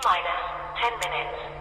minus 10 minutes.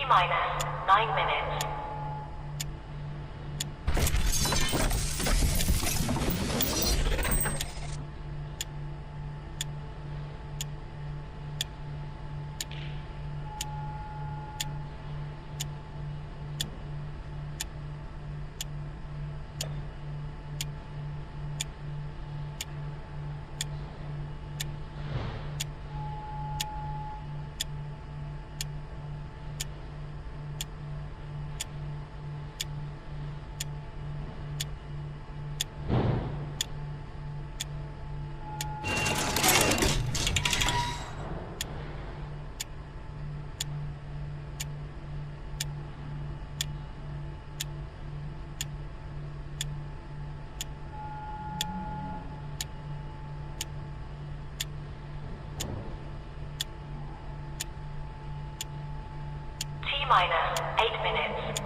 Minus 9 minutes. Minus 8 minutes.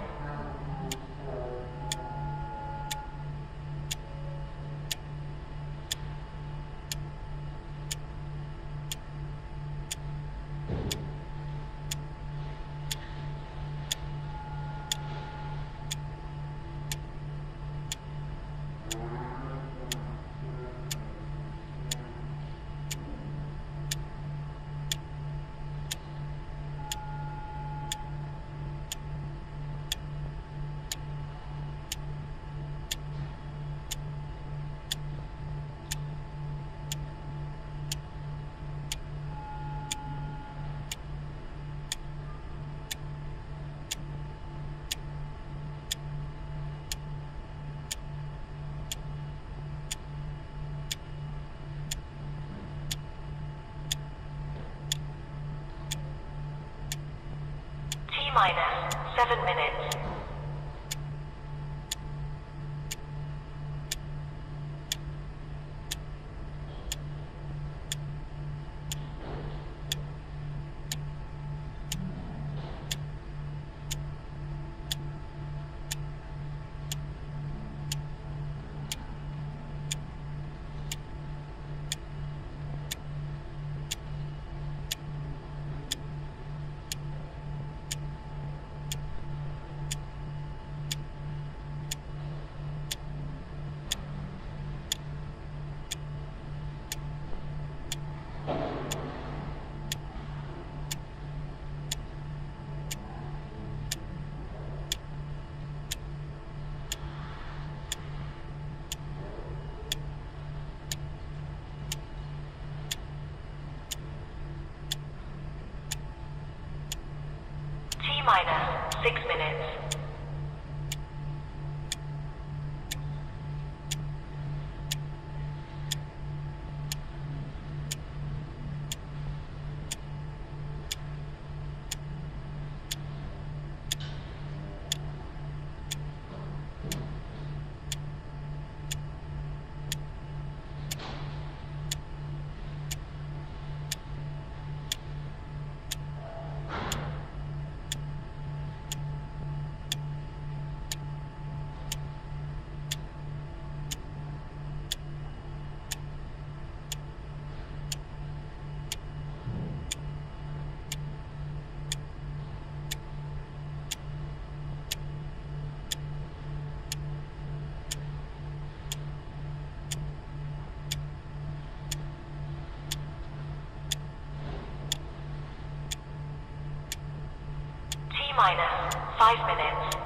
Minus 7 minutes. Minus 6 minutes. minus 5 minutes.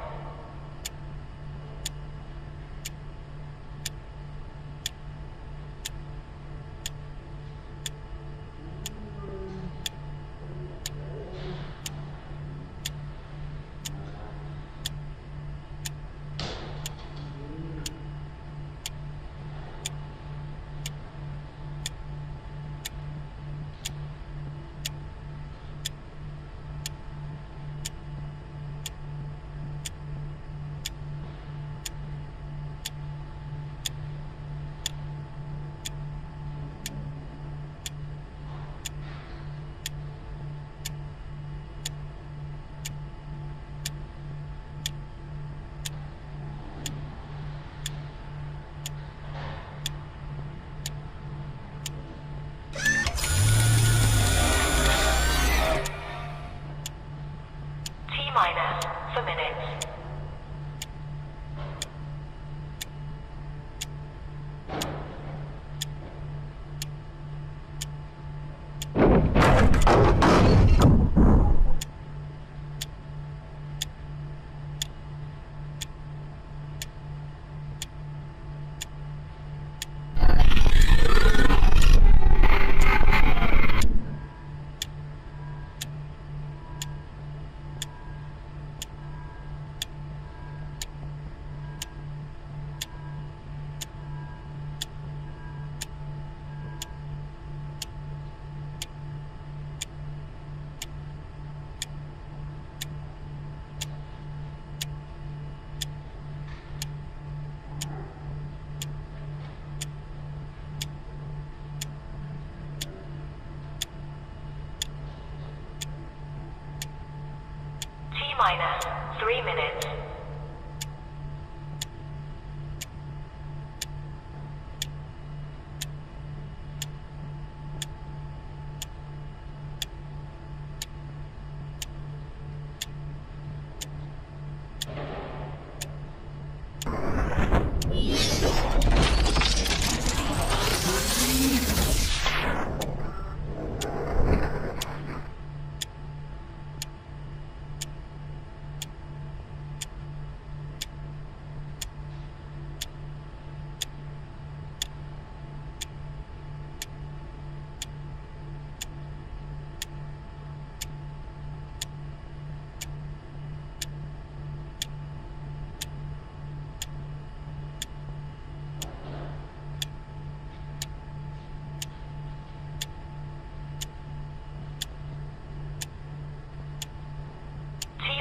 Minus for minutes. Minus 3 minutes.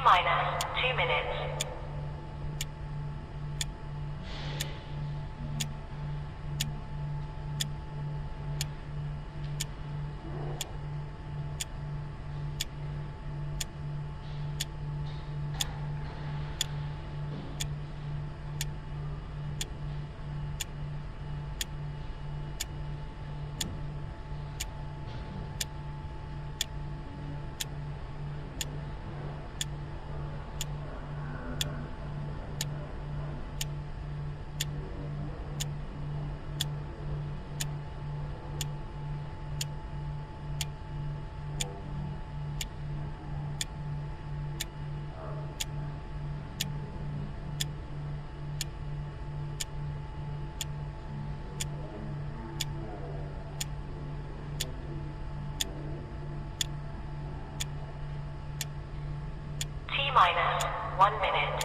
Minus 2 minutes. Minus 1 minute.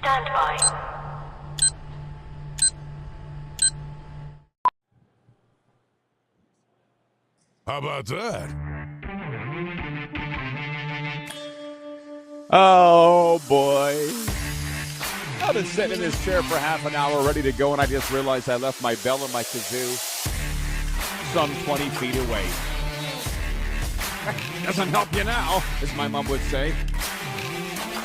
Stand by. How about that? Oh, boy. I've been sitting in this chair for half an hour ready to go, and I just realized I left my bell and my kazoo some 20 feet away. Doesn't help you now, as my mom would say.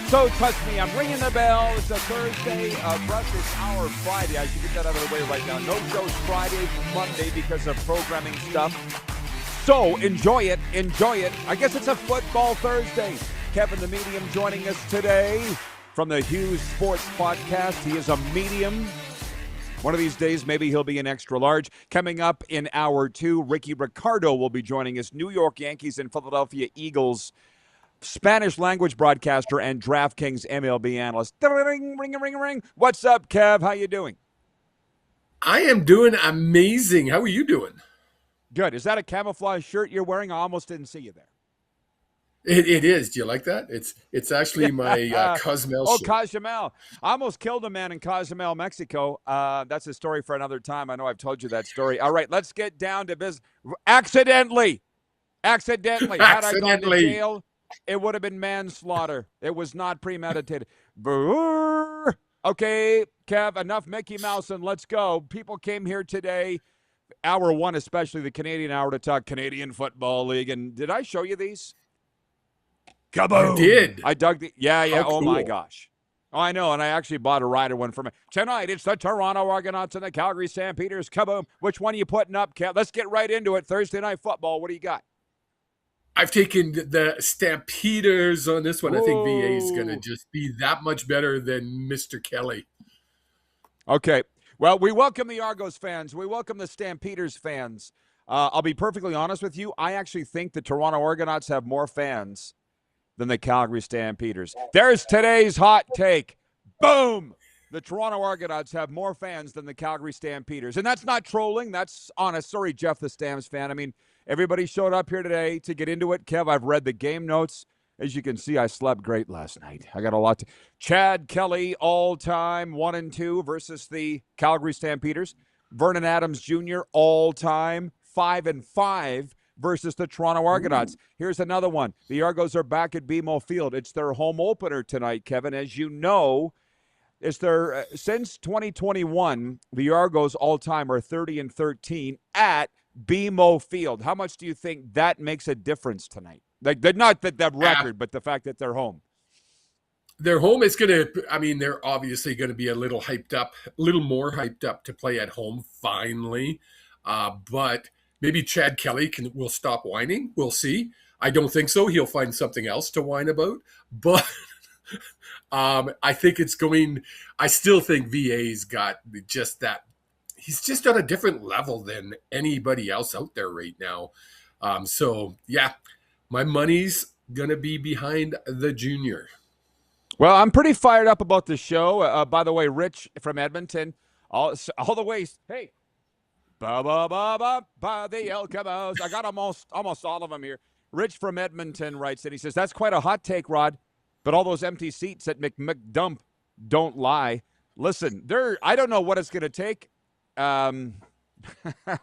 So, trust me, I'm ringing the bell. It's a Thursday. For us, it's our Friday. I should get that out of the way right now. No shows Friday, Monday because of programming stuff. So, enjoy it. Enjoy it. I guess it's a football Thursday. Kevin the Medium joining us today from the Hughes Sports Podcast. He is a medium. One of these days, maybe he'll be an extra large. Coming up in hour 2, Ricky Ricardo will be joining us. New York Yankees and Philadelphia Eagles Spanish language broadcaster and DraftKings MLB analyst. Ring, ring, ring, ring. What's up, Kev? How you doing? I am doing amazing. How are you doing? Good. Is that a camouflage shirt you're wearing? I almost didn't see you there. It is. Do you like that? It's actually my Cozumel shirt. Cozumel. I almost killed a man in Cozumel, Mexico. That's a story for another time. I know I've told you that story. All right, let's get down to business. Accidentally. Had I gone to jail, it would have been manslaughter. It was not premeditated. Brrr. Okay, Kev, enough Mickey Mouse and let's go. People came here today, hour 1 especially, the Canadian hour, to talk Canadian Football League. And did I show you these? Kaboom. You did. I dug the, yeah. How Oh, my cool. gosh. Oh, I know, and I actually bought a rider one for me. Tonight, it's the Toronto Argonauts and the Calgary Stampeders. Kaboom. Which one are you putting up, Kev? Let's get right into it. Thursday Night Football. What do you got? I've taken the Stampeders on this one. I think VA is going to just be that much better than Mr. Kelly. Okay. Well, we welcome the Argos fans. We welcome the Stampeders fans. I'll be perfectly honest with you. I actually think the Toronto Argonauts have more fans than the Calgary Stampeders. There's today's hot take. Boom! The Toronto Argonauts have more fans than the Calgary Stampeders. And that's not trolling. That's honest. Sorry, Jeff the Stamps fan. I mean, everybody showed up here today to get into it. Kev, I've read the game notes. As you can see, I slept great last night. I got a lot to... Chad Kelly, all-time 1-2 versus the Calgary Stampeders. Vernon Adams Jr., all-time 5-5 versus the Toronto Argonauts. Here's another one. The Argos are back at BMO Field. It's their home opener tonight, Kevin. As you know, it's their since 2021, the Argos all-time are 30-13 at BMO Field. How much do you think that makes a difference tonight? Like, they're not that record, but the fact that they're home. Their home is going to, I mean, they're obviously going to be a little more hyped up to play at home finally. But maybe Chad Kelly will stop whining. We'll see. I don't think so. He'll find something else to whine about. But I think I still think VA's got just that. He's just on a different level than anybody else out there right now. So, yeah, my money's going to be behind the junior. Well, I'm pretty fired up about the show. By the way, Rich from Edmonton, all the way, hey, ba the El Cabos. I got almost all of them here. Rich from Edmonton writes and he says, that's quite a hot take, Rod, but all those empty seats at McDump don't lie. Listen, I don't know what it's going to take. Are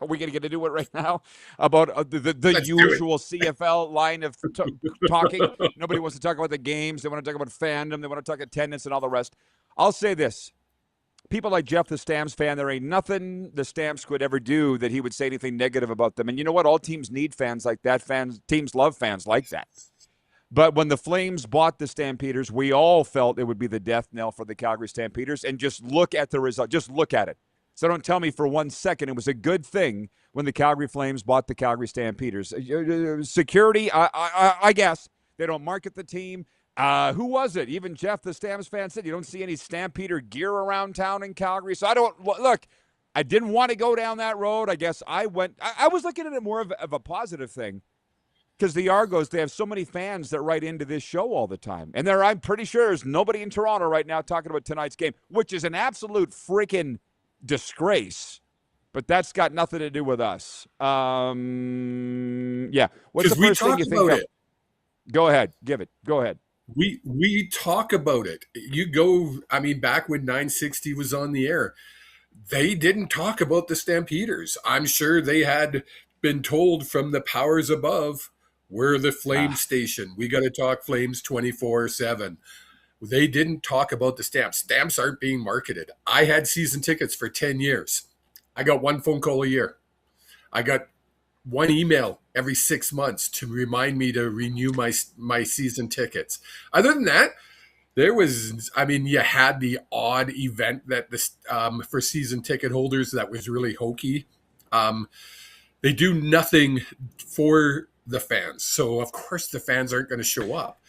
we going to get into it right now about the usual CFL line of talking? Nobody wants to talk about the games. They want to talk about fandom. They want to talk attendance and all the rest. I'll say this. People like Jeff the Stamps fan, there ain't nothing the Stamps could ever do that he would say anything negative about them. And you know what? All teams need fans like that. Teams love fans like that. But when the Flames bought the Stampeders, we all felt it would be the death knell for the Calgary Stampeders. And just look at the result. Just look at it. So don't tell me for 1 second it was a good thing when the Calgary Flames bought the Calgary Stampeders. Security, I guess. They don't market the team. Who was it? Even Jeff, the Stamps fan, said you don't see any Stampeder gear around town in Calgary. So I didn't want to go down that road. I guess I was looking at it more of a positive thing. Because the Argos, they have so many fans that write into this show all the time. And I'm pretty sure there's nobody in Toronto right now talking about tonight's game, which is an absolute freaking disgrace, but that's got nothing to do with us. Yeah. What's the first thing you think of? Go ahead. Give it. Go ahead. We talk about it. Back when 960 was on the air, they didn't talk about the Stampeders. I'm sure they had been told from the powers above, we're the Flame station. We got to talk Flames 24/7. They didn't talk about the stamps. Stamps aren't being marketed. I had season tickets for 10 years. I got one phone call a year. I got one email every 6 months to remind me to renew my season tickets. Other than that, there was, you had the odd event that this for season ticket holders that was really hokey. They do nothing for the fans. So, of course, the fans aren't going to show up.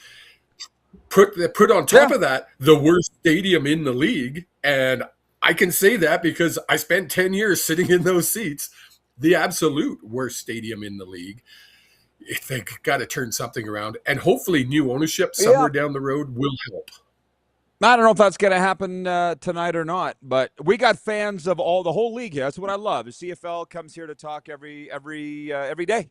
Put on top of that, the worst stadium in the league. And I can say that because I spent 10 years sitting in those seats. The absolute worst stadium in the league. They got to turn something around. And hopefully new ownership somewhere down the road will help. I don't know if that's going to happen tonight or not, but we got fans of the whole league here. That's what I love. The CFL comes here to talk every day,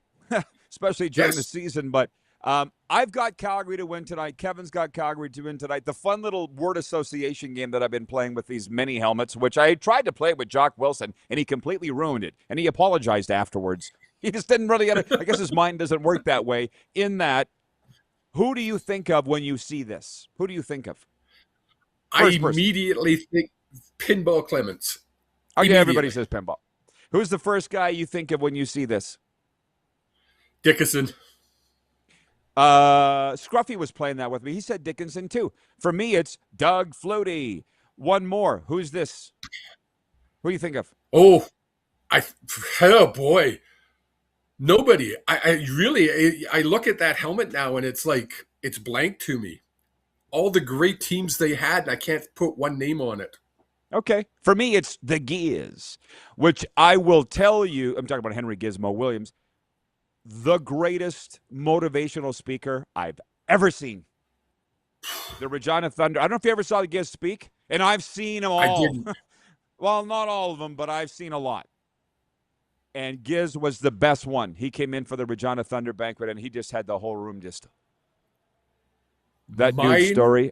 especially during the season. But I've got Calgary to win tonight. Kevin's got Calgary to win tonight. The fun little word association game that I've been playing with these mini helmets, which I tried to play with Jock Wilson, and he completely ruined it. And he apologized afterwards. He just didn't really get it. I guess his mind doesn't work that way. In that, who do you think of when you see this? Who do you think of? I immediately think Pinball Clements. Okay, everybody says Pinball. Who's the first guy you think of when you see this? Dickinson. Scruffy was playing that with me. He said Dickinson too. For me, it's Doug Flutie. One more. Who's this? Who do you think of? Oh boy. Nobody. I look at that helmet now and it's like, it's blank to me. All the great teams they had, and I can't put one name on it. Okay. For me, it's the Giz, which I will tell you, I'm talking about Henry Gizmo Williams, the greatest motivational speaker I've ever seen. The Regina Thunder. I don't know if you ever saw the Giz speak, and I've seen them all. I didn't. Well, not all of them, but I've seen a lot. And Giz was the best one. He came in for the Regina Thunder banquet, and he just had the whole room just... That news story.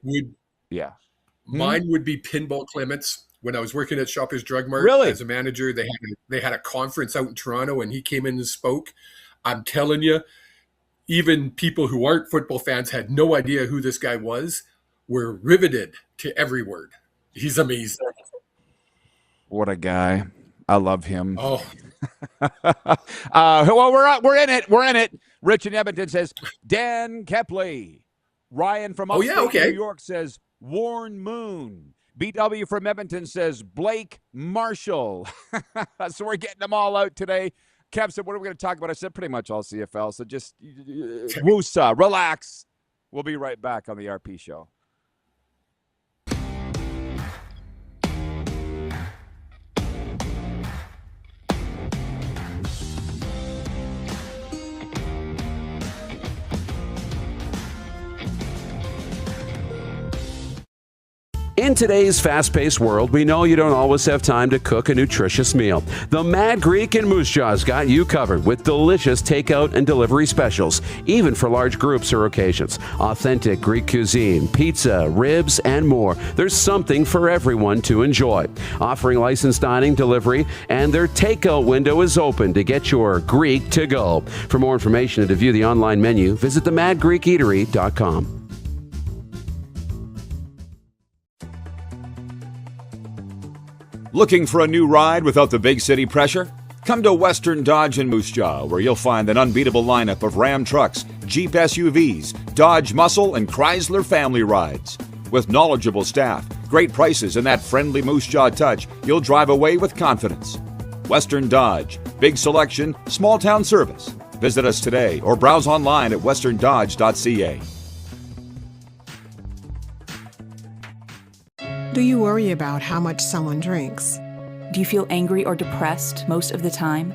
Mine would be Pinball Clements. When I was working at Shoppers Drug Mart as a manager, they had a conference out in Toronto, and he came in and spoke. I'm telling you, even people who aren't football fans had no idea who this guy was, were riveted to every word. He's amazing. What a guy. I love him. Oh. Well, we're in it. We're in it. Rich in Edmonton says, Dan Kepley. Ryan from upstate New York says, Warren Moon. BW from Edmonton says, Blake Marshall. So we're getting them all out today. Kev said, what are we going to talk about? I said pretty much all CFL, so just woosah, relax. We'll be right back on the RP Show. In today's fast-paced world, we know you don't always have time to cook a nutritious meal. The Mad Greek in Moose Jaw's got you covered with delicious takeout and delivery specials, even for large groups or occasions. Authentic Greek cuisine, pizza, ribs, and more. There's something for everyone to enjoy. Offering licensed dining, delivery, and their takeout window is open to get your Greek to go. For more information and to view the online menu, visit themadgreekeatery.com. Looking for a new ride without the big city pressure? Come to Western Dodge in Moose Jaw, where you'll find an unbeatable lineup of Ram trucks, Jeep SUVs, Dodge Muscle, and Chrysler family rides. With knowledgeable staff, great prices, and that friendly Moose Jaw touch, you'll drive away with confidence. Western Dodge. Big selection, small town service. Visit us today or browse online at westerndodge.ca. Do you worry about how much someone drinks? Do you feel angry or depressed most of the time?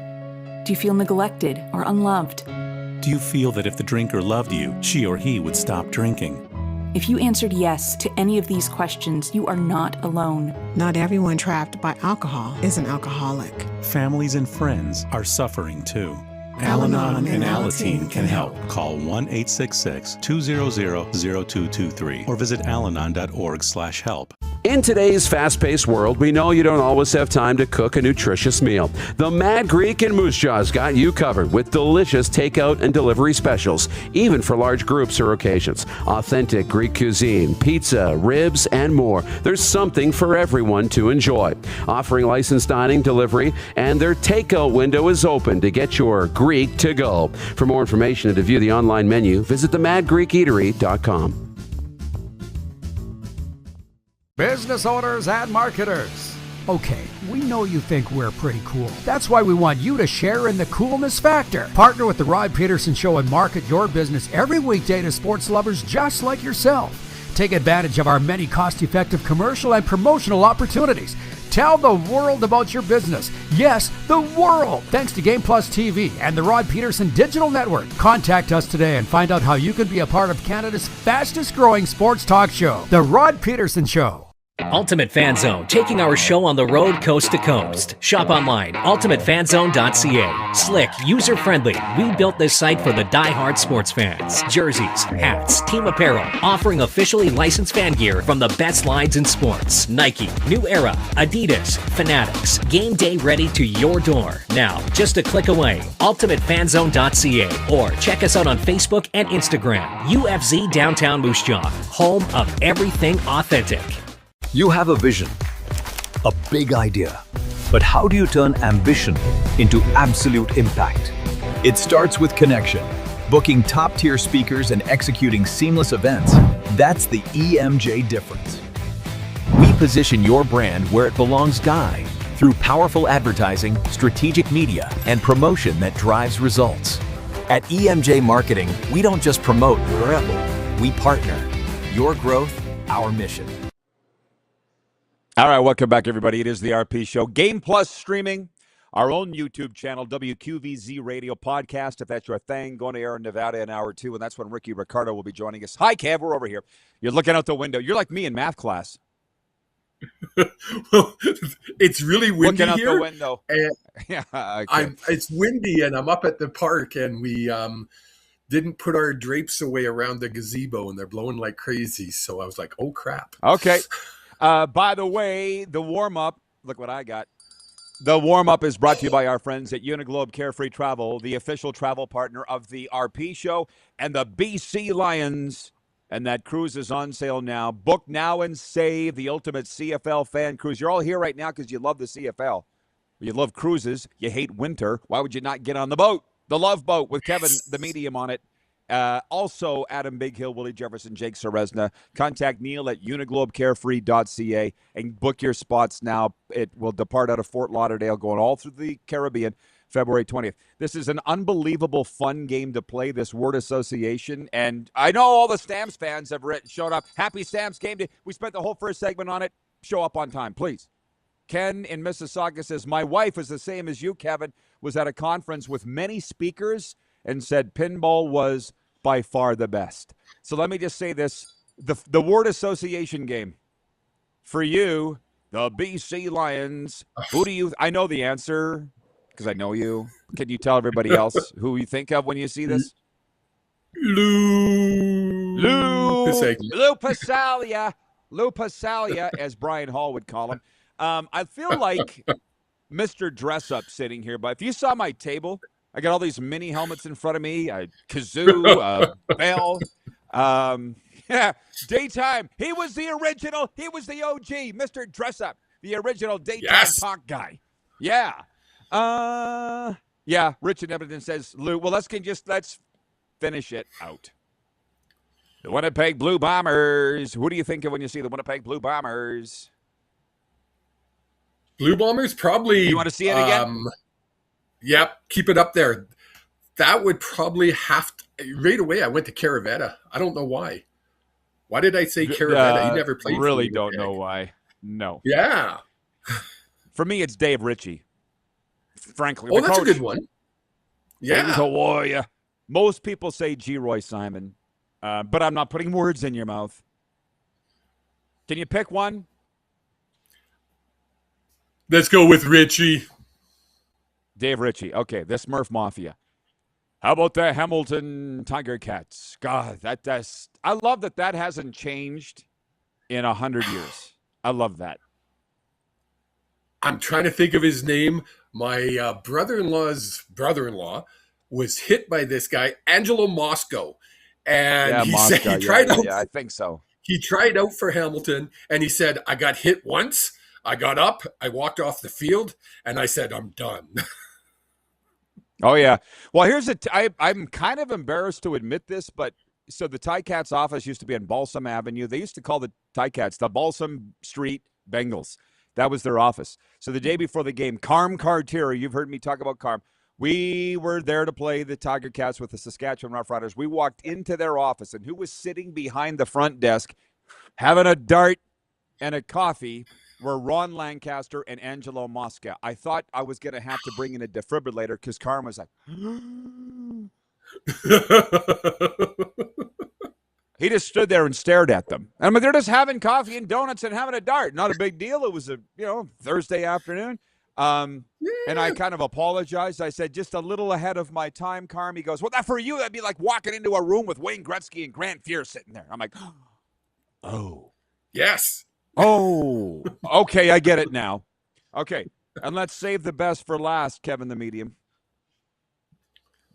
Do you feel neglected or unloved? Do you feel that if the drinker loved you, she or he would stop drinking? If you answered yes to any of these questions, you are not alone. Not everyone trapped by alcohol is an alcoholic. Families and friends are suffering too. Al-Anon and Alateen can help. Call 1-866-200-0223 or visit alanon.org/help. In today's fast-paced world, we know you don't always have time to cook a nutritious meal. The Mad Greek and Moose Jaw's got you covered with delicious takeout and delivery specials, even for large groups or occasions. Authentic Greek cuisine, pizza, ribs, and more. There's something for everyone to enjoy. Offering licensed dining, delivery, and their takeout window is open to get your Greek to go. For more information and to view the online menu, visit themadgreekeatery.com. Business owners and marketers. Okay, we know you think we're pretty cool. That's why we want you to share in the coolness factor. Partner with the Rod Pedersen Show and market your business every weekday to sports lovers just like yourself. Take advantage of our many cost-effective commercial and promotional opportunities. Tell the world about your business. Yes, the world. Thanks to Game Plus TV and the Rod Pedersen Digital Network. Contact us today and find out how you can be a part of Canada's fastest growing sports talk show, The Rod Pedersen Show. Ultimate Fan Zone, taking our show on the road coast to coast. Shop online, ultimatefanzone.ca. Slick, user-friendly. We built this site for the die-hard sports fans. Jerseys, hats, team apparel, offering officially licensed fan gear from the best lines in sports. Nike, New Era, Adidas, Fanatics. Game day ready to your door. Now, just a click away. ultimatefanzone.ca or check us out on Facebook and Instagram. UFZ Downtown Moose Jaw, home of everything authentic. You have a vision, a big idea, but how do you turn ambition into absolute impact? It starts with connection, booking top-tier speakers and executing seamless events. That's the EMJ difference. We position your brand where it belongs, Guy, through powerful advertising, strategic media, and promotion that drives results. At EMJ Marketing, we don't just promote, we partner. Your growth, our mission. All right, welcome back, everybody. It is the RP Show. Game Plus streaming, our own YouTube channel, WQVZ Radio Podcast, if that's your thing. Going to air in Nevada in hour 2, and that's when Ricky Ricardo will be joining us. Hi, Kev. We're over here. You're looking out the window. You're like me in math class. Well, it's really windy looking out here. The window. Yeah, okay. It's windy, and I'm up at the park, and we didn't put our drapes away around the gazebo, and they're blowing like crazy. So I was like, oh, crap. Okay. By the way, the warm-up, look what I got. The warm-up is brought to you by our friends at Uniglobe Carefree Travel, the official travel partner of the RP Show, and the BC Lions. And that cruise is on sale now. Book now and save the ultimate CFL fan cruise. You're all here right now because you love the CFL. You love cruises. You hate winter. Why would you not get on the boat? The Love Boat with Kevin, the medium, on it. Also, Adam Bighill, Willie Jefferson, Jake Seresna. Contact Neil at uniglobecarefree.ca and book your spots now. It will depart out of Fort Lauderdale, going all through the Caribbean, February 20th. This is an unbelievable fun game to play, this word association. And I know all the Stamps fans have showed up. Happy Stamps game day. We spent the whole first segment on it. Show up on time, please. Ken in Mississauga says, my wife is the same as you, Kevin, was at a conference with many speakers and said pinball was by far the best. So let me just say this. The word association game. For you, the BC Lions, who do you... I know the answer because I know you. Can you tell everybody else who you think of when you see this? Lou Passalia, as Brian Hall would call him. I feel like Mr. Dress Up sitting here, but if you saw my table... I got all these mini helmets in front of me, a kazoo, a bell. Yeah, daytime. He was the original. He was the OG, Mr. Dress Up, the original daytime talk guy. Yeah. Yeah, Rich in Edmonton says, Lou, well, let's finish it out. The Winnipeg Blue Bombers. Who do you think of when you see the Winnipeg Blue Bombers? Blue Bombers, probably. You want to see it again? Yep, keep it up there. That would probably have to... Right away, I went to Caravetta. I don't know why. Why did I say Caravetta? You never played. Really don't know why. No. Yeah. For me, it's Dave Ritchie. Frankly. Oh, that's a good one. Yeah. He's a warrior. Most people say G. Roy Simon, but I'm not putting words in your mouth. Can you pick one? Let's go with Ritchie. Dave Ritchie. Okay, the Smurf Mafia. How about the Hamilton Tiger Cats? God, I love that hasn't changed in 100 years. I love that. I'm trying to think of his name. My brother-in-law's brother-in-law was hit by this guy, Angelo Mosco. And he said he tried out. Yeah, I think so. He tried out for Hamilton, and he said, I got hit once. I got up, I walked off the field, and I said, I'm done. Oh, yeah. Well, I'm kind of embarrassed to admit this, but so the Ticats office used to be on Balsam Avenue. They used to call the Ticats the Balsam Street Bengals. That was their office. So the day before the game, Carm Cartier, you've heard me talk about Carm. We were there to play the Tiger Cats with the Saskatchewan Roughriders. We walked into their office, and who was sitting behind the front desk having a dart and a coffee were Ron Lancaster and Angelo Mosca. I thought I was going to have to bring in a defibrillator because Carm was like, he just stood there and stared at them. And I'm like, they're just having coffee and donuts and having a dart. Not a big deal. It was a Thursday afternoon. And I kind of apologized. I said, just a little ahead of my time, Carm. He goes, well, that for you, that'd be like walking into a room with Wayne Gretzky and Grant Fuhr sitting there. I'm like, oh. Yes. Oh, okay, I get it now. Okay, and let's save the best for last, Kevin the Medium.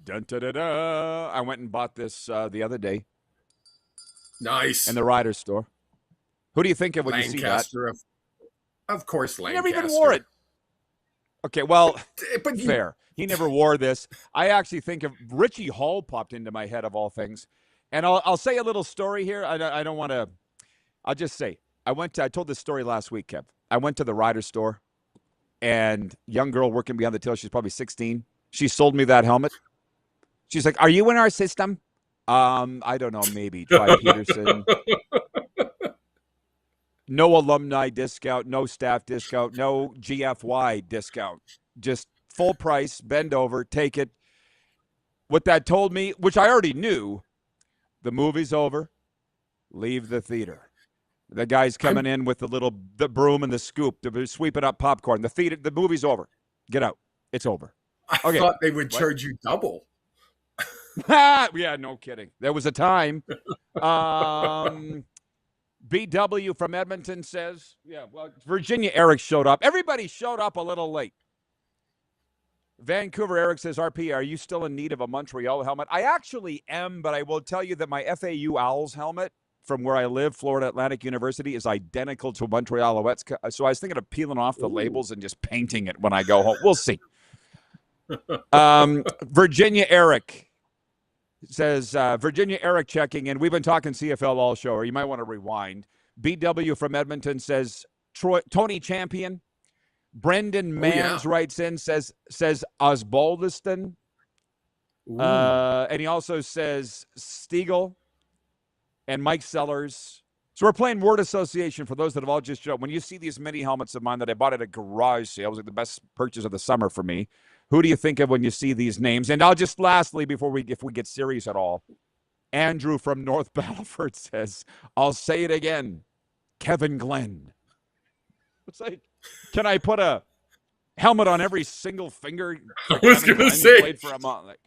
Dun, da, da, da. I went and bought this the other day. Nice. In the Ryder store. Who do you think of when you see that? Of course, Lancaster. He never even wore it. Okay, well, but fair. He never wore this. I actually think of Richie Hall popped into my head of all things. And I'll say a little story here. I don't want to. I'll just say. I told this story last week, Kev. I went to the Ryder store, and young girl working behind the till, she's probably 16. She sold me that helmet. She's like, are you in our system? I don't know, maybe. Try Pedersen. No alumni discount, no staff discount, no GFY discount. Just full price, bend over, take it. What that told me, which I already knew, the movie's over, leave the theater. The guy's coming in with the broom and the scoop to sweeping up popcorn. The movie's over. Get out. It's over. I thought they would charge you double. Yeah, no kidding. There was a time. BW from Edmonton says, Virginia Eric showed up. Everybody showed up a little late. Vancouver Eric says, RP, are you still in need of a Montreal helmet? I actually am, but I will tell you that my FAU Owls helmet from where I live, Florida Atlantic University, is identical to Montreal Alouettes. So I was thinking of peeling off the labels and just painting it when I go home. We'll see. Virginia Eric says, Virginia Eric checking in. We've been talking CFL all show, or you might want to rewind. BW from Edmonton says, Tony Champion. Brendan Mans writes in, says Osbaldiston. And he also says Stiegel and Mike Sellers. So we're playing word association for those that have all just showed up. When you see these mini helmets of mine that I bought at a garage sale, it was like the best purchase of the summer for me. Who do you think of when you see these names? And I'll just lastly, if we get serious at all, Andrew from North Battleford says, I'll say it again, Kevin Glenn. It's like, can I put a helmet on every single finger? I was going to say,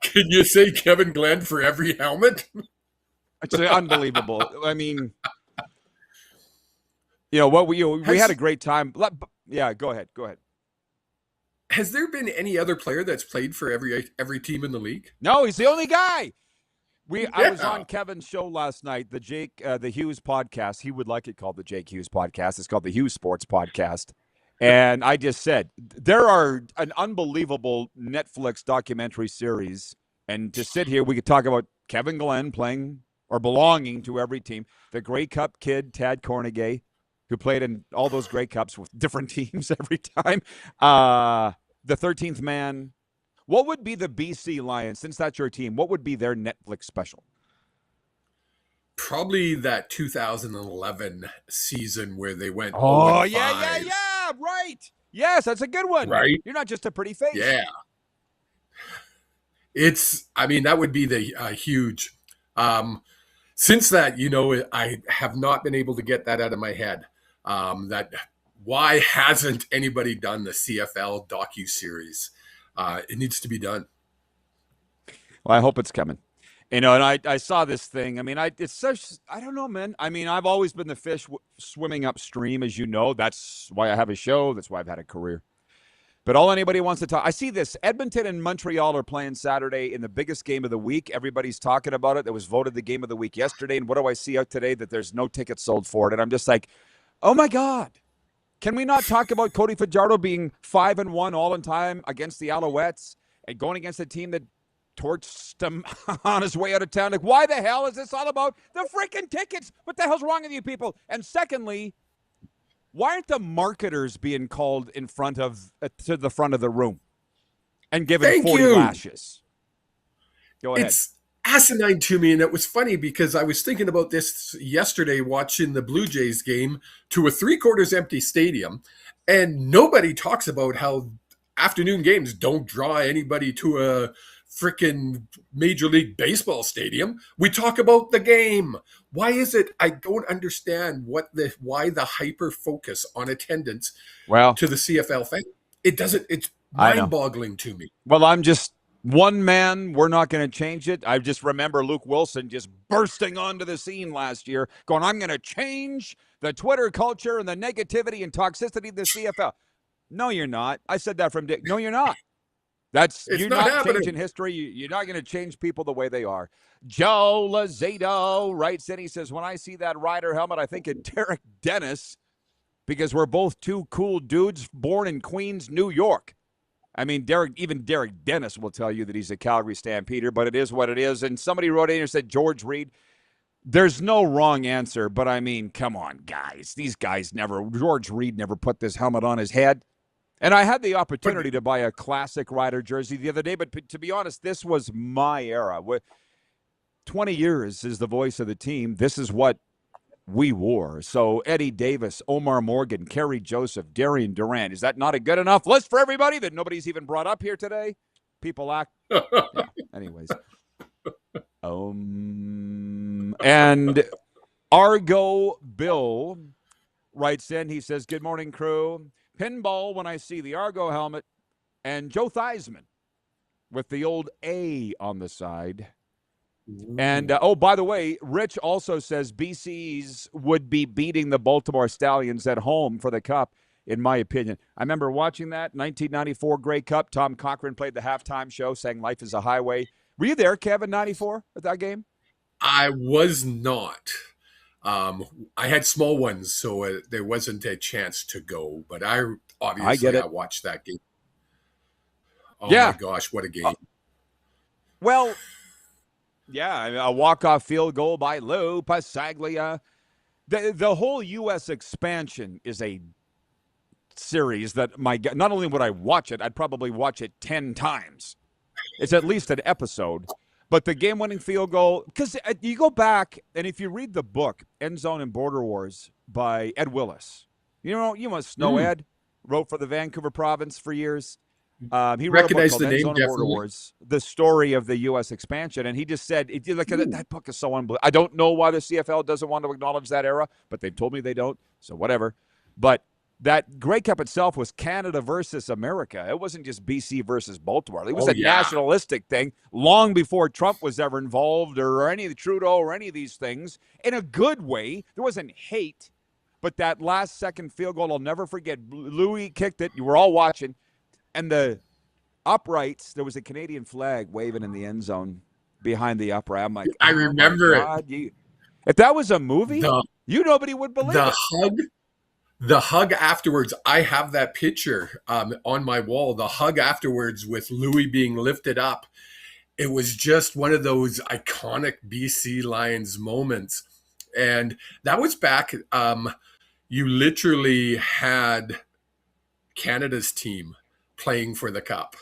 can you say Kevin Glenn for every helmet? It's unbelievable. I mean, we had a great time. Yeah, go ahead. Has there been any other player that's played for every team in the league? No, he's the only guy. I was on Kevin's show last night, the Hughes podcast. He would like it called the Jake Hughes podcast. It's called the Hughes Sports Podcast. And I just said, there are an unbelievable Netflix documentary series. And to sit here, we could talk about Kevin Glenn playing or belonging to every team. The Grey Cup kid, Tad Cornegay, who played in all those Grey Cups with different teams every time. The 13th man. What would be the BC Lions, since that's your team, what would be their Netflix special? Probably that 2011 season where they went. Oh, yeah, right. Yes, that's a good one. Right. You're not just a pretty face. Yeah. That would be the huge. Since that, I have not been able to get that out of my head. Why hasn't anybody done the CFL docu-series? It needs to be done. Well, I hope it's coming. You know, and I saw this thing. I mean, it's such, I don't know, man. I mean, I've always been the fish swimming upstream, as you know. That's why I have a show. That's why I've had a career. But all anybody wants to talk, I see this. Edmonton and Montreal are playing Saturday in the biggest game of the week. Everybody's talking about it. It was voted the game of the week yesterday. And what do I see out today? That there's no tickets sold for it. And I'm just like, oh my God. Can we not talk about Cody Fajardo being 5-1 all in time against the Alouettes and going against a team that torched him on his way out of town? Like, why the hell is this all about the freaking tickets? What the hell's wrong with you people? And secondly, why aren't the marketers being called in front of to the front of the room and given 40 lashes? Go ahead. It's asinine to me, and it was funny because I was thinking about this yesterday watching the Blue Jays game to a 3/4 empty stadium, and nobody talks about how afternoon games don't draw anybody to a freaking Major League Baseball stadium. We talk about the game. Why is it? I don't understand why the hyper focus on attendance to the CFL fan. It doesn't. It's mind-boggling to me. Well, I'm just one man. We're not going to change it. I just remember Luke Wilson just bursting onto the scene last year, going, "I'm going to change the Twitter culture and the negativity and toxicity of the CFL." No, you're not. I said that from Dick. No, you're not. You're not changing history. You're not going to change people the way they are. Joe Lazado writes in, he says, when I see that Ryder helmet, I think of Derek Dennis because we're both two cool dudes born in Queens, New York. I mean, even Derek Dennis will tell you that he's a Calgary Stampeder, but it is what it is. And somebody wrote in and said, George Reed. There's no wrong answer, but I mean, come on, guys. These guys George Reed never put this helmet on his head. And I had the opportunity to buy a classic Ryder jersey the other day, but to be honest, this was my era. 20 years is the voice of the team. This is what we wore. So Eddie Davis, Omar Morgan, Kerry Joseph, Darian Durant. Is that not a good enough list for everybody that nobody's even brought up here today? People act. Yeah. Anyways. And Argo Bill writes in, he says, good morning, crew. Pinball when I see the Argo helmet and Joe Theismann with the old A on the side. Ooh. And, by the way, Rich also says BC's would be beating the Baltimore Stallions at home for the Cup, in my opinion. I remember watching that 1994 Grey Cup. Tom Cochran played the halftime show saying life is a highway. Were you there, Kevin, 94 at that game? I was not. I had small ones, so there wasn't a chance to go. But I watched that game. Oh my gosh, what a game! Well, yeah, a walk-off field goal by Lou Pasaglia. The whole U.S. expansion is a series that not only would I watch it, I'd probably watch it 10 times. It's at least an episode. But the game-winning field goal, because you go back, and if you read the book, End Zone and Border Wars by Ed Willis, you must know Ed, wrote for the Vancouver province for years. He wrote a book called End Zone and Border Wars, the story of the U.S. expansion, and he just said, that book is so unbelievable. I don't know why the CFL doesn't want to acknowledge that era, but they've told me they don't, so whatever. But that Grey Cup itself was Canada versus America. It wasn't just BC versus Baltimore. It was a nationalistic thing long before Trump was ever involved or any of the Trudeau or any of these things. In a good way, there wasn't hate, but that last second field goal, I'll never forget. Louis kicked it. You were all watching. And the uprights, there was a Canadian flag waving in the end zone behind the upright. I'm like, I remember it. If that was a movie, nobody would believe it. The hug afterwards, I have that picture on my wall, the hug afterwards with Louis being lifted up. It was just one of those iconic BC Lions moments. And that was back, you literally had Canada's team playing for the Cup.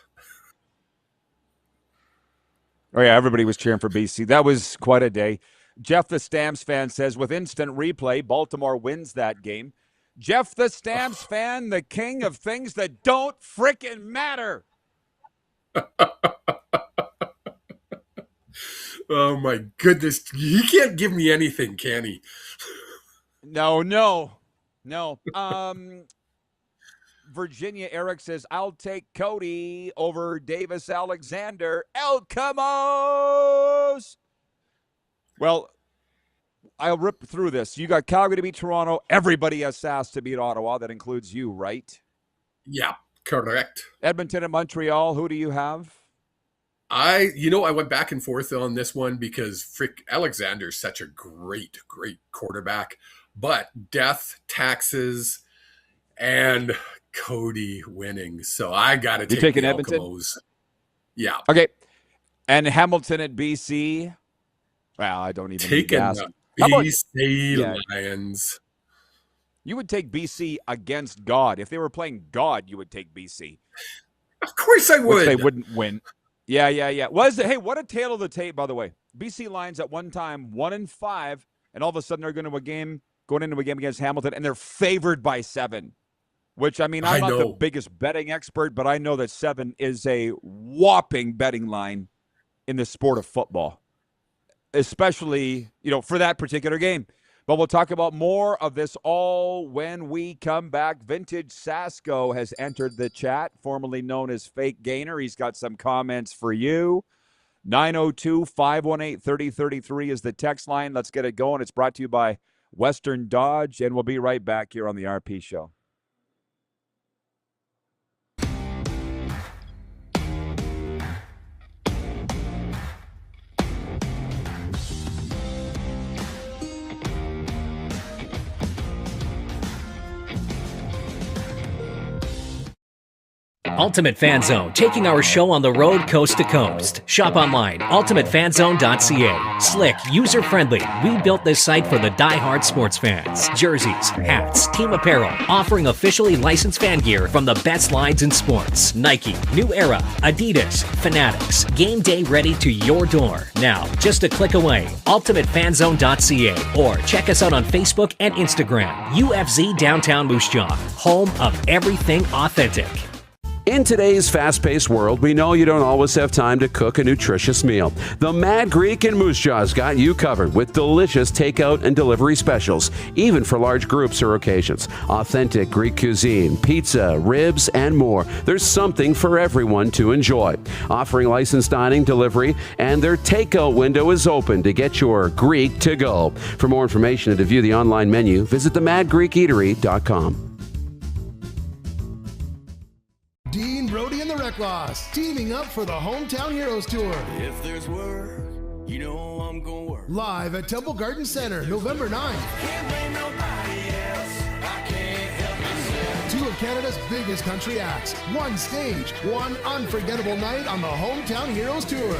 Oh, yeah, everybody was cheering for BC. That was quite a day. Jeff the Stamps fan says, with instant replay, Baltimore wins that game. Jeff the Stamps fan, the king of things that don't frickin' matter. Oh, my goodness. He can't give me anything, can he? No. Virginia Eric says, I'll take Cody over Davis Alexander. El Camos! Well, I'll rip through this. You got Calgary to beat Toronto. Everybody has Sask to beat Ottawa. That includes you, right? Yeah, correct. Edmonton and Montreal. Who do you have? I went back and forth on this one because Alexander's such a great quarterback. But death, taxes, and Cody winning. So I got to take taking the Edmonton? Eskimos. Yeah. Okay. And Hamilton at BC. Well, I don't even need to Taking ask. the How about- BC Lions. You would take BC against God. If they were playing God, you would take BC. Of course I would. Which they wouldn't win. Yeah. Hey, what a tale of the tape, by the way. BC Lions at one time 1-5, and all of a sudden they're going into a game against Hamilton, and they're favored by 7. Which, I mean, I'm not the biggest betting expert, but I know that 7 is a whopping betting line in the sport of football, especially, for that particular game. But we'll talk about more of this all when we come back. Vintage Sasko has entered the chat, formerly known as Fake Gainer. He's got some comments for you. 902-518-3033 is the text line. Let's get it going. It's brought to you by Western Dodge, and we'll be right back here on the RP Show. Ultimate Fan Zone, taking our show on the road coast to coast. Shop online, ultimatefanzone.ca. Slick, user-friendly. We built this site for the die-hard sports fans. Jerseys, hats, team apparel, offering officially licensed fan gear from the best lines in sports. Nike, New Era, Adidas, Fanatics. Game day ready to your door. Now, just a click away, ultimatefanzone.ca, or check us out on Facebook and Instagram. UFZ Downtown Moose Jaw, home of everything authentic. In today's fast-paced world, we know you don't always have time to cook a nutritious meal. The Mad Greek in Moose Jaw's got you covered with delicious takeout and delivery specials, even for large groups or occasions. Authentic Greek cuisine, pizza, ribs, and more. There's something for everyone to enjoy. Offering licensed dining, delivery, and their takeout window is open to get your Greek to go. For more information and to view the online menu, visit themadgreekeatery.com. Dean, Brody, and the Wreck Loss teaming up for the Hometown Heroes Tour. If there's work, you know I'm gonna work. Live at Temple Garden Center, November 9th. Can't blame nobody else. I can't help myself. 2 of Canada's biggest country acts. 1 stage, 1 unforgettable night on the Hometown Heroes Tour.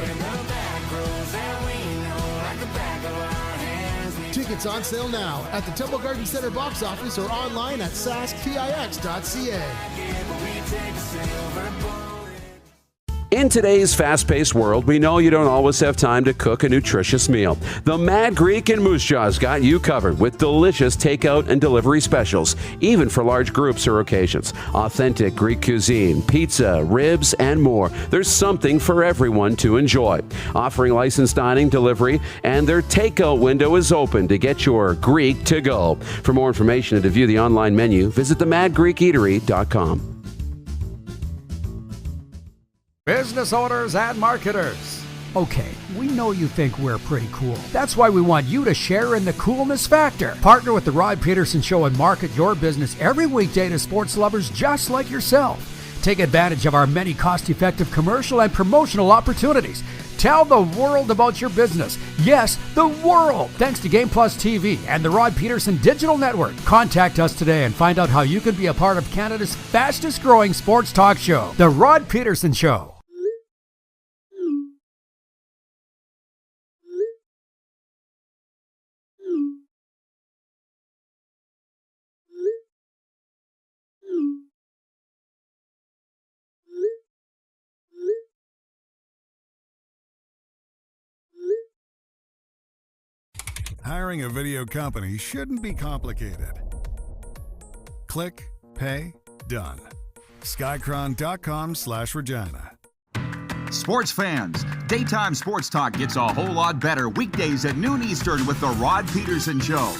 Tickets on sale now at the Temple Garden Center box office or online at saskpix.ca. In today's fast-paced world, we know you don't always have time to cook a nutritious meal. The Mad Greek in Moose Jaw's got you covered with delicious takeout and delivery specials, even for large groups or occasions. Authentic Greek cuisine, pizza, ribs, and more. There's something for everyone to enjoy. Offering licensed dining, delivery, and their takeout window is open to get your Greek to go. For more information and to view the online menu, visit themadgreekeatery.com. Business owners and marketers. Okay, we know you think we're pretty cool. That's why we want you to share in the coolness factor. Partner with the Rod Pedersen Show and market your business every weekday to sports lovers just like yourself. Take advantage of our many cost-effective commercial and promotional opportunities. Tell the world about your business. Yes, the world. Thanks to Game Plus TV and the Rod Pedersen Digital Network. Contact us today and find out how you can be a part of Canada's fastest growing sports talk show, The Rod Pedersen Show. Hiring a video company shouldn't be complicated. Click, pay, done. Skycron.com/Regina. Sports fans, daytime sports talk gets a whole lot better weekdays at noon Eastern with the Rod Pedersen Show.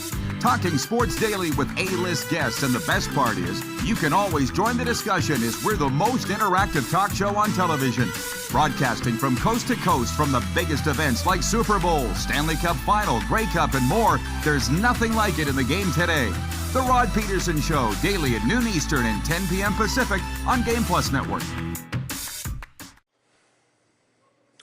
Talking sports daily with A-list guests, and the best part is, you can always join the discussion as we're the most interactive talk show on television. Broadcasting from coast to coast from the biggest events like Super Bowl, Stanley Cup Final, Grey Cup, and more, there's nothing like it in the game today. The Rod Pedersen Show, daily at noon Eastern and 10 p.m. Pacific on Game Plus Network.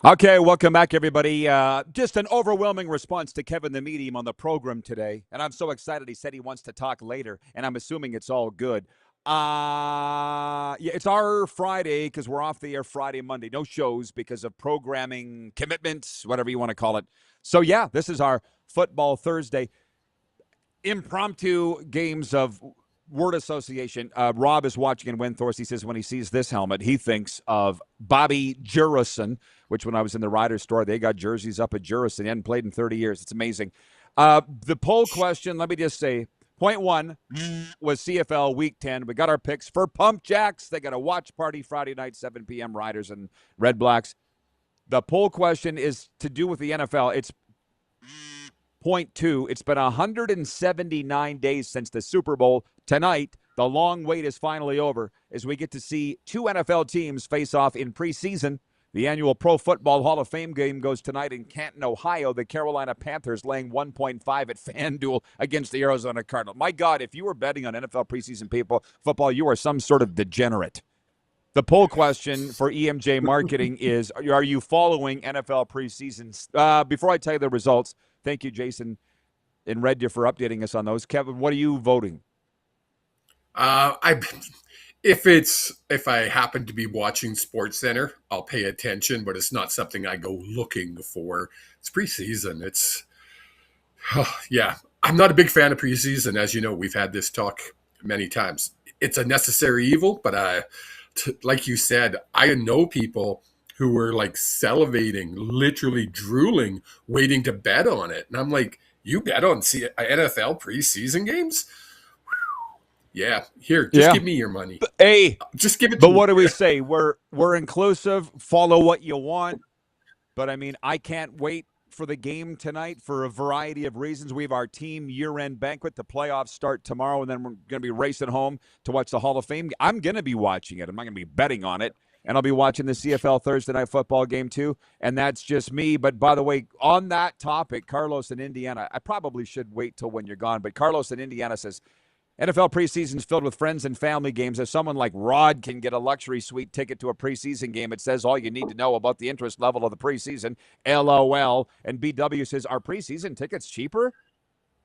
Okay, welcome back, everybody. Just an overwhelming response to Kevin the Medium on the program today, and I'm so excited. He said he wants to talk later, and I'm assuming it's all good. Yeah, it's our Friday because we're off the air Friday, Monday. No shows because of programming commitments, whatever you want to call it. So, yeah, this is our Football Thursday. Impromptu games of word association. Rob is watching in Windthorst. He says when he sees this helmet, he thinks of Bobby Jurison, which when I was in the Riders store, they got jerseys up at Jurison. He hadn't played in 30 years. It's amazing. The poll question, let me just say, point one was CFL Week 10. We got our picks for Pump Jacks. They got a watch party Friday night, 7 p.m. Riders and Red Blacks. The poll question is to do with the NFL. It's point two. It's been 179 days since the Super Bowl. Tonight, the long wait is finally over as we get to see two NFL teams face off in preseason. The annual Pro Football Hall of Fame game goes tonight in Canton, Ohio. The Carolina Panthers laying 1.5 at FanDuel against the Arizona Cardinals. My God, if you were betting on NFL preseason football, you are some sort of degenerate. The poll question for EMJ Marketing is, are you following NFL preseason? Before I tell you the results, thank you, Jason and Red Deer, for updating us on those. Kevin, what are you voting? If I happen to be watching SportsCenter, I'll pay attention, but it's not something I go looking for. It's preseason. Yeah, I'm not a big fan of preseason. As you know, we've had this talk many times. It's a necessary evil, but like you said, I know people who were like salivating, literally drooling, waiting to bet on it. And I'm like, you bet on NFL preseason games? Yeah, here, just give me your money. Hey, just give it to But me. what do we say? We're inclusive. Follow what you want. But, I mean, I can't wait for the game tonight for a variety of reasons. We have our team year-end banquet. The playoffs start tomorrow, and then we're going to be racing home to watch the Hall of Fame. I'm going to be watching it. I'm not going to be betting on it. And I'll be watching the CFL Thursday Night Football game, too. And that's just me. But, by the way, on that topic, Carlos in Indiana, I probably should wait till when you're gone. But Carlos in Indiana says, NFL preseason is filled with friends and family games. If someone like Rod can get a luxury suite ticket to a preseason game, it says all you need to know about the interest level of the preseason. LOL. And BW says, are preseason tickets cheaper?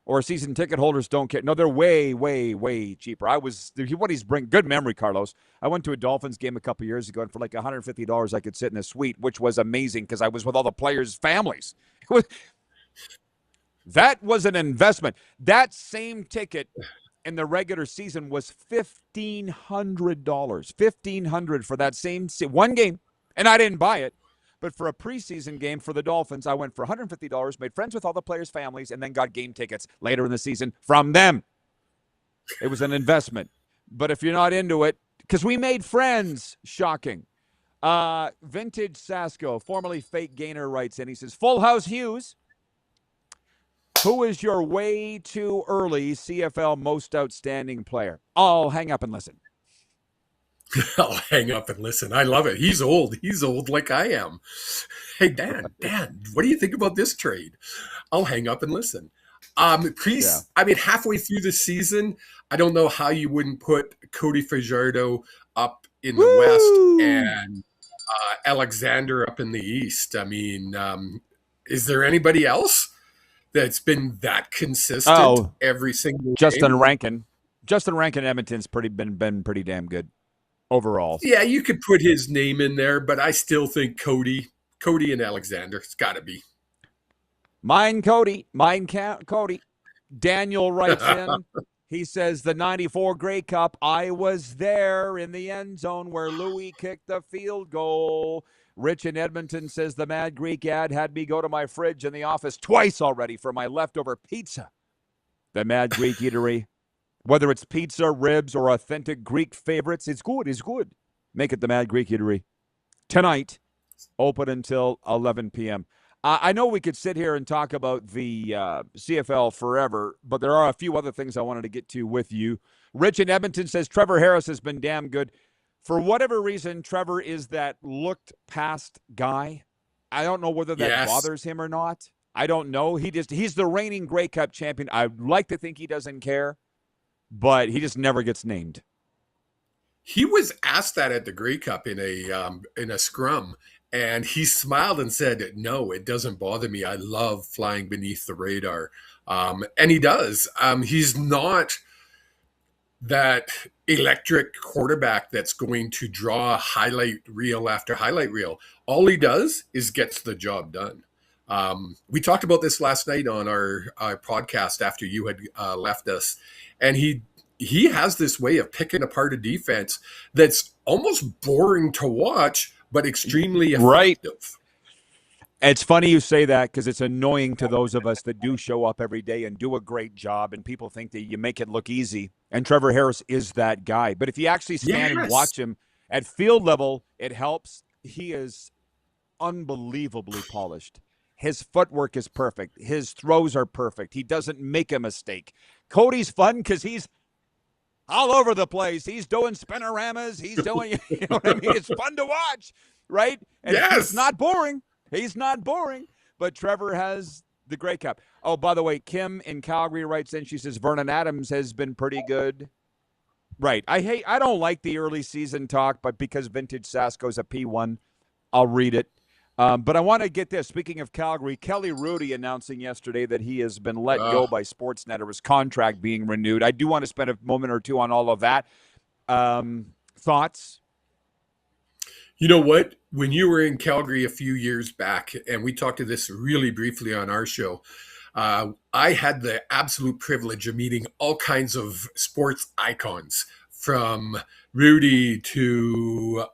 Or season ticket holders don't care? No, they're way, way, way cheaper. What he's bringing, good memory, Carlos. I went to a Dolphins game a couple years ago, and for like $150, I could sit in a suite, which was amazing because I was with all the players' families. That was an investment. That same ticket in the regular season was $1,500. $1,500 for that same one game, and I didn't buy it. But for a preseason game for the Dolphins, I went for $150, made friends with all the players' families, and then got game tickets later in the season from them. It was an investment. But if you're not into it, because we made friends, shocking. Vintage Sasko, formerly Fake Gainer, writes in. He says, Full House Hughes, who is your way too early CFL most outstanding player? I'll hang up and listen. I'll hang up and listen. I love it. He's old. He's old like I am. Hey, Dan, what do you think about this trade? I'll hang up and listen. I mean, halfway through the season, I don't know how you wouldn't put Cody Fajardo up in the West and Alexander up in the East. I mean, is there anybody else that's been that consistent every single Justin game? Rankin. Justin Rankin Edmonton's been pretty damn good overall. Yeah, you could put his name in there, but I still think Cody and Alexander. It's got to be. Mine Cody. Daniel writes in. He says, the 94 Grey Cup, I was there in the end zone where Louis kicked the field goal. Rich in Edmonton says, the Mad Greek ad had me go to my fridge in the office twice already for my leftover pizza. The Mad Greek Eatery. Whether it's pizza, ribs, or authentic Greek favorites, it's good. Make it the Mad Greek Eatery. Tonight, open until 11 p.m. I know we could sit here and talk about the CFL forever, but there are a few other things I wanted to get to with you. Rich in Edmonton says Trevor Harris has been damn good. For whatever reason, Trevor is that looked past guy. I don't know whether that bothers him or not. I don't know. He's the reigning Grey Cup champion. I'd like to think he doesn't care, but he just never gets named. He was asked that at the Grey Cup in a scrum, and he smiled and said, "No, it doesn't bother me. I love flying beneath the radar," and he does. He's not that electric quarterback that's going to draw highlight reel after highlight reel. All he does is gets the job done. We talked about this last night on our podcast after you had left us, and he has this way of picking apart a defense that's almost boring to watch, but extremely effective. Right. It's funny you say that because it's annoying to those of us that do show up every day and do a great job, and people think that you make it look easy. And Trevor Harris is that guy. But if you actually stand and watch him at field level, it helps. He is unbelievably polished. His footwork is perfect. His throws are perfect. He doesn't make a mistake. Cody's fun because he's all over the place. He's doing spinoramas. He's doing, you know what I mean? It's fun to watch, right? And it's not boring. He's not boring, but Trevor has the Grey Cup. Oh, by the way, Kim in Calgary writes in, she says, Vernon Adams has been pretty good. Right. I don't like the early season talk, but because Vintage Sasko's a P1, I'll read it. But I want to get this. Speaking of Calgary, Kelly Rudy announcing yesterday that he has been let go by Sportsnet, or his contract being renewed. I do want to spend a moment or two on all of that. Thoughts? You know what? When you were in Calgary a few years back, and we talked to this really briefly on our show, I had the absolute privilege of meeting all kinds of sports icons, from Rudy to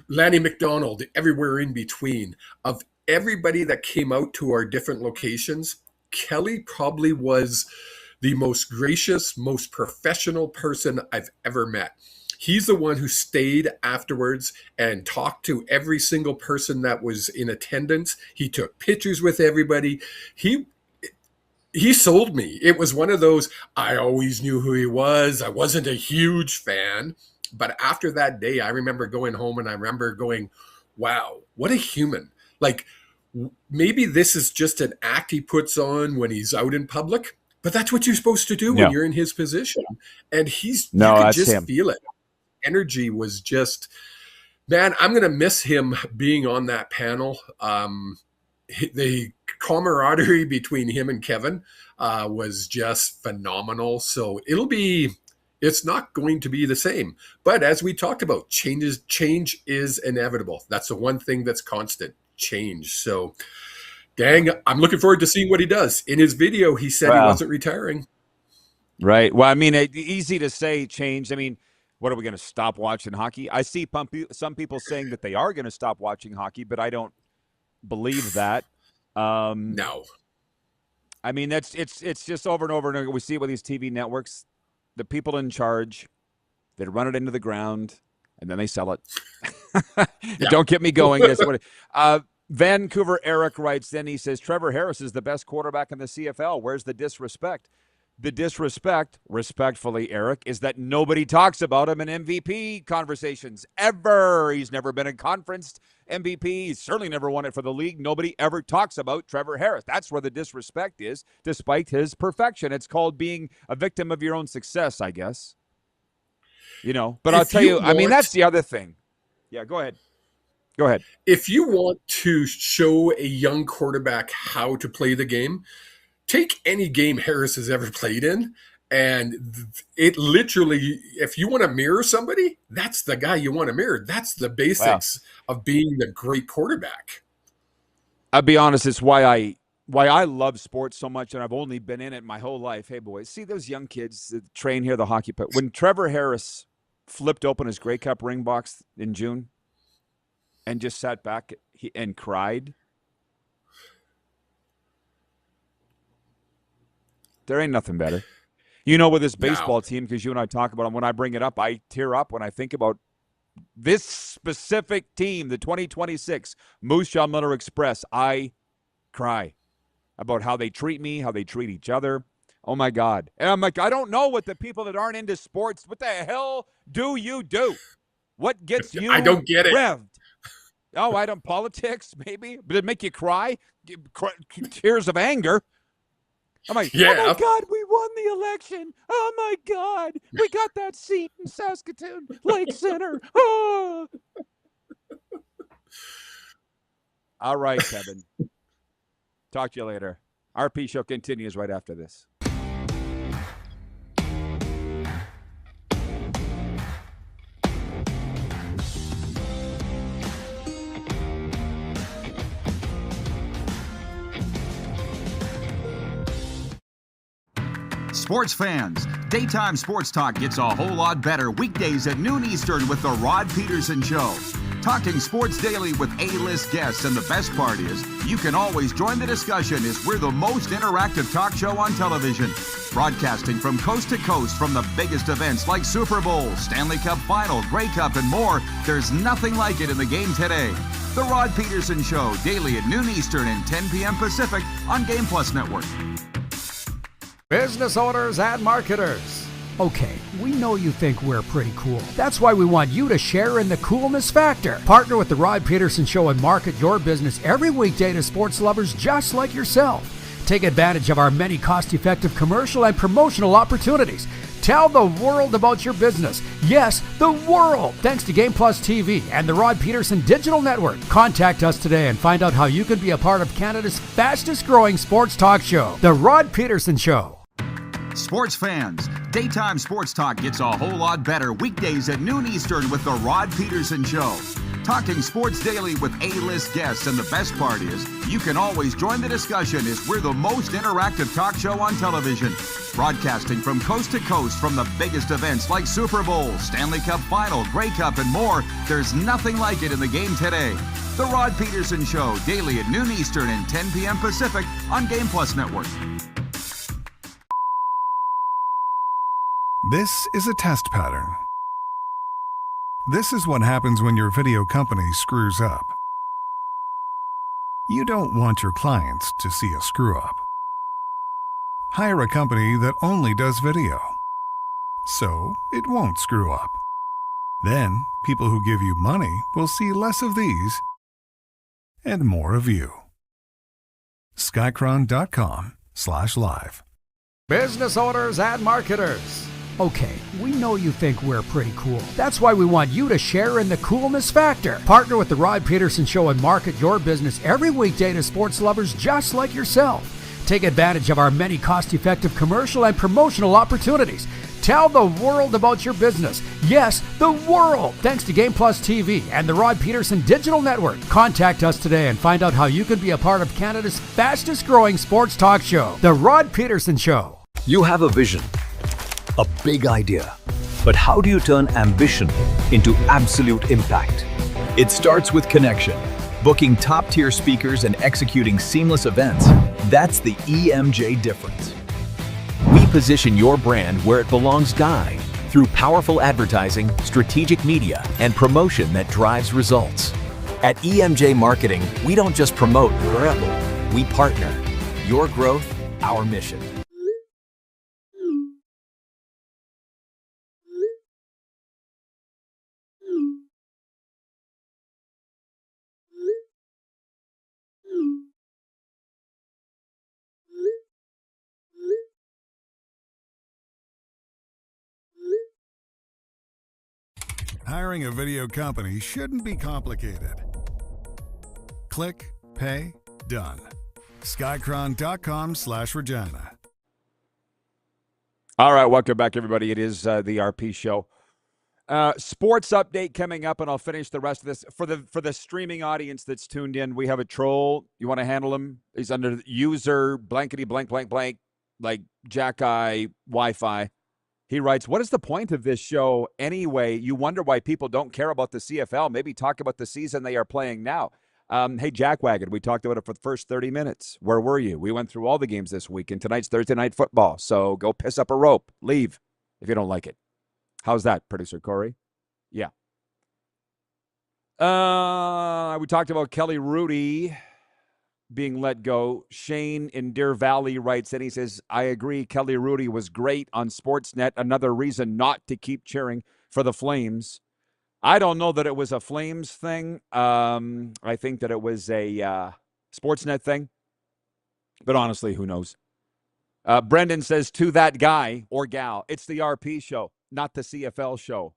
Lanny McDonald, everywhere in between. Of everybody that came out to our different locations, Kelly probably was the most gracious, most professional person I've ever met. He's the one who stayed afterwards and talked to every single person that was in attendance. He took pictures with everybody. He sold me. It was one of those, I always knew who he was. I wasn't a huge fan. But after that day, I remember going home and I remember going, wow, what a human. Like, maybe this is just an act he puts on when he's out in public, but that's what you're supposed to do when you're in his position. And you could just feel it. Energy was just, man, I'm going to miss him being on that panel. The camaraderie between him and Kevin was just phenomenal. So it's not going to be the same. But as we talked about, change is inevitable. That's the one thing that's constant, change. So, dang, I'm looking forward to seeing what he does. In his video, he said he wasn't retiring. Right. Well, I mean, easy to say change. I mean, what, are we going to stop watching hockey? I see some people saying that they are going to stop watching hockey, but I don't believe that. No. I mean, it's just over and over and over. We see it with these TV networks. The people in charge, they run it into the ground, and then they sell it. Don't get me going. That's what Vancouver Eric writes, then he says, Trevor Harris is the best quarterback in the CFL. Where's the disrespect? The disrespect, respectfully, Eric, is that nobody talks about him in MVP conversations ever. He's never been in conference MVP. He's certainly never won it for the league. Nobody ever talks about Trevor Harris. That's where the disrespect is, despite his perfection. It's called being a victim of your own success, I guess. You know, but I'll tell you, I mean, that's the other thing. Yeah, go ahead. Go ahead. If you want to show a young quarterback how to play the game, take any game Harris has ever played in, and it literally, if you want to mirror somebody, that's the guy you want to mirror. That's the basics of being the great quarterback. I'll be honest, it's why I love sports so much, and I've only been in it my whole life. Hey, boys, see those young kids that train here, the hockey player. When Trevor Harris flipped open his Grey Cup ring box in June and just sat back and cried, there ain't nothing better. You know, with this baseball team, because you and I talk about them, when I bring it up, I tear up when I think about this specific team, the 2026 Moose Jaw Miller Express, I cry about how they treat me, how they treat each other. Oh, my God. And I'm like, I don't know what the people that aren't into sports, what the hell do you do? What gets you I don't get it. revved? Oh, I don't. Politics, maybe? But it make you cry? Tears of anger? I'm like, Yeah. oh, my God, we won the election. Oh, my God. We got that seat in Saskatoon Lake Center. Oh. All right, Kevin. Talk to you later. RP Show continues right after this. Sports fans, daytime sports talk gets a whole lot better weekdays at noon Eastern with the Rod Pedersen Show. Talking sports daily with A-list guests, and the best part is you can always join the discussion as we're the most interactive talk show on television. Broadcasting from coast to coast from the biggest events like Super Bowl, Stanley Cup Final, Grey Cup, and more, there's nothing like it in the game today. The Rod Pedersen Show, daily at noon Eastern and 10 p.m. Pacific on Game Plus Network. Business owners and marketers. Okay, we know you think we're pretty cool. That's why we want you to share in the coolness factor. Partner with the Rod Pedersen Show and market your business every weekday to sports lovers just like yourself. Take advantage of our many cost-effective commercial and promotional opportunities. Tell the world about your business. Yes, the world. Thanks to Game Plus TV and the Rod Pedersen Digital Network. Contact us today and find out how you can be a part of Canada's fastest growing sports talk show, The Rod Pedersen Show. Sports fans, daytime sports talk gets a whole lot better weekdays at noon Eastern with the Rod Pedersen Show. Talking sports daily with A-list guests, and the best part is you can always join the discussion as we're the most interactive talk show on television. Broadcasting from coast to coast from the biggest events like Super Bowl, Stanley Cup Final, Grey Cup, and more, there's nothing like it in the game today. The Rod Pedersen Show, daily at noon Eastern and 10 p.m. Pacific on Game Plus Network. This is a test pattern. This is what happens when your video company screws up. You don't want your clients to see a screw-up. Hire a company that only does video, so it won't screw up. Then, people who give you money will see less of these and more of you. Skycron.com/live. Business owners and marketers. Okay, we know you think we're pretty cool. That's why we want you to share in the coolness factor. Partner with the Rod Pedersen Show and market your business every weekday to sports lovers just like yourself. Take advantage of our many cost-effective commercial and promotional opportunities. Tell the world about your business. Yes, the world. Thanks to Game Plus TV and the Rod Pedersen Digital Network. Contact us today and find out how you can be a part of Canada's fastest growing sports talk show, The Rod Pedersen Show. You have a vision, a big idea, but how do you turn ambition into absolute impact? It starts with connection. Booking top-tier speakers and executing seamless events. That's the EMJ difference. We position your brand where it belongs, Guy, through powerful advertising, strategic media, and promotion that drives results. At EMJ Marketing, we don't just promote, we partner. Your growth, our mission. Hiring a video company shouldn't be complicated. Click, pay, done. Skycron.com/Regina. All right, welcome back, everybody. It is the RP Show. Sports update coming up, and I'll finish the rest of this. For the streaming audience that's tuned in, we have a troll. You want to handle him? He's under user blankety blank blank blank, like Jack Eye Wi-Fi. He writes, what is the point of this show anyway? You wonder why people don't care about the CFL. Maybe talk about the season they are playing now. Hey, Jackwagon, we talked about it for the first 30 minutes. Where were you? We went through all the games this week, and tonight's Thursday Night Football. So go piss up a rope. Leave if you don't like it. How's that, Producer Corey? Yeah. We talked about Kelly Rudy being let go. Shane in Deer Valley writes in. He says, I agree. Kelly Rudy was great on Sportsnet. Another reason not to keep cheering for the Flames. I don't know that it was a Flames thing. I think that it was a Sportsnet thing. But honestly, who knows? Brendan says, to that guy or gal, it's the RP show, not the CFL show.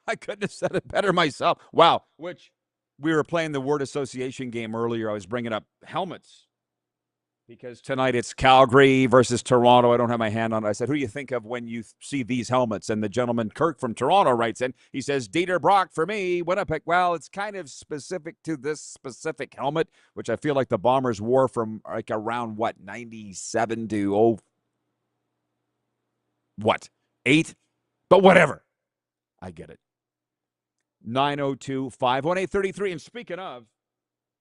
I couldn't have said it better myself. Wow. Which we were playing the word association game earlier. I was bringing up helmets because tonight it's Calgary versus Toronto. I don't have my hand on it. I said, who do you think of when you see these helmets? And the gentleman, Kirk from Toronto, writes in. He says, Dieter Brock for me, Winnipeg. Well, it's kind of specific to this specific helmet, which I feel like the Bombers wore from like around, 97 to, 8? But whatever. I get it. 902-518-33. And speaking of,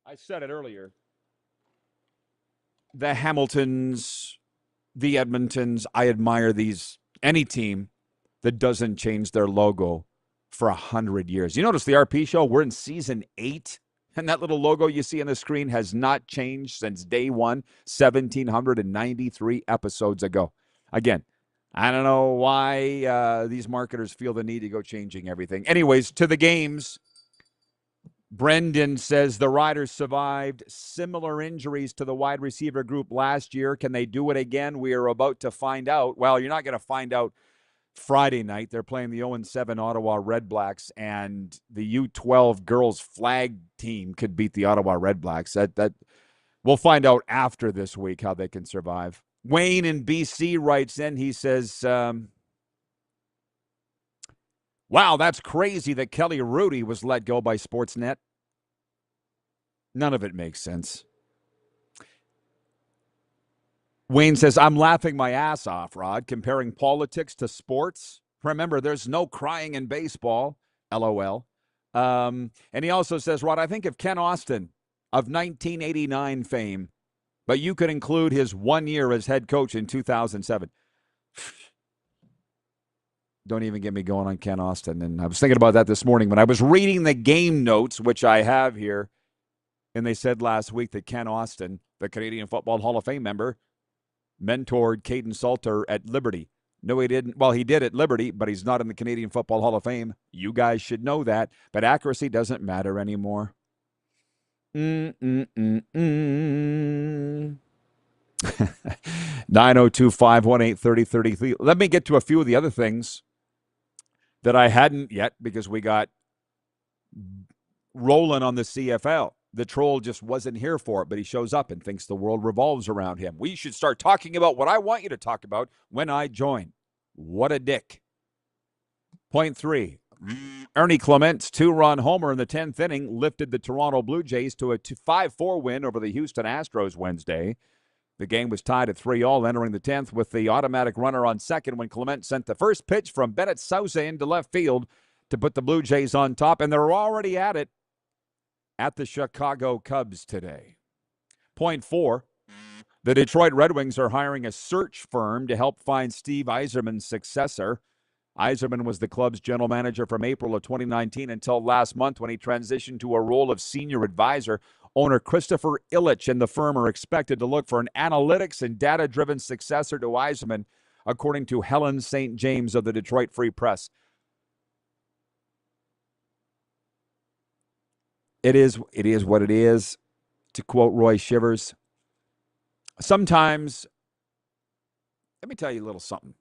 I said it earlier, the Hamiltons, the Edmontons, I admire these. Any team that doesn't change their logo for 100 years. You notice the RP show, we're in season 8, and that little logo you see on the screen has not changed since day one, 1,793 episodes ago. Again, I don't know why these marketers feel the need to go changing everything. Anyways, to the games. Brendan says the Riders survived similar injuries to the wide receiver group last year. Can they do it again? We are about to find out. Well, you're not going to find out Friday night. They're playing the 0-7 Ottawa Red Blacks, and the U12 girls flag team could beat the Ottawa Red Blacks. That we'll find out after this week how they can survive. Wayne in BC writes in. He says, wow, that's crazy that Kelly Rudy was let go by Sportsnet. None of it makes sense. Wayne says, I'm laughing my ass off, Rod, comparing politics to sports. Remember, there's no crying in baseball, LOL. And he also says, Rod, I think of Ken Austin of 1989 fame, but you could include his 1 year as head coach in 2007. Don't even get me going on Ken Austin. And I was thinking about that this morning when I was reading the game notes, which I have here. And they said last week that Ken Austin, the Canadian Football Hall of Fame member, mentored Caden Salter at Liberty. No, he didn't. Well, he did at Liberty, but he's not in the Canadian Football Hall of Fame. You guys should know that. But accuracy doesn't matter anymore. 902-518-3033. Let me get to a few of the other things that I hadn't yet because we got rolling on the CFL. The troll just wasn't here for it, but he shows up and thinks the world revolves around him. We should start talking about what I want you to talk about when I join. What a dick. Point 3. Ernie Clement's 2-run homer in the 10th inning lifted the Toronto Blue Jays to a 5-4 win over the Houston Astros Wednesday. The game was tied at 3-all entering the 10th with the automatic runner on second when Clement sent the first pitch from Bennett Sousa into left field to put the Blue Jays on top, and they're already at it at the Chicago Cubs today. Point 4, the Detroit Red Wings are hiring a search firm to help find Steve Yzerman's successor. Yzerman was the club's general manager from April of 2019 until last month when he transitioned to a role of senior advisor. Owner Christopher Illich and the firm are expected to look for an analytics and data-driven successor to Yzerman, according to Helen St. James of the Detroit Free Press. It is what it is, to quote Roy Shivers. Sometimes, let me tell you a little something.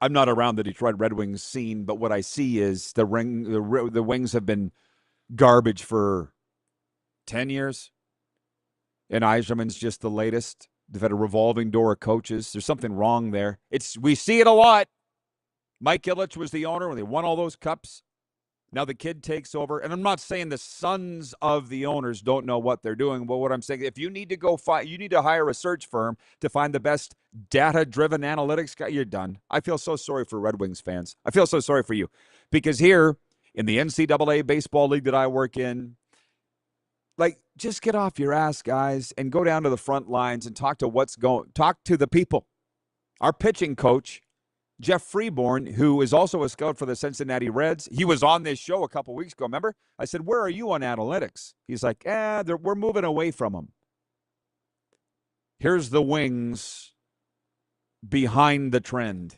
I'm not around the Detroit Red Wings scene, but what I see is the Wings have been garbage for 10 years, and Yzerman's just the latest. They've had a revolving door of coaches. There's something wrong there. We see it a lot. Mike Ilitch was the owner when they won all those cups. Now the kid takes over, and I'm not saying the sons of the owners don't know what they're doing, but what I'm saying, if you need to you need to hire a search firm to find the best data-driven analytics guy, you're done. I feel so sorry for Red Wings fans. I feel so sorry for you, because here in the NCAA baseball league that I work in, just get off your ass, guys, and go down to the front lines and talk to the people. Our pitching coach Jeff Freeborn, who is also a scout for the Cincinnati Reds, he was on this show a couple weeks ago, remember? I said, where are you on analytics? He's like, we're moving away from them. Here's the Wings behind the trend.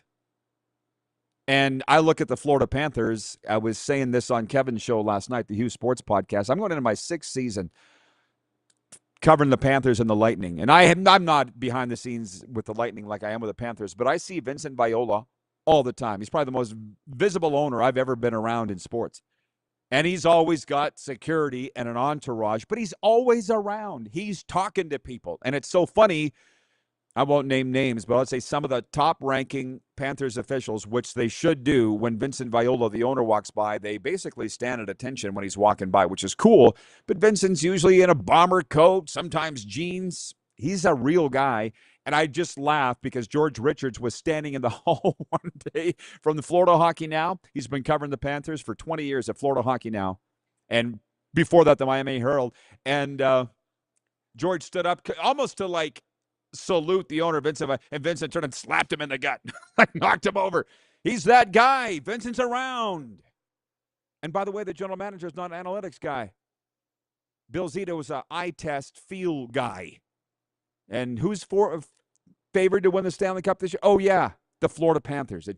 And I look at the Florida Panthers. I was saying this on Kevin's show last night, the Hughes Sports Podcast. I'm going into my 6th season covering the Panthers and the Lightning. And I'm not behind the scenes with the Lightning like I am with the Panthers, but I see Vincent Viola all the time. He's probably the most visible owner I've ever been around in sports. And he's always got security and an entourage, but he's always around. He's talking to people. And it's so funny. I won't name names, but I'd say some of the top-ranking Panthers officials, which they should do when Vincent Viola, the owner, walks by, they basically stand at attention when he's walking by, which is cool. But Vincent's usually in a bomber coat, sometimes jeans. He's a real guy. And I just laughed because George Richards was standing in the hall one day from the Florida Hockey Now. He's been covering the Panthers for 20 years at Florida Hockey Now. And before that, the Miami Herald. And George stood up almost to, like, salute the owner, Vincent, and Vincent turned and slapped him in the gut, like knocked him over. He's that guy. Vincent's around. And by the way, the general manager is not an analytics guy. Bill Zito is an eye test feel guy. And who's favored to win the Stanley Cup this year? Oh, yeah, the Florida Panthers.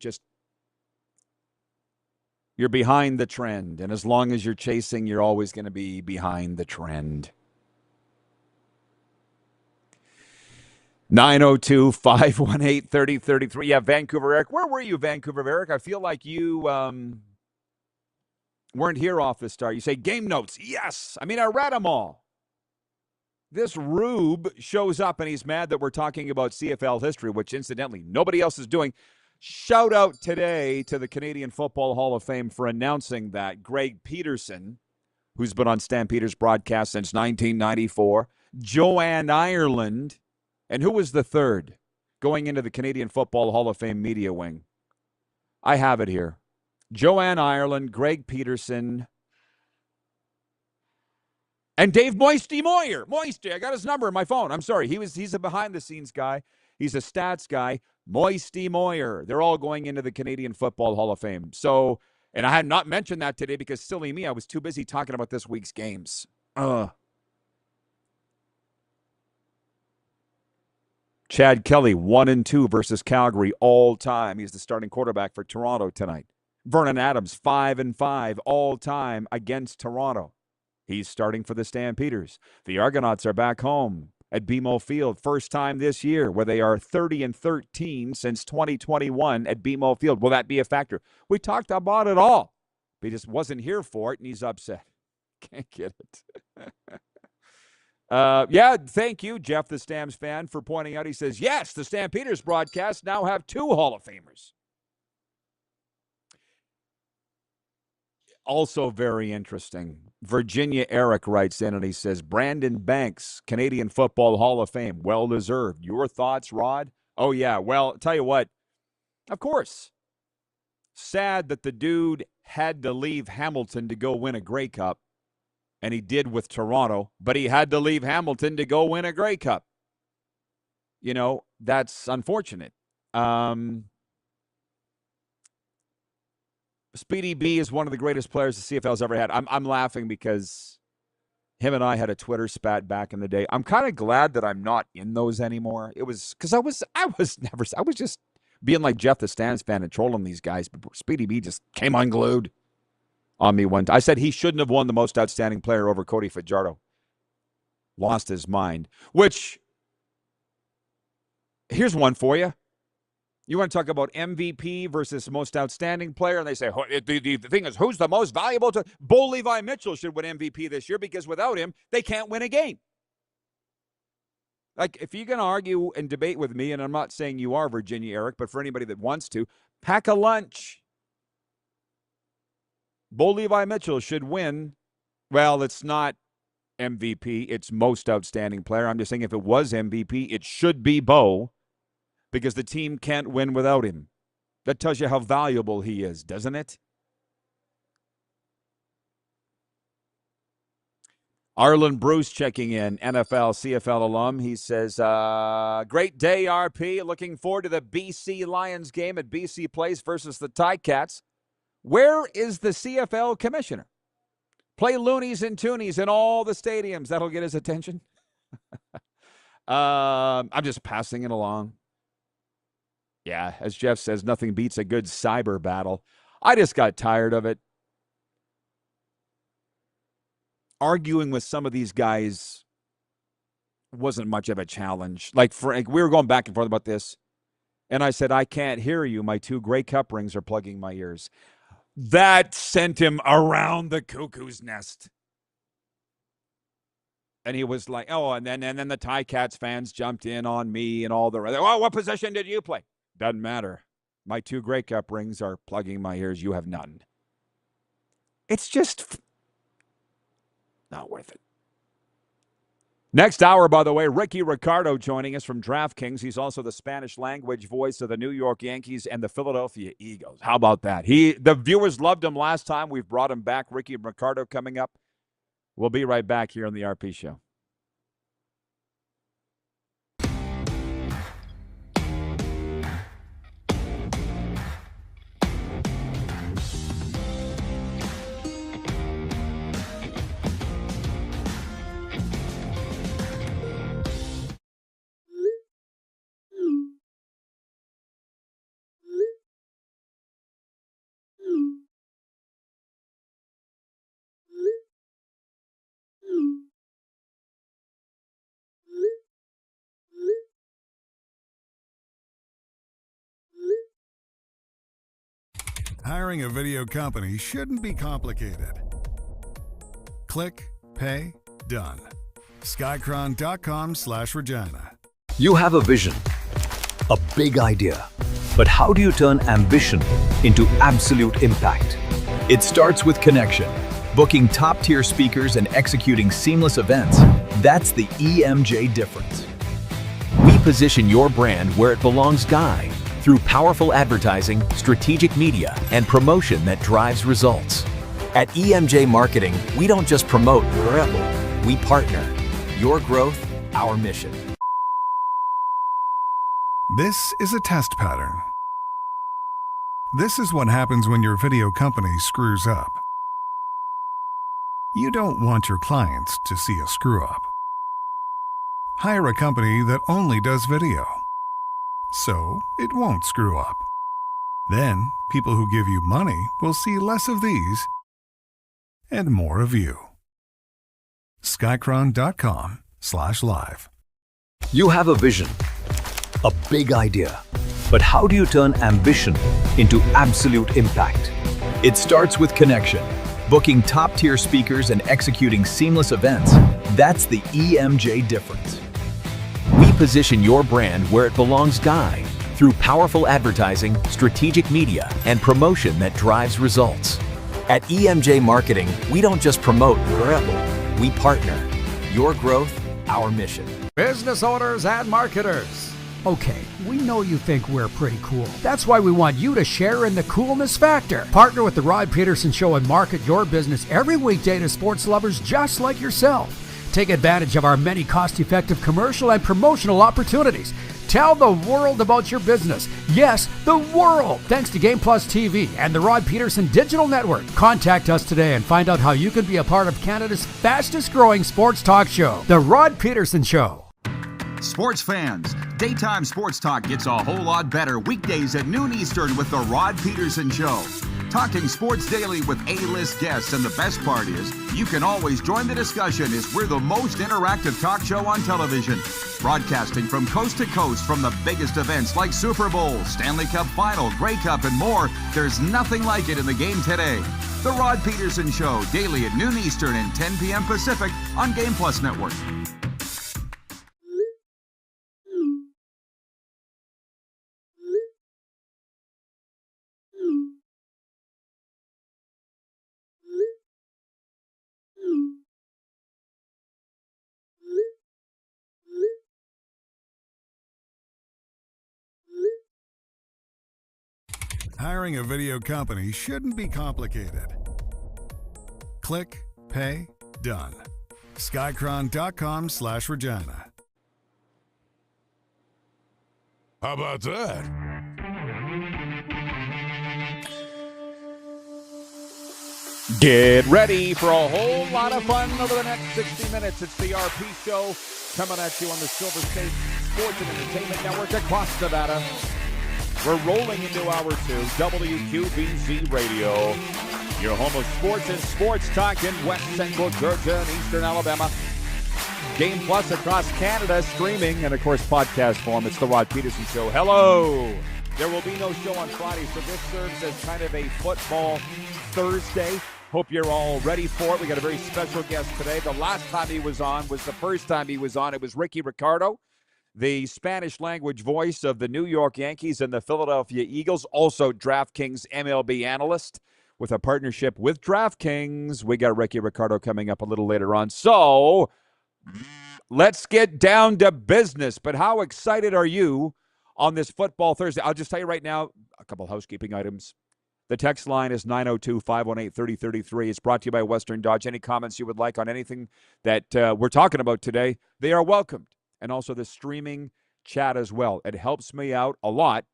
You're behind the trend. And as long as you're chasing, you're always going to be behind the trend. 902-518-3033. Yeah, Vancouver Eric. Where were you, Vancouver Eric? I feel like you weren't here off the start. You say game notes. Yes. I mean, I read them all. This Rube shows up and he's mad that we're talking about CFL history, which incidentally nobody else is doing. Shout out today to the Canadian Football Hall of Fame for announcing that Greg Pedersen, who's been on Stampeders broadcast since 1994, Joanne Ireland, and who was the third going into the Canadian Football Hall of Fame media wing? I have it here. Joanne Ireland, Greg Pedersen, and Dave Moisty Moyer. Moisty, I got his number in my phone. I'm sorry. He's a behind-the-scenes guy. He's a stats guy. Moisty Moyer. They're all going into the Canadian Football Hall of Fame. So, and I had not mentioned that today because silly me, I was too busy talking about this week's games. Chad Kelly, 1-2 versus Calgary all time. He's the starting quarterback for Toronto tonight. Vernon Adams, 5-5 all time against Toronto. He's starting for the Stampeders. The Argonauts are back home at BMO Field. First time this year where they are 30-13 since 2021 at BMO Field. Will that be a factor? We talked about it all. But he just wasn't here for it, and he's upset. Can't get it. Yeah, thank you, Jeff, the Stamps fan, for pointing out. He says, yes, the Stampeders broadcast now have 2 Hall of Famers. Also very interesting. Virginia Eric writes in and he says, Brandon Banks, Canadian Football Hall of Fame, well-deserved. Your thoughts, Rod? Oh, yeah, well, tell you what, of course. Sad that the dude had to leave Hamilton to go win a Grey Cup. And he did with Toronto, but he had to leave Hamilton to go win a Grey Cup. You know, that's unfortunate. Speedy B is one of the greatest players the CFL's ever had. I'm laughing because him and I had a Twitter spat back in the day. I'm kind of glad that I'm not in those anymore. It was because I was just being like Jeff the Stamps fan and trolling these guys, but Speedy B just came unglued on me one time. I said he shouldn't have won the most outstanding player over Cody Fajardo. Lost his mind. Which, here's one for you. You want to talk about MVP versus most outstanding player, and they say, the thing is, who's the most valuable? Bo Levi Mitchell should win MVP this year because without him, they can't win a game. Like, if you're going to argue and debate with me, and I'm not saying you are, Virginia Eric, but for anybody that wants to, pack a lunch. Bo Levi Mitchell should win. Well, it's not MVP. It's most outstanding player. I'm just saying if it was MVP, it should be Bo because the team can't win without him. That tells you how valuable he is, doesn't it? Arlen Bruce checking in, NFL, CFL alum. He says, great day, RP. Looking forward to the BC Lions game at BC Place versus the Ticats. Where is the CFL commissioner? Play loonies and toonies in all the stadiums. That'll get his attention. I'm just passing it along. Yeah, as Jeff says, nothing beats a good cyber battle. I just got tired of it. Arguing with some of these guys wasn't much of a challenge. Like, Frank, we were going back and forth about this, and I said, I can't hear you. My 2 Grey Cup rings are plugging my ears. That sent him around the cuckoo's nest. And he was like, oh, and then the Ticats fans jumped in on me and all the rest. Oh, what position did you play? Doesn't matter. My 2 Grey Cup rings are plugging my ears. You have none. It's just not worth it. Next hour, by the way, Ricky Ricardo joining us from DraftKings. He's also the Spanish language voice of the New York Yankees and the Philadelphia Eagles. How about that? The viewers loved him last time. We've brought him back. Ricky Ricardo coming up. We'll be right back here on the RP Show. Hiring a video company shouldn't be complicated. Click, pay, done. Skycron.com/Regina. You have a vision, a big idea, but how do you turn ambition into absolute impact? It starts with connection. Booking top-tier speakers and executing seamless events, that's the EMJ difference. We position your brand where it belongs, Guy, through powerful advertising, strategic media, and promotion that drives results. At EMJ Marketing, we don't just promote, we partner. Your growth, our mission. This is a test pattern. This is what happens when your video company screws up. You don't want your clients to see a screw up. Hire a company that only does video, so it won't screw up. Then, people who give you money will see less of these and more of you. Skycron.com/live. You have a vision, a big idea, but how do you turn ambition into absolute impact? It starts with connection. Booking top-tier speakers and executing seamless events, that's the EMJ difference. We position your brand where it belongs, Guy, through powerful advertising, strategic media, and promotion that drives results. At EMJ Marketing, we don't just promote, we partner. Your growth, our mission. Business owners and marketers. Okay, we know you think we're pretty cool. That's why we want you to share in the coolness factor. Partner with the Rod Pedersen Show and market your business every weekday to sports lovers just like yourself. Take advantage of our many cost-effective commercial and promotional opportunities. Tell the world about your business. Yes, the world. Thanks to Game Plus TV and the Rod Pedersen Digital Network. Contact us today and find out how you can be a part of Canada's fastest-growing sports talk show, The Rod Pedersen Show. Sports fans, daytime sports talk gets a whole lot better weekdays at noon Eastern with the Rod Pedersen Show. Talking sports daily with A-list guests, and the best part is, you can always join the discussion as we're the most interactive talk show on television. Broadcasting from coast to coast from the biggest events like Super Bowl, Stanley Cup Final, Grey Cup, and more. There's nothing like it in the game today. The Rod Pedersen Show, daily at noon Eastern and 10 p.m. Pacific on Game Plus Network. Hiring a video company shouldn't be complicated. Click, pay, done. Skycron.com/Regina. How about that? Get ready for a whole lot of fun over the next 60 minutes. It's the RP Show coming at you on the Silver State Sports and Entertainment Network across Nevada. We're rolling into hour 2, WQBZ Radio, your home of sports and sports talk in West Central Georgia and Eastern Alabama. Game Plus across Canada, streaming, and of course podcast form. It's the Rod Pedersen Show. Hello! There will be no show on Friday, so this serves as kind of a football Thursday. Hope you're all ready for it. We got a very special guest today. The last time he was on was the first time he was on. It was Ricky Ricardo, the Spanish language voice of the New York Yankees and the Philadelphia Eagles, also DraftKings MLB analyst with a partnership with DraftKings. We got Ricky Ricardo coming up a little later on. So let's get down to business. But how excited are you on this football Thursday? I'll just tell you right now, a couple housekeeping items. The text line is 902-518-3033. It's brought to you by Western Dodge. Any comments you would like on anything that we're talking about today, they are welcomed. And also the streaming chat as well. It helps me out a lot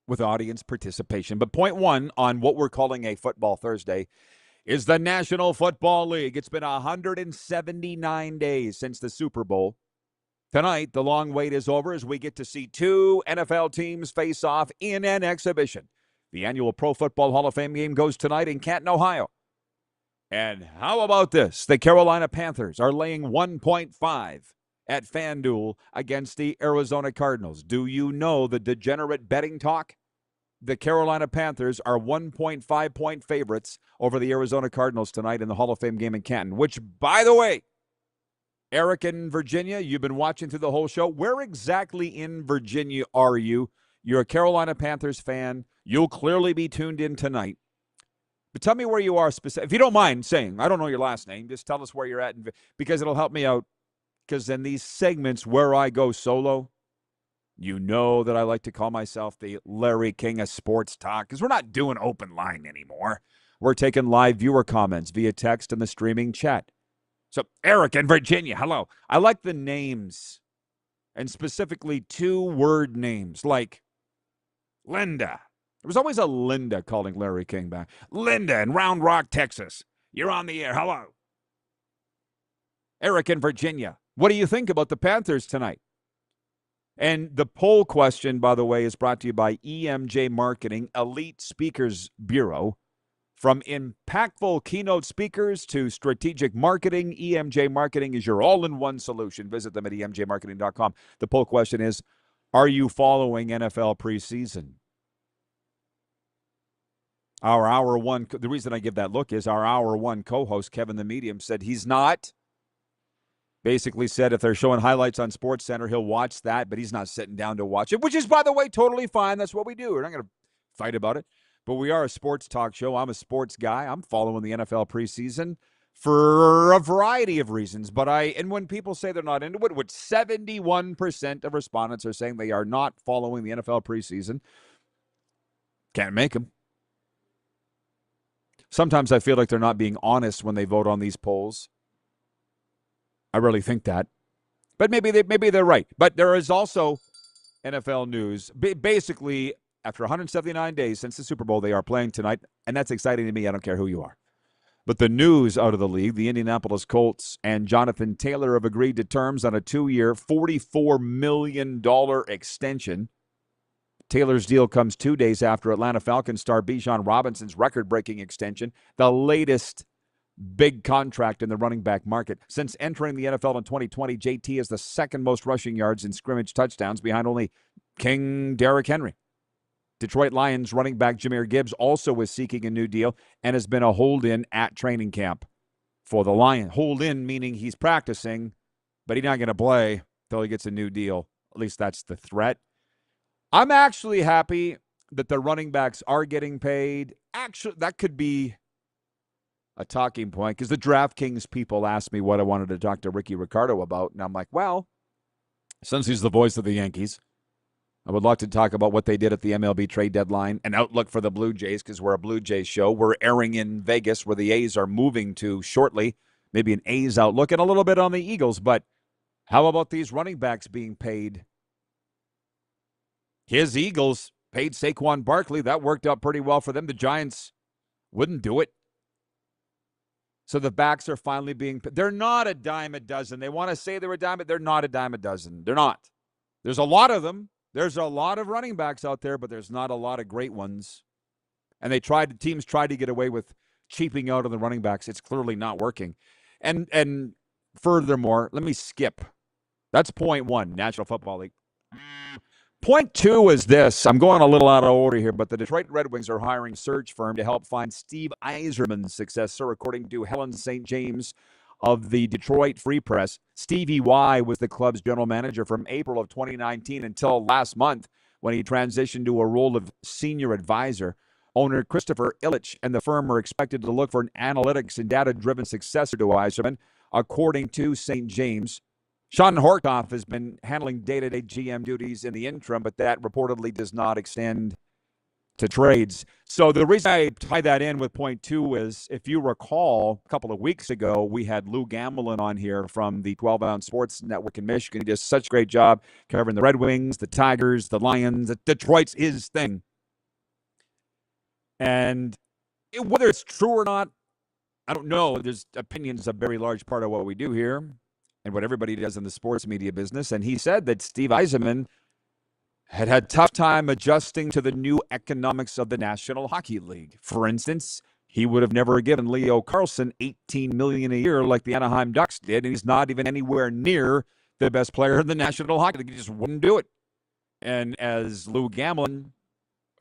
with audience participation. But point one on what we're calling a Football Thursday is the National Football League. It's been 179 days since the Super Bowl. Tonight, the long wait is over as we get to see two NFL teams face off in an exhibition. The annual Pro Football Hall of Fame game goes tonight in Canton, Ohio. And how about this? The Carolina Panthers are laying 1.5 at FanDuel against the Arizona Cardinals. Do you know the degenerate betting talk? The Carolina Panthers are 1.5-point favorites over the Arizona Cardinals tonight in the Hall of Fame game in Canton, which, by the way, Eric in Virginia, you've been watching through the whole show. Where exactly in Virginia are you? You're a Carolina Panthers fan. You'll clearly be tuned in tonight. But tell me where you are specific. If you don't mind saying, I don't know your last name, just tell us where you're at because it'll help me out. Because in these segments where I go solo, you know that I like to call myself the Larry King of Sports Talk because we're not doing open line anymore. We're taking live viewer comments via text and the streaming chat. So Eric in Virginia, hello. I like the names and specifically two-word names like Linda. There was always a Linda calling Larry King back. Linda in Round Rock, Texas. You're on the air. Hello. Eric in Virginia. What do you think about the Panthers tonight? And the poll question, by the way, is brought to you by EMJ Marketing, Elite Speakers Bureau. From impactful keynote speakers to strategic marketing, EMJ Marketing is your all-in-one solution. Visit them at emjmarketing.com. The poll question is, are you following NFL preseason? Our Hour 1, the reason I give that look is our Hour 1 co-host, Kevin the Medium, said he's not. Basically said if they're showing highlights on SportsCenter, he'll watch that, but he's not sitting down to watch it, which is, by the way, totally fine. That's what we do. We're not going to fight about it. But we are a sports talk show. I'm a sports guy. I'm following the NFL preseason for a variety of reasons. And when people say they're not into it, which 71% of respondents are saying they are not following the NFL preseason, can't make them. Sometimes I feel like they're not being honest when they vote on these polls. I really think that. But maybe they're right. But there is also NFL news. Basically, after 179 days since the Super Bowl, they are playing tonight, and that's exciting to me. I don't care who you are. But the news out of the league, the Indianapolis Colts and Jonathan Taylor have agreed to terms on a 2-year, $44 million extension. Taylor's deal comes 2 days after Atlanta Falcons star Bijan Robinson's record-breaking extension, the latest big contract in the running back market. Since entering the NFL in 2020, JT is the second most rushing yards and scrimmage touchdowns behind only King Derrick Henry. Detroit Lions running back Jahmyr Gibbs also is seeking a new deal and has been a hold-in at training camp for the Lions. Hold-in meaning he's practicing, but he's not going to play until he gets a new deal. At least that's the threat. I'm actually happy that the running backs are getting paid. Actually, that could be a talking point because the DraftKings people asked me what I wanted to talk to Ricky Ricardo about, and I'm like, well, since he's the voice of the Yankees, I would like to talk about what they did at the MLB trade deadline, an outlook for the Blue Jays because we're a Blue Jays show. We're airing in Vegas where the A's are moving to shortly, maybe an A's outlook and a little bit on the Eagles. But how about these running backs being paid? His Eagles paid Saquon Barkley. That worked out pretty well for them. The Giants wouldn't do it. So the backs are finally being paid. They're not a dime a dozen. They want to say they're a dime, but they're not a dime a dozen. They're not. There's a lot of them. There's a lot of running backs out there, but there's not a lot of great ones. And teams tried to get away with cheaping out on the running backs. It's clearly not working. And furthermore, let me skip. That's point one, National Football League. Point two is this. I'm going a little out of order here, but the Detroit Red Wings are hiring a search firm to help find Steve Yzerman's successor, according to Helen St. James of the Detroit Free Press. Stevie Y was the club's general manager from April of 2019 until last month when he transitioned to a role of senior advisor. Owner Christopher Illich and the firm are expected to look for an analytics and data-driven successor to Yzerman, according to St. James. Sean Horkoff has been handling day-to-day GM duties in the interim, but that reportedly does not extend to trades. So the reason I tie that in with point two is, if you recall, a couple of weeks ago, we had Lou Gamblin on here from the 12-Ounce Sports Network in Michigan. He does such a great job covering the Red Wings, the Tigers, the Lions. Detroit's his thing. And whether it's true or not, I don't know. There's opinions a very large part of what we do here and what everybody does in the sports media business. And he said that Steve Yzerman had a tough time adjusting to the new economics of the National Hockey League. For instance, he would have never given Leo Carlson $18 million a year like the Anaheim Ducks did, and he's not even anywhere near the best player in the National Hockey League. He just wouldn't do it. And as Lou Gamblin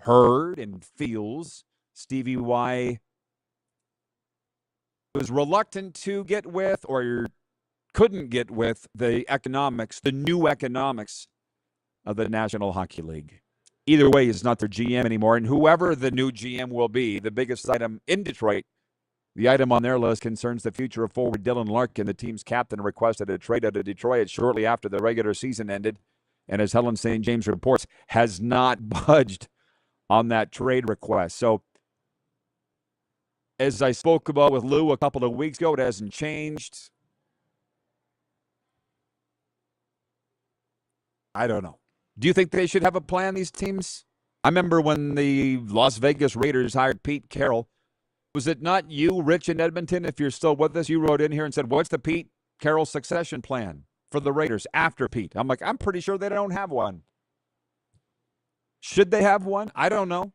heard and feels, Stevie Y was reluctant to get with, or couldn't get with, the economics, the new economics of the National Hockey League. Either way, he's not their GM anymore, and whoever the new GM will be, the biggest item in Detroit, the item on their list concerns the future of forward Dylan Larkin. The team's captain requested a trade out of Detroit shortly after the regular season ended, and as Helen St. James reports, has not budged on that trade request. So, as I spoke about with Lou a couple of weeks ago, it hasn't changed. I don't know. Do you think they should have a plan, these teams? I remember when the Las Vegas Raiders hired Pete Carroll. Was it not you, Rich, in Edmonton? If you're still with us, you wrote in here and said, what's the Pete Carroll succession plan for the Raiders after Pete? I'm like, I'm pretty sure they don't have one. Should they have one? I don't know.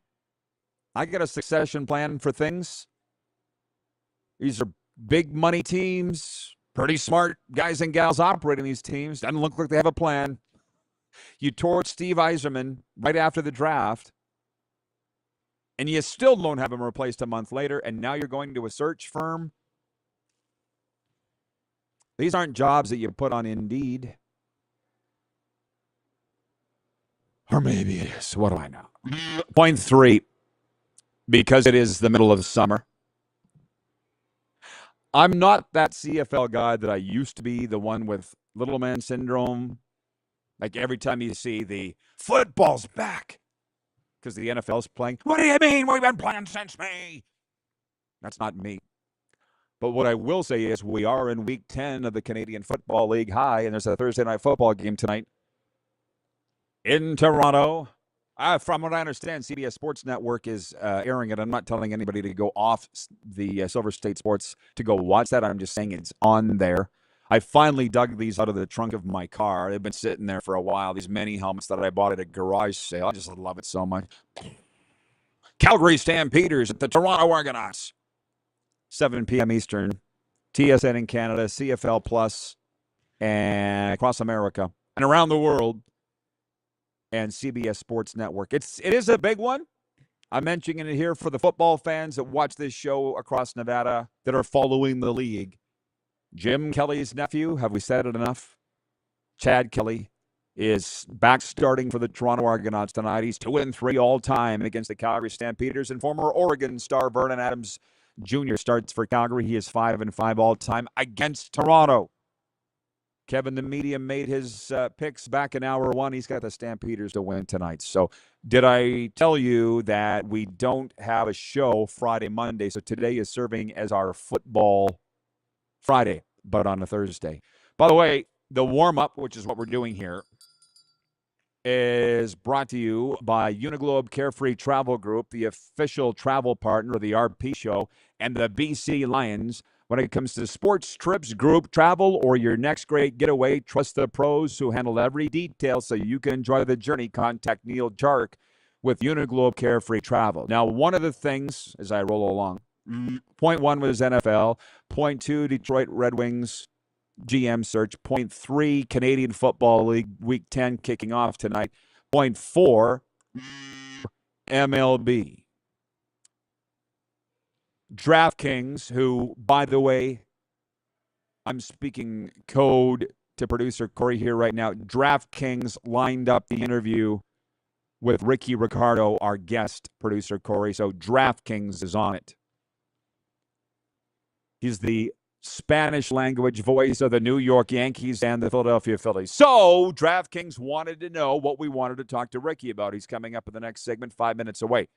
I got a succession plan for things. These are big money teams, pretty smart guys and gals operating these teams. Doesn't look like they have a plan. You tore Steve Yzerman right after the draft, and you still don't have him replaced a month later, and now you're going to a search firm. These aren't jobs that you put on Indeed. Or maybe it is. What do I know? Point three, because it is the middle of summer. I'm not that CFL guy that I used to be, the one with little man syndrome. Like every time you see the football's back because the NFL's playing. What do you mean? We've been playing since May. That's not me. But what I will say is we are in week 10 of the Canadian Football League High, and there's a Thursday night football game tonight in Toronto. From what I understand, CBS Sports Network is airing it. I'm not telling anybody to go off the Silver State Sports to go watch that. I'm just saying it's on there. I finally dug these out of the trunk of my car. They've been sitting there for a while, these mini helmets that I bought at a garage sale. I just love it so much. Calgary Stampeders at the Toronto Argonauts. 7 p.m. Eastern. TSN in Canada, CFL Plus, and across America and around the world, and CBS Sports Network. It is a big one. I'm mentioning it here for the football fans that watch this show across Nevada that are following the league. Jim Kelly's nephew, have we said it enough? Chad Kelly is back starting for the Toronto Argonauts tonight. He's 2-3 all-time against the Calgary Stampeders, and former Oregon star Vernon Adams Jr. starts for Calgary. He is 5-5 all-time against Toronto. Kevin the Medium made his picks back in hour one. He's got the Stampeders to win tonight. So did I tell you that we don't have a show Friday, Monday? So today is serving as our football Friday, but on a Thursday. By the way, the warm-up, which is what we're doing here, is brought to you by Uniglobe Carefree Travel Group, the official travel partner of the RP Show, and the BC Lions. When it comes to sports, trips, group travel, or your next great getaway, trust the pros who handle every detail so you can enjoy the journey. Contact Neil Jark with Uniglobe Carefree Travel. Now, one of the things, as I roll along, point one was NFL, point two, Detroit Red Wings GM search, point three, Canadian Football League Week 10 kicking off tonight, point four, MLB. DraftKings, who, by the way, I'm speaking code to producer Corey here right now. DraftKings lined up the interview with Ricky Ricardo, our guest producer Corey. So DraftKings is on it. He's the Spanish language voice of the New York Yankees and the Philadelphia Phillies. So DraftKings wanted to know what we wanted to talk to Ricky about. He's coming up in the next segment, 5 minutes away.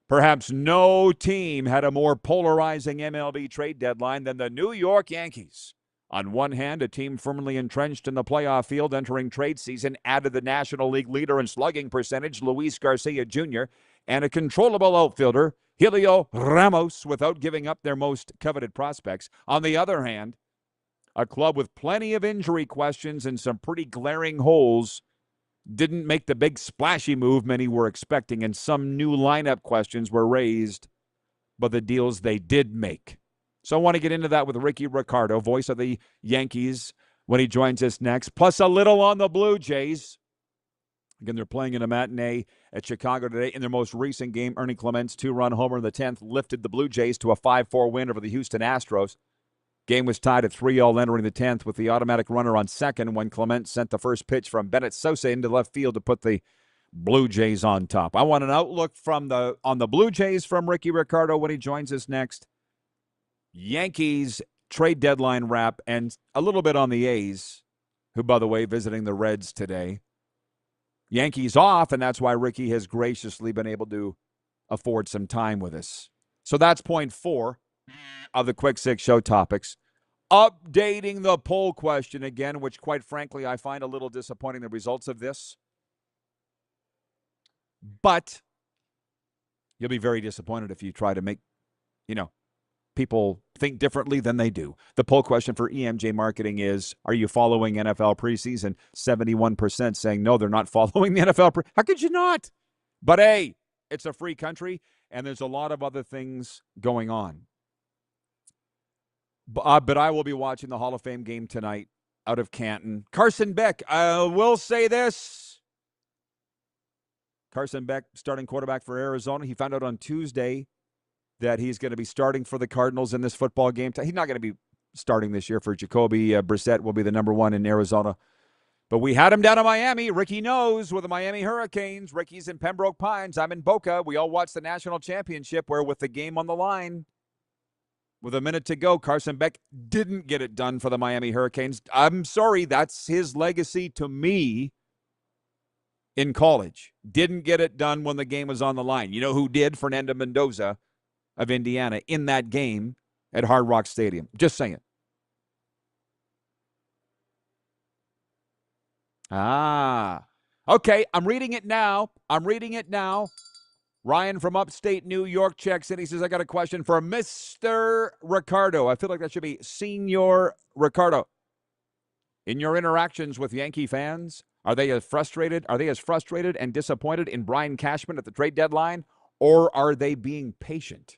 Perhaps no team had a more polarizing MLB trade deadline than the New York Yankees. On one hand, a team firmly entrenched in the playoff field entering trade season added the National League leader in slugging percentage, Luis Garcia Jr., and a controllable outfielder, Helio Ramos, without giving up their most coveted prospects. On the other hand, a club with plenty of injury questions and some pretty glaring holes didn't make the big splashy move many were expecting, and some new lineup questions were raised by the deals they did make. So I want to get into that with Ricky Ricardo, voice of the Yankees, when he joins us next, plus a little on the Blue Jays. Again, they're playing in a matinee at Chicago today. In their most recent game, Ernie Clement's two-run homer in the 10th lifted the Blue Jays to a 5-4 win over the Houston Astros. Game was tied at 3-all entering the 10th with the automatic runner on second when Clement sent the first pitch from Bennett Sosa into left field to put the Blue Jays on top. I want an outlook on the Blue Jays from Ricky Ricardo when he joins us next. Yankees trade deadline wrap and a little bit on the A's, who, by the way, visiting the Reds today. Yankees off, and that's why Ricky has graciously been able to afford some time with us. So that's point four of the Quick Six Show topics. Updating the poll question again, which quite frankly I find a little disappointing, the results of this. But you'll be very disappointed if you try to make, people think differently than they do. The poll question for EMJ Marketing is, are you following NFL preseason? 71% saying no, they're not following the NFL. How could you not? But hey, it's a free country, and there's a lot of other things going on. But I will be watching the Hall of Fame game tonight out of Canton. Carson Beck, I will say this. Carson Beck, starting quarterback for Arizona. He found out on Tuesday that he's going to be starting for the Cardinals in this football game. He's not going to be starting this year for Jacoby Brissett, will be the number one in Arizona. But we had him down in Miami. Ricky knows with the Miami Hurricanes. Ricky's in Pembroke Pines. I'm in Boca. We all watched the national championship where with the game on the line, with a minute to go, Carson Beck didn't get it done for the Miami Hurricanes. I'm sorry, that's his legacy to me in college. Didn't get it done when the game was on the line. You know who did? Fernando Mendoza of Indiana in that game at Hard Rock Stadium. Just saying. Okay, I'm reading it now. Ryan from upstate New York checks in. He says, I got a question for Mr. Ricardo. I feel like that should be Senior Ricardo. In your interactions with Yankee fans, are they as frustrated and disappointed in Brian Cashman at the trade deadline, or are they being patient?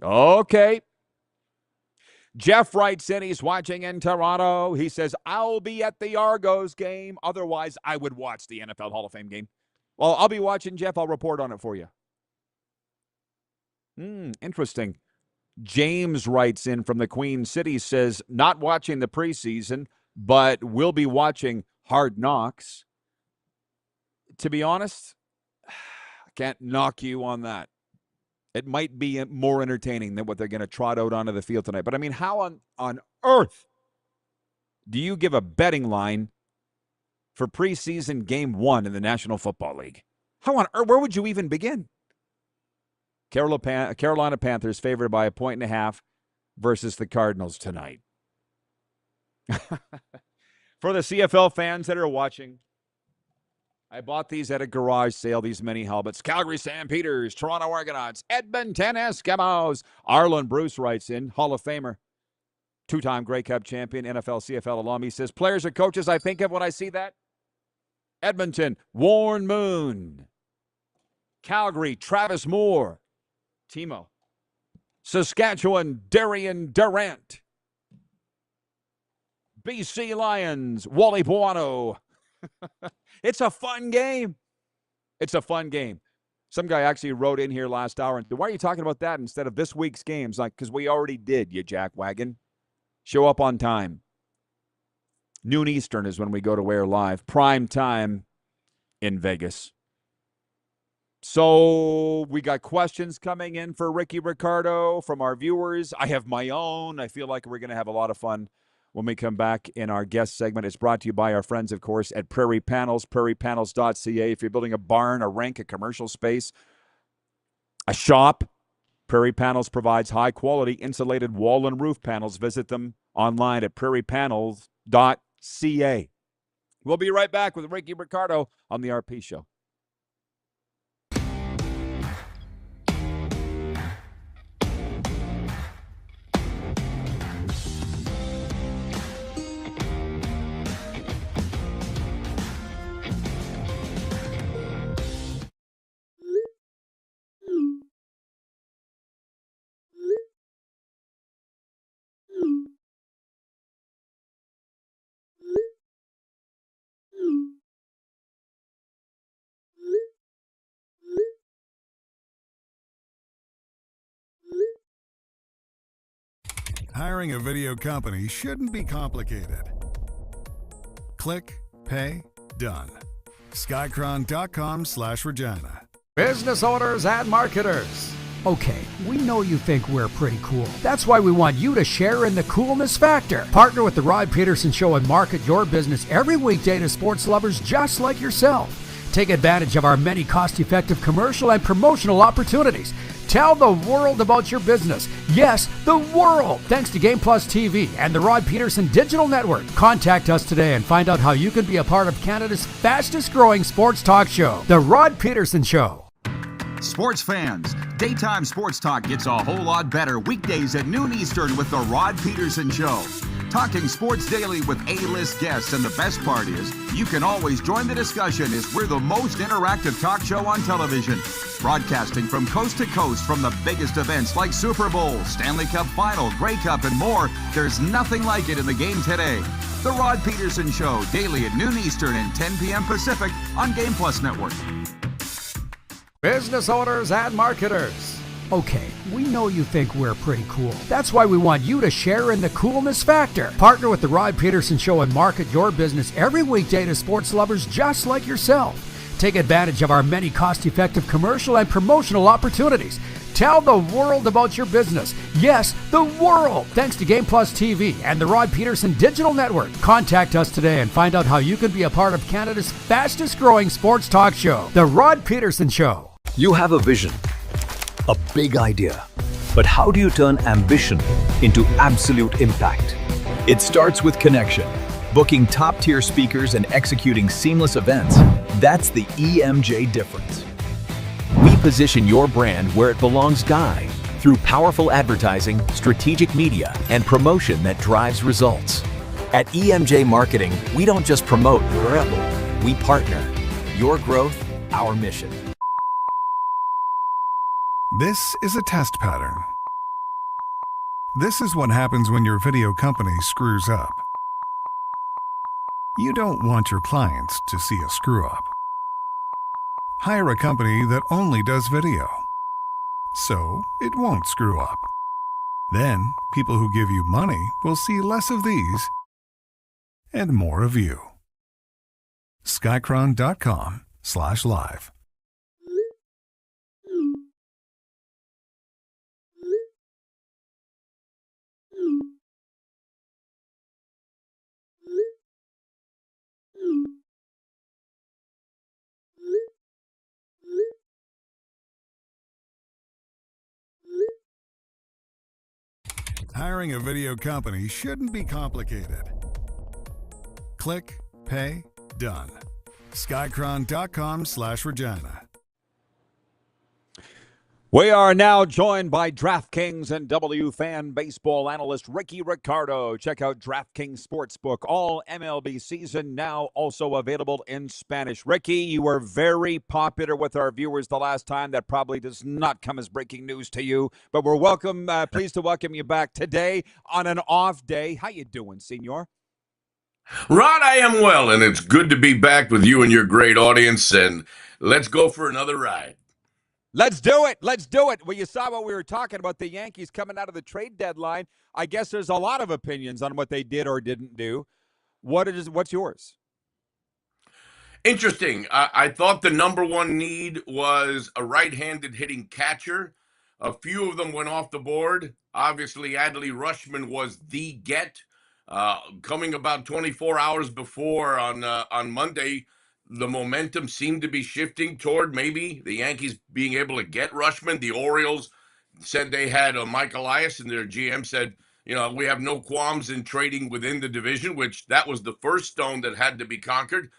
Okay. Jeff writes in, he's watching in Toronto. He says, I'll be at the Argos game. Otherwise, I would watch the NFL Hall of Fame game. Well, I'll be watching, Jeff. I'll report on it for you. Interesting. James writes in from the Queen City, says, not watching the preseason, but will be watching Hard Knocks. To be honest, I can't knock you on that. It might be more entertaining than what they're going to trot out onto the field tonight. But, I mean, how on earth do you give a betting line for preseason game 1 in the National Football League? How on earth? Where would you even begin? Carolina Panthers favored by 1.5 versus the Cardinals tonight. For the CFL fans that are watching, I bought these at a garage sale, these mini helmets. Calgary Stampeders, Toronto Argonauts, Edmonton Eskimos. Arlen Bruce writes in, Hall of Famer, two-time Grey Cup champion, NFL, CFL alum. He says, players or coaches I think of when I see that? Edmonton, Warren Moon. Calgary, Travis Moore. Timo. Saskatchewan, Darian Durant. BC Lions, Wally Buono. It's a fun game. It's a fun game. Some guy actually wrote in here last hour and said, why are you talking about that instead of this week's games? Like, because we already did, you jackwagon. Show up on time. Noon Eastern is when we go to Air Live. Prime time in Vegas. So we got questions coming in for Ricky Ricardo from our viewers. I have my own. I feel like we're going to have a lot of fun when we come back in our guest segment. It's brought to you by our friends, of course, at Prairie Panels, prairiepanels.ca. If you're building a barn, a rink, a commercial space, a shop, Prairie Panels provides high-quality insulated wall and roof panels. Visit them online at prairiepanels.ca. We'll be right back with Ricky Ricardo on the RP Show. Hiring a video company shouldn't be complicated. Click, pay, done. Skycron.com/Regina. Business owners and marketers. Okay, we know you think we're pretty cool. That's why we want you to share in the coolness factor. Partner with the Rod Pedersen Show and market your business every weekday to sports lovers just like yourself. Take advantage of our many cost-effective commercial and promotional opportunities. Tell the world about your business. Yes, the world. Thanks to Game Plus TV and the Rod Pedersen Digital Network. Contact us today and find out how you can be a part of Canada's fastest-growing sports talk show, The Rod Pedersen Show. Sports fans, daytime sports talk gets a whole lot better weekdays at noon Eastern with the Rod Pedersen Show. Talking sports daily with A-list guests, and the best part is, you can always join the discussion as we're the most interactive talk show on television. Broadcasting from coast to coast from the biggest events like Super Bowl, Stanley Cup Final, Grey Cup, and more, there's nothing like it in the game today. The Rod Pedersen Show, daily at noon Eastern and 10 p.m. Pacific on Game Plus Network. Business owners and marketers. Okay, we know you think we're pretty cool. That's why we want you to share in the coolness factor. Partner with the Rod Pedersen Show and market your business every weekday to sports lovers just like yourself. Take advantage of our many cost-effective commercial and promotional opportunities. Tell the world about your business. Yes, the world. Thanks to Game Plus TV and the Rod Pedersen Digital Network. Contact us today and find out how you can be a part of Canada's fastest-growing sports talk show, The Rod Pedersen Show. You have a vision, a big idea, but how do you turn ambition into absolute impact? It starts with connection. Booking top-tier speakers and executing seamless events, that's the EMJ difference. We position your brand where it belongs, Guy, through powerful advertising, strategic media, and promotion that drives results. At EMJ Marketing, we don't just promote, we partner. Your growth, our mission. This is a test pattern. This is what happens when your video company screws up. You don't want your clients to see a screw-up. Hire a company that only does video, so it won't screw up. Then, people who give you money will see less of these and more of you. Skycron.com/live. Hiring a video company shouldn't be complicated. Click, pay, done. Skycron.com/Regina. We are now joined by DraftKings and WFan baseball analyst Ricky Ricardo. Check out DraftKings Sportsbook. All MLB season now also available in Spanish. Ricky, you were very popular with our viewers the last time. That probably does not come as breaking news to you, but we're pleased to welcome you back today on an off day. How you doing, senor? Rod, I am well, and it's good to be back with you and your great audience, and let's go for another ride. Let's do it. Let's do it. Well, you saw what we were talking about, the Yankees coming out of the trade deadline. I guess there's a lot of opinions on what they did or didn't do. What's yours? Interesting. I thought the number one need was a right-handed hitting catcher. A few of them went off the board. Obviously, Adley Rutschman was the get. Coming about 24 hours before on Monday, the momentum seemed to be shifting toward maybe the Yankees being able to get Rutschman. The Orioles said they had Mike Elias, and their GM said, we have no qualms in trading within the division, which that was the first stone that had to be conquered.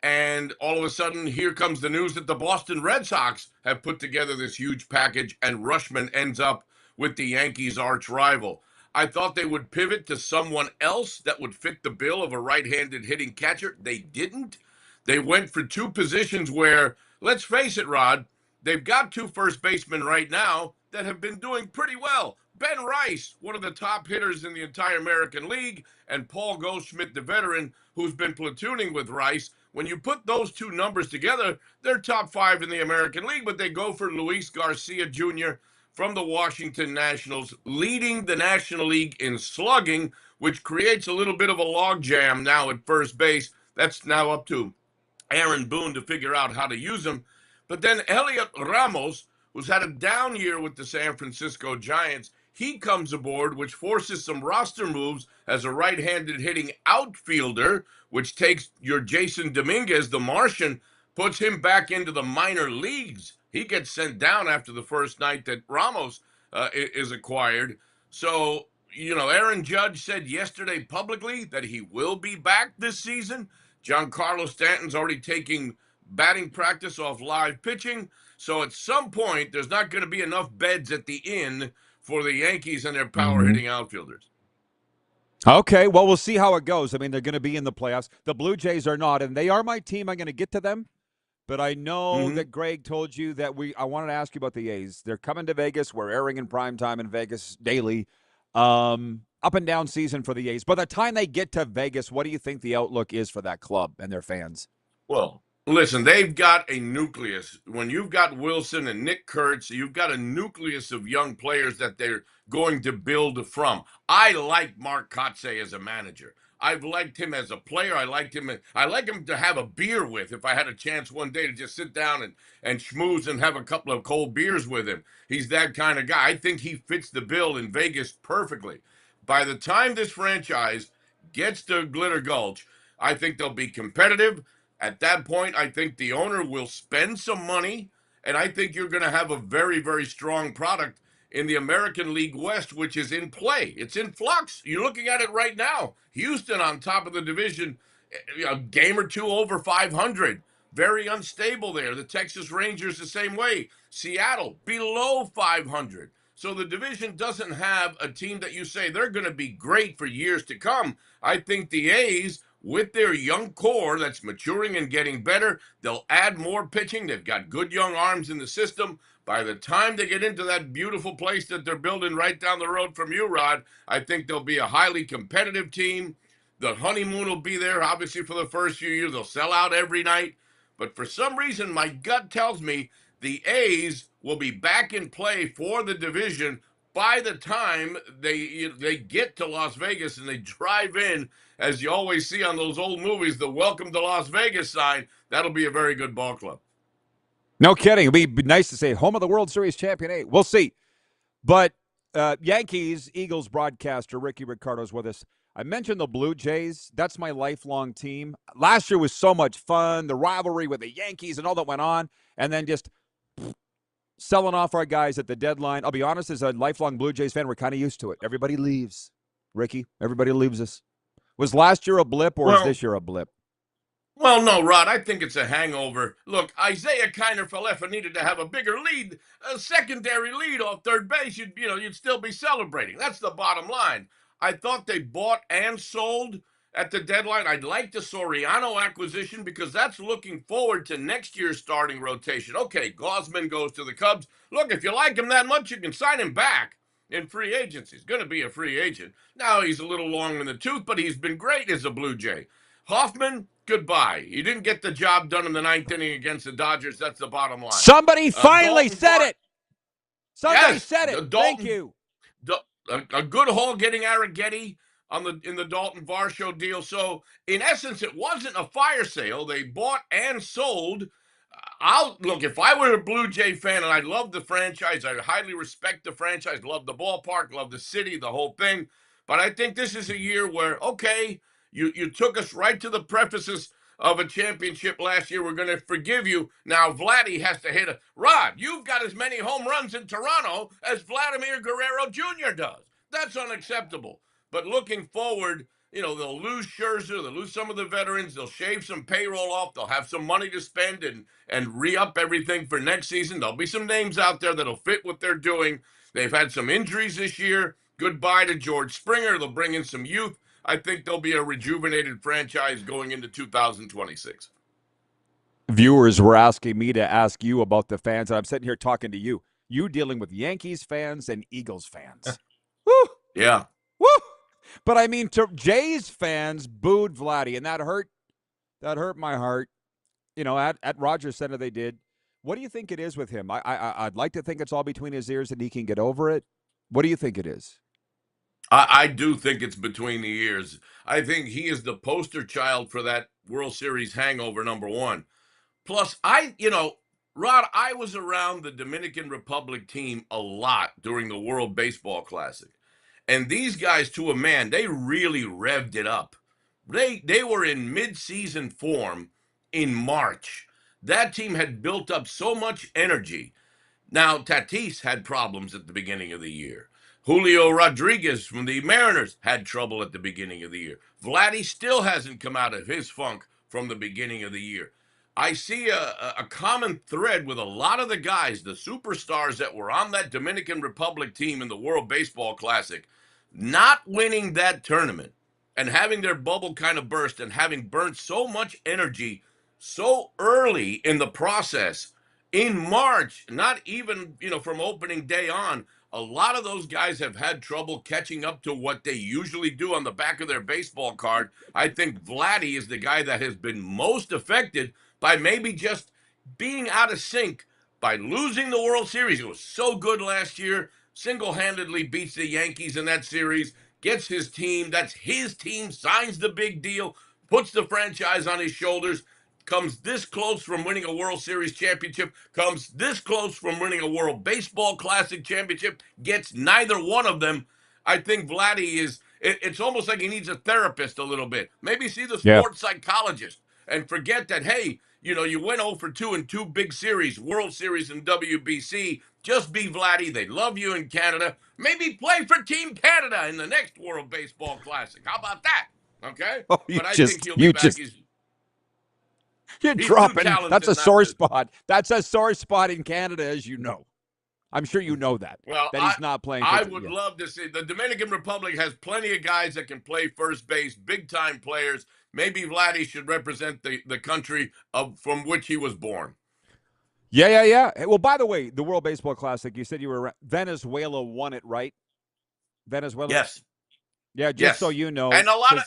And all of a sudden, here comes the news that the Boston Red Sox have put together this huge package, and Rutschman ends up with the Yankees' arch rival. I thought they would pivot to someone else that would fit the bill of a right-handed hitting catcher. They didn't. They went for two positions where, let's face it, Rod, they've got two first basemen right now that have been doing pretty well. Ben Rice, one of the top hitters in the entire American League, and Paul Goldschmidt, the veteran, who's been platooning with Rice. When you put those two numbers together, they're top five in the American League, but they go for Luis Garcia Jr. from the Washington Nationals, leading the National League in slugging, which creates a little bit of a logjam now at first base. That's now up to Aaron Boone to figure out how to use him. But then Elliot Ramos, who's had a down year with the San Francisco Giants, he comes aboard, which forces some roster moves as a right-handed hitting outfielder, which takes your Jason Dominguez, the Martian, puts him back into the minor leagues. He gets sent down after the first night that Ramos is acquired. So, Aaron Judge said yesterday publicly that he will be back this season. Giancarlo Stanton's already taking batting practice off live pitching. So at some point, there's not going to be enough beds at the inn for the Yankees and their power-hitting outfielders. Okay, well, we'll see how it goes. I mean, they're going to be in the playoffs. The Blue Jays are not, and they are my team. I'm going to get to them. But I know that Greg told you that I wanted to ask you about the A's. They're coming to Vegas. We're airing in primetime in Vegas daily. Up and down season for the A's. By the time they get to Vegas, what do you think the outlook is for that club and their fans? Well, listen, they've got a nucleus. When you've got Wilson and Nick Kurtz, you've got a nucleus of young players that they're going to build from. I like Mark Kotsay as a manager. I've liked him as a player. I like him to have a beer with if I had a chance one day to just sit down and schmooze and have a couple of cold beers with him. He's that kind of guy. I think he fits the bill in Vegas perfectly. By the time this franchise gets to Glitter Gulch, I think they'll be competitive. At that point, I think the owner will spend some money, and I think you're going to have a very, very strong product in the American League West, which is in play. It's in flux. You're looking at it right now. Houston on top of the division, a game or two over 500. Very unstable there. The Texas Rangers the same way. Seattle below 500. So the division doesn't have a team that you say they're going to be great for years to come. I think the A's, with their young core that's maturing and getting better, they'll add more pitching. They've got good young arms in the system. By the time they get into that beautiful place that they're building right down the road from you, Rod, I think they'll be a highly competitive team. The honeymoon will be there, obviously, for the first few years. They'll sell out every night. But for some reason, my gut tells me the A's will be back in play for the division by the time they get to Las Vegas and they drive in, as you always see on those old movies, the Welcome to Las Vegas sign. That'll be a very good ball club. No kidding. It'd be nice to say home of the World Series champion. Hey, we'll see. But Yankees, Eagles broadcaster Ricky Ricardo's with us. I mentioned the Blue Jays. That's my lifelong team. Last year was so much fun, the rivalry with the Yankees and all that went on, and then just selling off our guys at the deadline. I'll be honest, as a lifelong Blue Jays fan, we're kind of used to it. Everybody leaves. Ricky, everybody leaves us. Was last year a blip or is this year a blip? Well, no, Rod, I think it's a hangover. Look, Isaiah Kiner Falefa needed to have a bigger lead, a secondary lead off third base. You'd still be celebrating. That's the bottom line. I thought they bought and sold at the deadline. I'd like the Soriano acquisition because that's looking forward to next year's starting rotation. Okay, Gosman goes to the Cubs. Look, if you like him that much, you can sign him back in free agency. He's going to be a free agent. Now he's a little long in the tooth, but he's been great as a Blue Jay. Hoffman, goodbye. He didn't get the job done in the ninth inning against the Dodgers. That's the bottom line. Somebody finally said it. Somebody said it. Thank you. A good haul getting Arrighetti in the Dalton Varsho deal. So, in essence, it wasn't a fire sale. They bought and sold. Look, if I were a Blue Jay fan, and I love the franchise, I highly respect the franchise, love the ballpark, love the city, the whole thing. But I think this is a year where, okay, you took us right to the prefaces of a championship last year. We're going to forgive you. Now Vladdy has to hit a Rod. You've got as many home runs in Toronto as Vladimir Guerrero Jr. does. That's unacceptable. But looking forward, they'll lose Scherzer, they'll lose some of the veterans, they'll shave some payroll off, they'll have some money to spend and re-up everything for next season. There'll be some names out there that'll fit what they're doing. They've had some injuries this year. Goodbye to George Springer. They'll bring in some youth. I think they'll be a rejuvenated franchise going into 2026. Viewers were asking me to ask you about the fans, and I'm sitting here talking to you. You dealing with Yankees fans and Eagles fans. Woo! Yeah. Woo! But I mean, Jays fans booed Vladdy, and that hurt. That hurt my heart. At Rogers Center they did. What do you think it is with him? I'd like to think it's all between his ears and he can get over it. What do you think it is? I do think it's between the ears. I think he is the poster child for that World Series hangover, number one. Plus, Rod, I was around the Dominican Republic team a lot during the World Baseball Classic. And these guys, to a man, they really revved it up. They were in mid-season form in March. That team had built up so much energy. Now, Tatis had problems at the beginning of the year. Julio Rodriguez from the Mariners had trouble at the beginning of the year. Vladdy still hasn't come out of his funk from the beginning of the year. I see a common thread with a lot of the guys, the superstars that were on that Dominican Republic team in the World Baseball Classic, not winning that tournament and having their bubble kind of burst and having burnt so much energy so early in the process. In March, not even, from opening day on, a lot of those guys have had trouble catching up to what they usually do on the back of their baseball card. I think Vladdy is the guy that has been most affected by maybe just being out of sync by losing the World Series. It was so good last year, single-handedly beats the Yankees in that series, gets his team, that's his team, signs the big deal, puts the franchise on his shoulders, comes this close from winning a World Series championship, comes this close from winning a World Baseball Classic championship, gets neither one of them. I think Vladdy it's almost like he needs a therapist a little bit. Maybe see the sports psychologist and forget that, hey, you went 0 for 2 in 2 big series, World Series and WBC. Just be Vladdy. They love you in Canada. Maybe play for Team Canada in the next World Baseball Classic. How about that? Okay? Oh, but I think he'll be back. You're dropping. That's a sore spot. That's a sore spot in Canada, as you know. I'm sure you know that. Well, that he's not playing. I would love to see. The Dominican Republic has plenty of guys that can play first base, big-time players. Maybe Vladdy should represent the country from which he was born. Yeah. Well, by the way, the World Baseball Classic, you said you were Venezuela won it, right? Venezuela? Yes. Yeah, just so you know. And a lot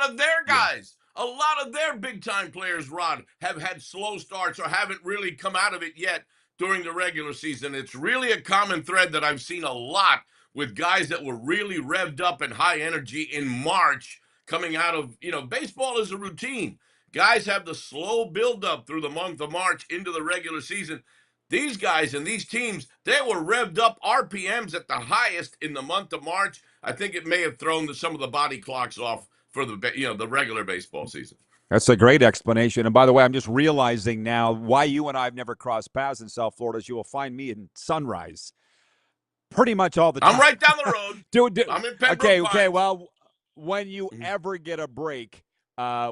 of their guys. A lot of their big-time players, Rod, have had slow starts or haven't really come out of it yet during the regular season. It's really a common thread that I've seen a lot with guys that were really revved up and high energy in March coming out of, baseball is a routine. Guys have the slow buildup through the month of March into the regular season. These guys and these teams, they were revved up RPMs at the highest in the month of March. I think it may have thrown some of the body clocks off for the regular baseball season. That's a great explanation. And by the way, I'm just realizing now why you and I have never crossed paths in South Florida is you will find me in Sunrise pretty much all the time. I'm right down the road. I'm in Pembroke Okay. Pines. Well, when you ever get a break,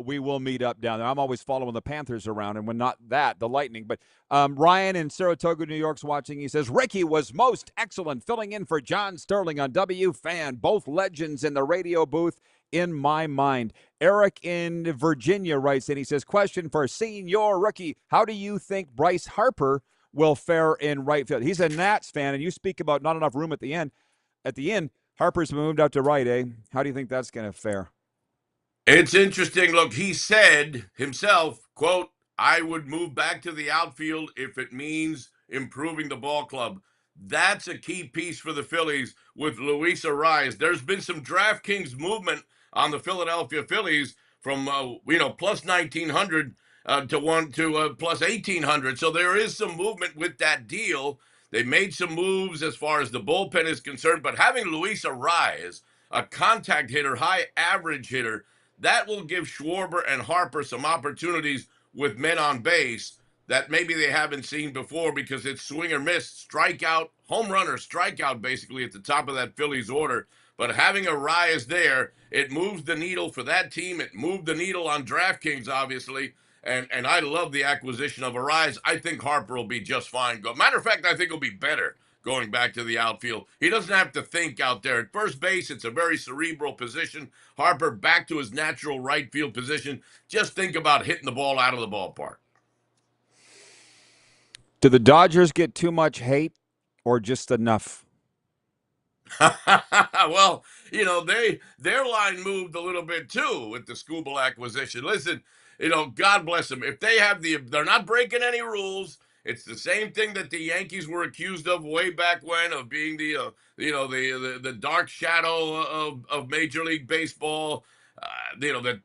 we will meet up down there. I'm always following the Panthers around, and when not that, the Lightning. But Ryan in Saratoga, New York's watching. He says, Ricky was most excellent filling in for John Sterling on WFAN, both legends in the radio booth in my mind. Eric in Virginia writes in, he says, question for Senior Rookie. How do you think Bryce Harper will fare in right field? He's a Nats fan, and you speak about not enough room at the end. At the end, Harper's moved out to right, eh? How do you think that's going to fare? It's interesting. Look, he said himself, quote, I would move back to the outfield if it means improving the ball club. That's a key piece for the Phillies with Luis Arias. There's been some DraftKings movement on the Philadelphia Phillies from, plus 1,900 to plus 1,800. So there is some movement with that deal. They made some moves as far as the bullpen is concerned, but having Luis Arias, a contact hitter, high average hitter, that will give Schwarber and Harper some opportunities with men on base that maybe they haven't seen before because it's swing or miss, strikeout, home run or strikeout basically at the top of that Phillies order. But having Arias there, it moves the needle for that team. It moved the needle on DraftKings, obviously. And I love the acquisition of Arias. I think Harper will be just fine. Matter of fact, I think he'll be better going back to the outfield. He doesn't have to think out there. At first base, it's a very cerebral position. Harper back to his natural right field position. Just think about hitting the ball out of the ballpark. Do the Dodgers get too much hate or just enough? Well, their line moved a little bit too with the Skubal acquisition. Listen, God bless them. If they're not breaking any rules. It's the same thing that the Yankees were accused of way back when, of being the dark shadow of Major League Baseball. That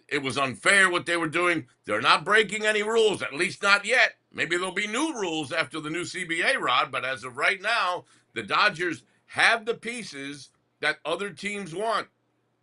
it was unfair what they were doing. They're not breaking any rules, at least not yet. Maybe there'll be new rules after the new CBA, Rod, but as of right now, the Dodgers have the pieces that other teams want.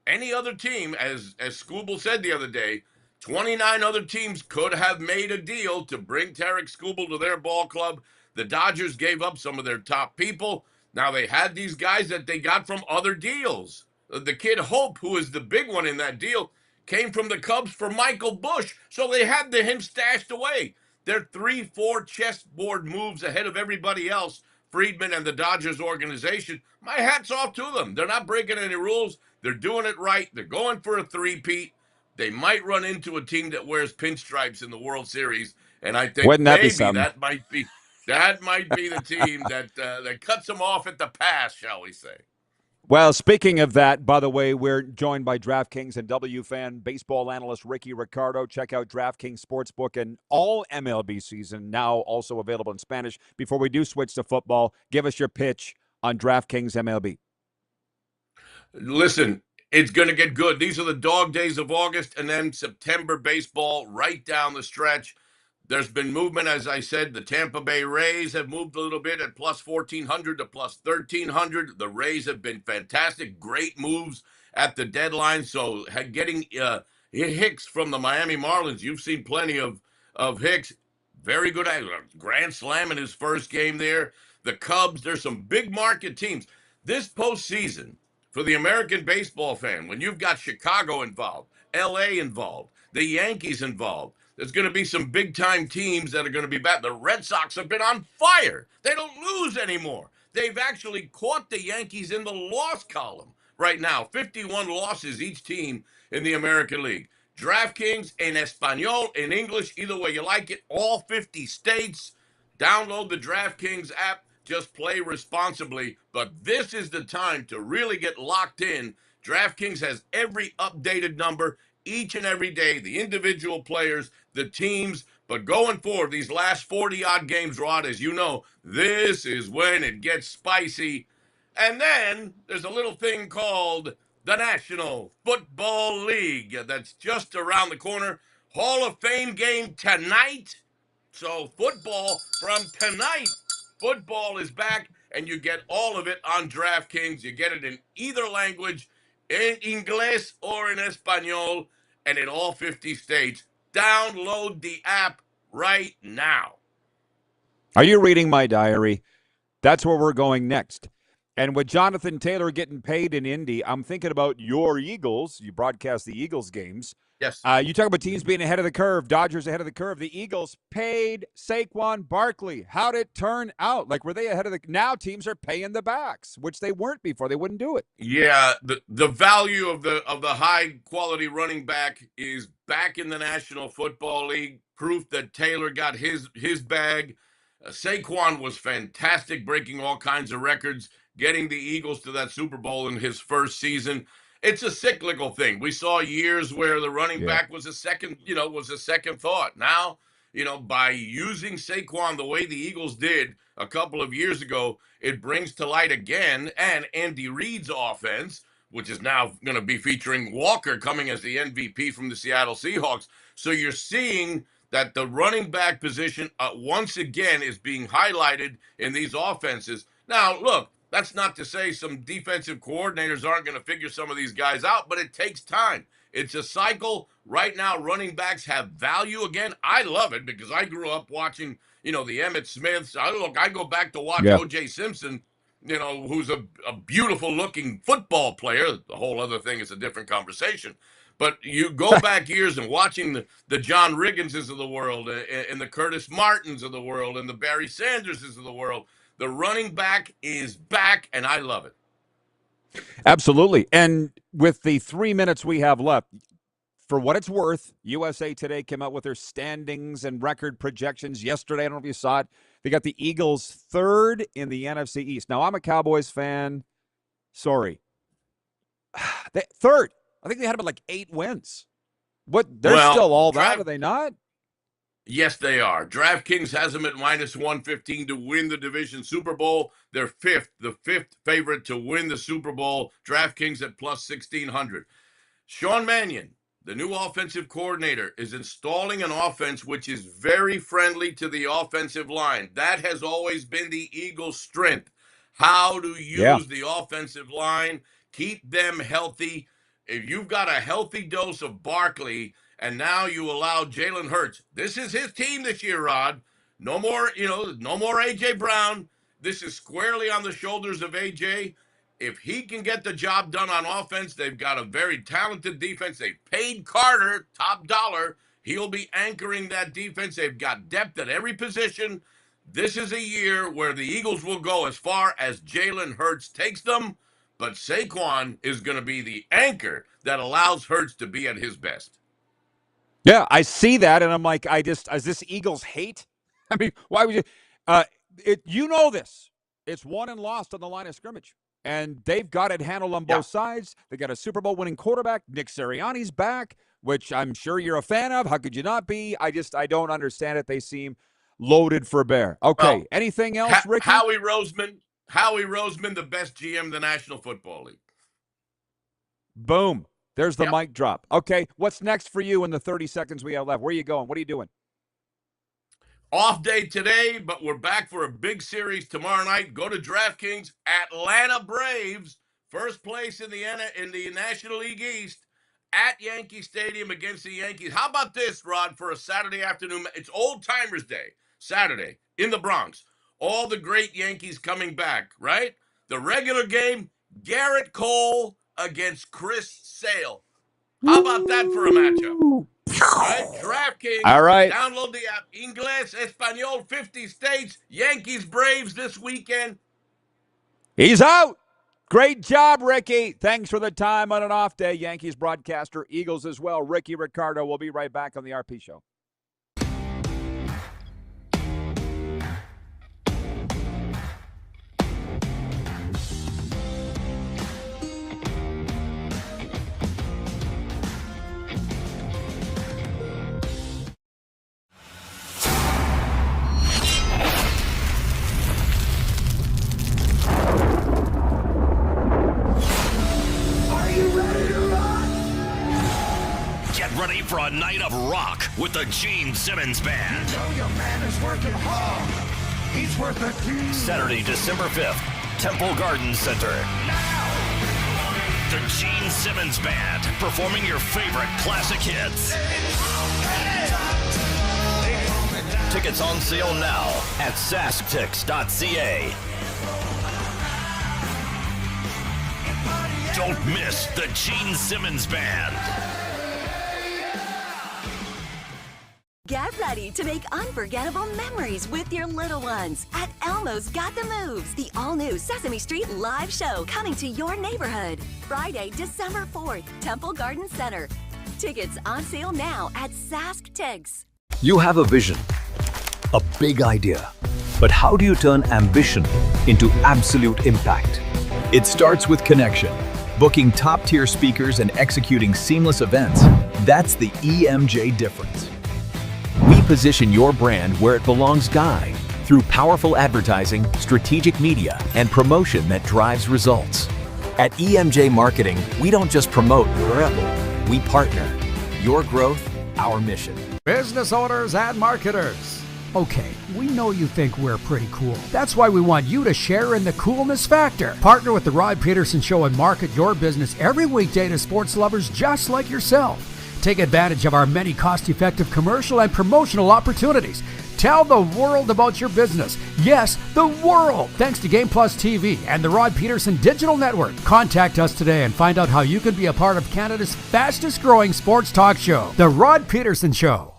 Any other team, as Skubal said the other day, 29 other teams could have made a deal to bring Tarek Skubal to their ball club. The Dodgers gave up some of their top people. Now they had these guys that they got from other deals. The kid Hope, who is the big one in that deal, came from the Cubs for Michael Busch. So they had him stashed away. They're 3-4 chessboard moves ahead of everybody else, Friedman and the Dodgers organization. My hat's off to them. They're not breaking any rules. They're doing it right. They're going for a three-peat. They might run into a team that wears pinstripes in the World Series, and I think maybe that might be the team that cuts them off at the pass, shall we say. Well, speaking of that, by the way, we're joined by DraftKings and WFAN baseball analyst Ricky Ricardo. Check out DraftKings Sportsbook and all MLB season, now also available in Spanish. Before we do switch to football, give us your pitch on DraftKings MLB. Listen, it's going to get good. These are the dog days of August, and then September baseball right down the stretch. There's been movement, as I said. The Tampa Bay Rays have moved a little bit at plus 1,400 to plus 1,300. The Rays have been fantastic. Great moves at the deadline. So getting Hicks from the Miami Marlins, you've seen plenty of Hicks. Very good. Grand slam in his first game there. The Cubs, there's some big market teams. This postseason, for the American baseball fan, when you've got Chicago involved, L.A. involved, the Yankees involved, there's going to be some big-time teams that are going to be back. The Red Sox have been on fire. They don't lose anymore. They've actually caught the Yankees in the loss column right now. 51 losses each team in the American League. DraftKings in Espanol, in English, either way you like it, all 50 states. Download the DraftKings app. Just play responsibly. But this is the time to really get locked in. DraftKings has every updated number each and every day, the individual players, the teams. But going forward, these last 40-odd games, Rod, as you know, this is when it gets spicy. And then there's a little thing called the National Football League that's just around the corner. Hall of Fame game tonight. So football from tonight. Football is back, and you get all of it on DraftKings. You get it in either language, in Inglés or in Espanol. and in all 50 states. Download the app right now. Are you reading my diary? That's where we're going next. And with Jonathan Taylor getting paid in Indy, I'm thinking about your Eagles. You broadcast the Eagles games. Yes. You talk about teams being ahead of the curve, Dodgers ahead of the curve. The Eagles paid Saquon Barkley. How'd it turn out? Like, were they ahead of the – now teams are paying the backs, which they weren't before. They wouldn't do it. Yeah, the value of the high-quality running back is back in the National Football League. Proof that Taylor got his bag. Saquon was fantastic, breaking all kinds of records, getting the Eagles to that Super Bowl in his first season. It's a cyclical thing. We saw years where the running back was a second thought. Now, by using Saquon the way the Eagles did a couple of years ago, it brings to light again, and Andy Reid's offense, which is now going to be featuring Walker coming as the MVP from the Seattle Seahawks. So you're seeing that the running back position once again is being highlighted in these offenses. Now, look, that's not to say some defensive coordinators aren't going to figure some of these guys out, but it takes time. It's a cycle. Right now, running backs have value again. I love it because I grew up watching, the Emmitt Smiths. I go back to watch O.J. Simpson, who's a beautiful-looking football player. The whole other thing is a different conversation. But you go back years and watching the John Rigginses of the world and the Curtis Martins of the world and the Barry Sanderses of the world. The running back is back, and I love it. Absolutely. And with the 3 minutes we have left, for what it's worth, USA Today came out with their standings and record projections yesterday. I don't know if you saw it. They got the Eagles third in the NFC East. Now, I'm a Cowboys fan. Sorry. Third. I think they had about like 8 wins. They're still all that, are they not? Yes, they are. DraftKings has them at minus 115 to win the division Super Bowl. They're the fifth favorite to win the Super Bowl. DraftKings at plus 1,600. Sean Mannion, the new offensive coordinator, is installing an offense which is very friendly to the offensive line. That has always been the Eagles' strength. How to use the offensive line, keep them healthy. If you've got a healthy dose of Barkley, and now you allow Jalen Hurts. This is his team this year, Rod. No more, no more A.J. Brown. This is squarely on the shoulders of A.J. If he can get the job done on offense, they've got a very talented defense. They paid Carter top dollar. He'll be anchoring that defense. They've got depth at every position. This is a year where the Eagles will go as far as Jalen Hurts takes them, but Saquon is going to be the anchor that allows Hurts to be at his best. Yeah, I see that, and I'm like, is this Eagles hate? I mean, why would you? You know this. It's won and lost on the line of scrimmage, and they've got it handled on both sides. They got a Super Bowl winning quarterback. Nick Sirianni's back, which I'm sure you're a fan of. How could you not be? I don't understand it. They seem loaded for bear. Okay, well, anything else, Ricky? Howie Roseman, the best GM in the National Football League. Boom. There's the mic drop. Okay, what's next for you in the 30 seconds we have left? Where are you going? What are you doing? Off day today, but we're back for a big series tomorrow night. Go to DraftKings. Atlanta Braves, first place in the National League East, at Yankee Stadium against the Yankees. How about this, Rod, for a Saturday afternoon? It's Old Timers Day, Saturday, in the Bronx. All the great Yankees coming back, right? The regular game, Garrett Cole against Chris Sale. How about that for a matchup? Right? DraftKings. All right. Download the app. Inglés, Español, 50 states. Yankees, Braves this weekend. He's out. Great job, Ricky. Thanks for the time on an off day. Yankees broadcaster, Eagles as well. Ricky Ricardo will be right back on the RP Show. Ready for a night of rock with the Gene Simmons Band. You know your man is working hard. He's worth the team. Saturday, December 5th, Temple Garden Center. Now, the Gene Simmons Band, performing your favorite classic hits. Tickets on sale now at sasktix.ca. Don't miss the Gene Simmons Band. Get ready to make unforgettable memories with your little ones at Elmo's Got the Moves, the all-new Sesame Street live show coming to your neighborhood. Friday, December 4th, Temple Garden Center. Tickets on sale now at SaskTix. You have a vision, a big idea, but how do you turn ambition into absolute impact? It starts with connection. Booking top-tier speakers and executing seamless events. That's the EMJ difference. We position your brand where it belongs, Guy, through powerful advertising, strategic media, and promotion that drives results. At EMJ Marketing, we don't just promote, we partner. Your growth, our mission. Business owners and marketers. Okay, we know you think we're pretty cool. That's why we want you to share in the coolness factor. Partner with the Rod Pedersen Show and market your business every weekday to sports lovers just like yourself. Take advantage of our many cost-effective commercial and promotional opportunities. Tell the world about your business. Yes, the world. Thanks to Game Plus TV and the Rod Pedersen Digital Network. Contact us today and find out how you can be a part of Canada's fastest-growing sports talk show, The Rod Pedersen Show.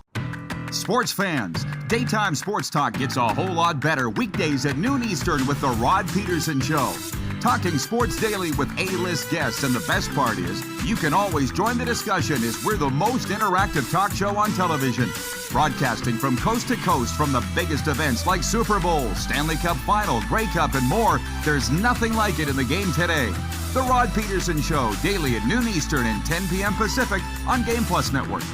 Sports fans, daytime sports talk gets a whole lot better weekdays at noon Eastern with The Rod Pedersen Show. Talking sports daily with A-list guests, and the best part is, you can always join the discussion as we're the most interactive talk show on television. Broadcasting from coast to coast from the biggest events like Super Bowl, Stanley Cup Final, Grey Cup, and more. There's nothing like it in the game today. The Rod Pedersen Show, daily at noon Eastern and 10 p.m. Pacific on Game Plus Network.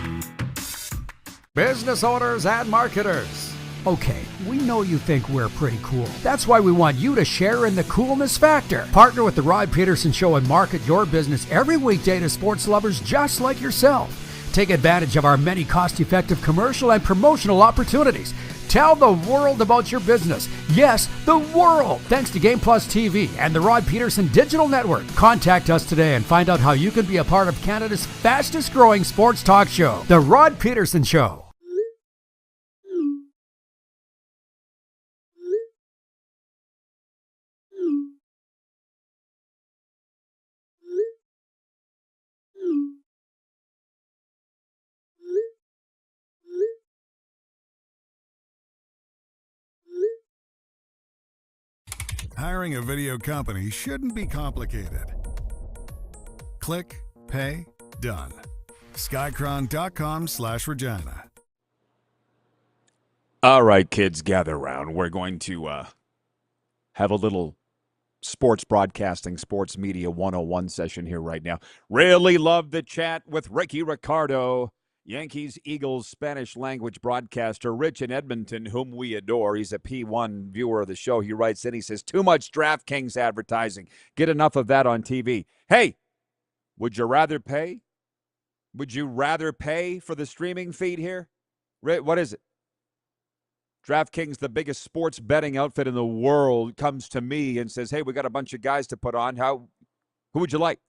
Business owners and marketers. Okay, we know you think we're pretty cool. That's why we want you to share in the coolness factor. Partner with the Rod Pedersen Show and market your business every weekday to sports lovers just like yourself. Take advantage of our many cost-effective commercial and promotional opportunities. Tell the world about your business. Yes, the world. Thanks to Game Plus TV and the Rod Pedersen Digital Network. Contact us today and find out how you can be a part of Canada's fastest-growing sports talk show, The Rod Pedersen Show. Hiring a video company shouldn't be complicated. Click, pay, done. Skycron.com/Regina. All right, kids, gather around. We're going to have a little sports broadcasting, sports media 101 session here right now. Really love the chat with Ricky Ricardo, Yankees, Eagles, Spanish language broadcaster, Rich in Edmonton, whom we adore. He's a P1 viewer of the show. He writes in, he says, too much DraftKings advertising. Get enough of that on TV. Hey, would you rather pay? Would you rather pay for the streaming feed here? What is it? DraftKings, the biggest sports betting outfit in the world, comes to me and says, hey, we got a bunch of guys to put on. Who would you like?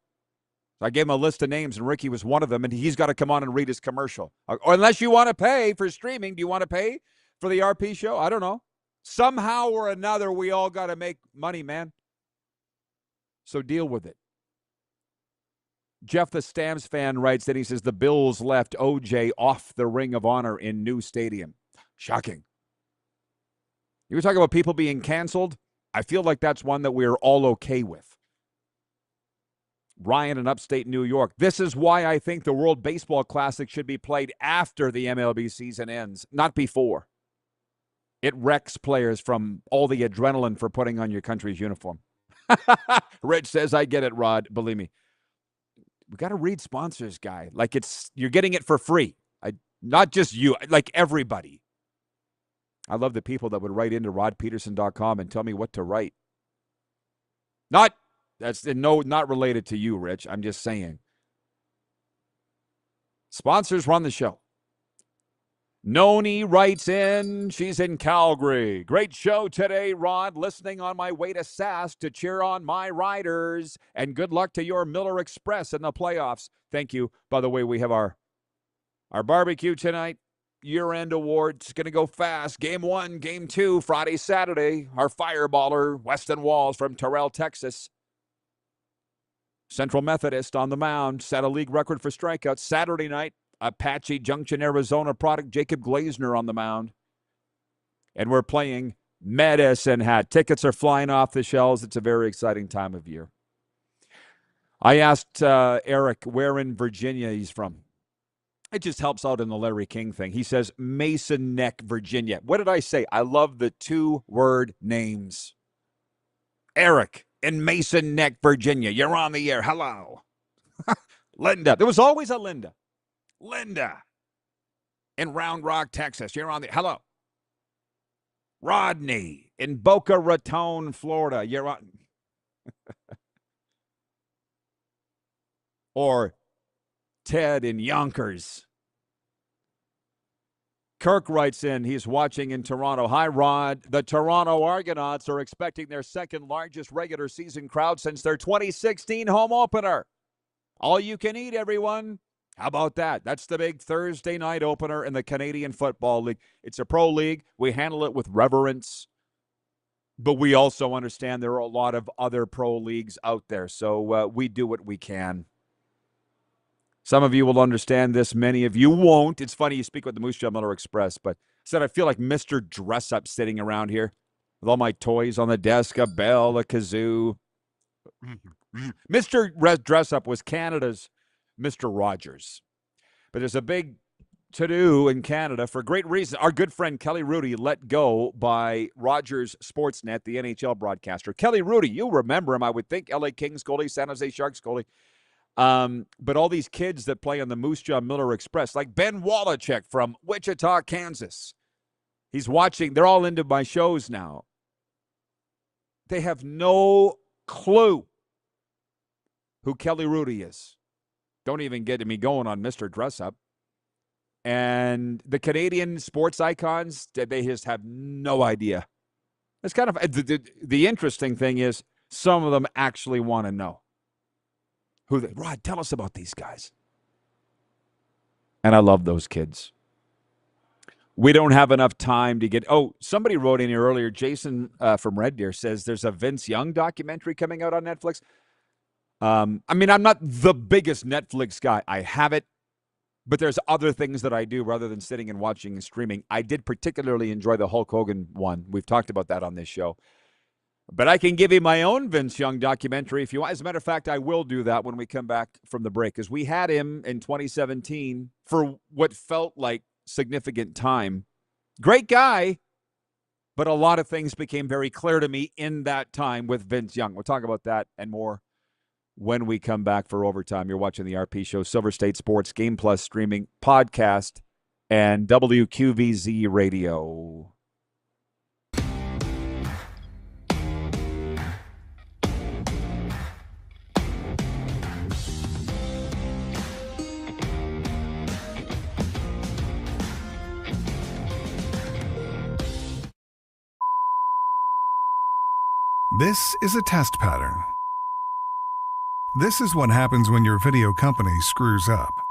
So I gave him a list of names, and Ricky was one of them, and he's got to come on and read his commercial. Or unless you want to pay for streaming, do you want to pay for the RP show? I don't know. Somehow or another, we all got to make money, man. So deal with it. Jeff the Stamps fan writes that he says the Bills left OJ off the Ring of Honor in new stadium. Shocking. You were talking about people being canceled? I feel like that's one that we're all okay with. Ryan in upstate New York. This is why I think the World Baseball Classic should be played after the MLB season ends, not before. It wrecks players from all the adrenaline for putting on your country's uniform. Rich says, I get it, Rod. Believe me. We got to read sponsors, guy. Like you're getting it for free. Not just you, like everybody. I love the people that would write into rodpedersen.com and tell me what to write. Not related to you, Rich. I'm just saying. Sponsors run the show. Noni writes in, she's in Calgary. Great show today, Rod. Listening on my way to Sask to cheer on my Riders. And good luck to your Miller Express in the playoffs. Thank you. By the way, we have our barbecue tonight. Year-end awards. Going to go fast. Game 1, Game 2, Friday, Saturday. Our fireballer, Weston Walls from Terrell, Texas. Central Methodist on the mound. Set a league record for strikeouts. Saturday night, Apache Junction, Arizona product, Jacob Glazner on the mound. And we're playing Medicine Hat. Tickets are flying off the shelves. It's a very exciting time of year. I asked Eric where in Virginia he's from. It just helps out in the Larry King thing. He says Mason Neck, Virginia. What did I say? I love the 2-word names. Eric in Mason Neck, Virginia. You're on the air. Hello. Linda. There was always a Linda. Linda in Round Rock, Texas. You're on the hello. Rodney in Boca Raton, Florida. You're on. Or Ted in Yonkers. Kirk writes in, he's watching in Toronto. Hi, Rod. The Toronto Argonauts are expecting their second largest regular season crowd since their 2016 home opener. All you can eat, everyone. How about that? That's the big Thursday night opener in the Canadian Football League. It's a pro league. We handle it with reverence. But we also understand there are a lot of other pro leagues out there. So we do what we can. Some of you will understand this. Many of you won't. It's funny you speak with the Moose Jaw Miller Express, but I said I feel like Mr. Dress-Up sitting around here with all my toys on the desk, a bell, a kazoo. Mr. Dress-Up was Canada's Mr. Rogers. But there's a big to-do in Canada for great reason. Our good friend Kelly Rudy let go by Rogers Sportsnet, the NHL broadcaster. Kelly Rudy, you remember him, I would think. LA Kings goalie, San Jose Sharks goalie. But all these kids that play on the Moose Jaw Miller Express, like Ben Wallachek from Wichita, Kansas. He's watching. They're all into my shows now. They have no clue who Kelly Rudy is. Don't even get me going on Mr. Dress-Up. And the Canadian sports icons, they just have no idea. It's kind of the interesting thing is some of them actually want to know. Rod, tell us about these guys. And I love those kids. We don't have enough time to get... Oh, somebody wrote in here earlier, Jason from Red Deer says there's a Vince Young documentary coming out on Netflix. I'm not the biggest Netflix guy. I have it, but there's other things that I do rather than sitting and watching and streaming. I did particularly enjoy the Hulk Hogan one. We've talked about that on this show. But I can give you my own Vince Young documentary if you want. As a matter of fact, I will do that when we come back from the break, because we had him in 2017 for what felt like significant time. Great guy, but a lot of things became very clear to me in that time with Vince Young. We'll talk about that and more when we come back for Overtime. You're watching the RP Show, Silver State Sports, Game Plus streaming, podcast, and WQVZ Radio. This is a test pattern. This is what happens when your video company screws up.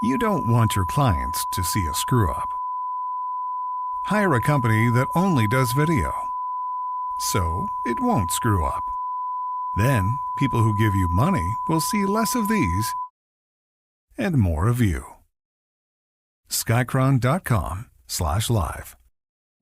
You don't want your clients to see a screw-up. Hire a company that only does video, so it won't screw up. Then, people who give you money will see less of these and more of you. Skycron.com/live.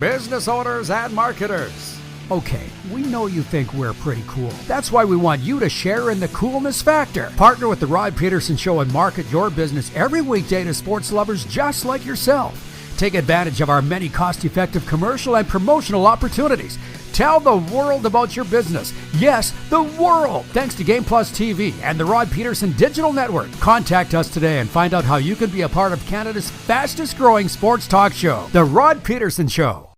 Business owners and marketers. Okay, we know you think we're pretty cool. That's why we want you to share in the coolness factor. Partner with the Rod Pedersen Show and market your business every weekday to sports lovers just like yourself. Take advantage of our many cost-effective commercial and promotional opportunities. Tell the world about your business. Yes, the world. Thanks to Game Plus TV and the Rod Pedersen Digital Network. Contact us today and find out how you can be a part of Canada's fastest growing sports talk show, The Rod Pedersen Show.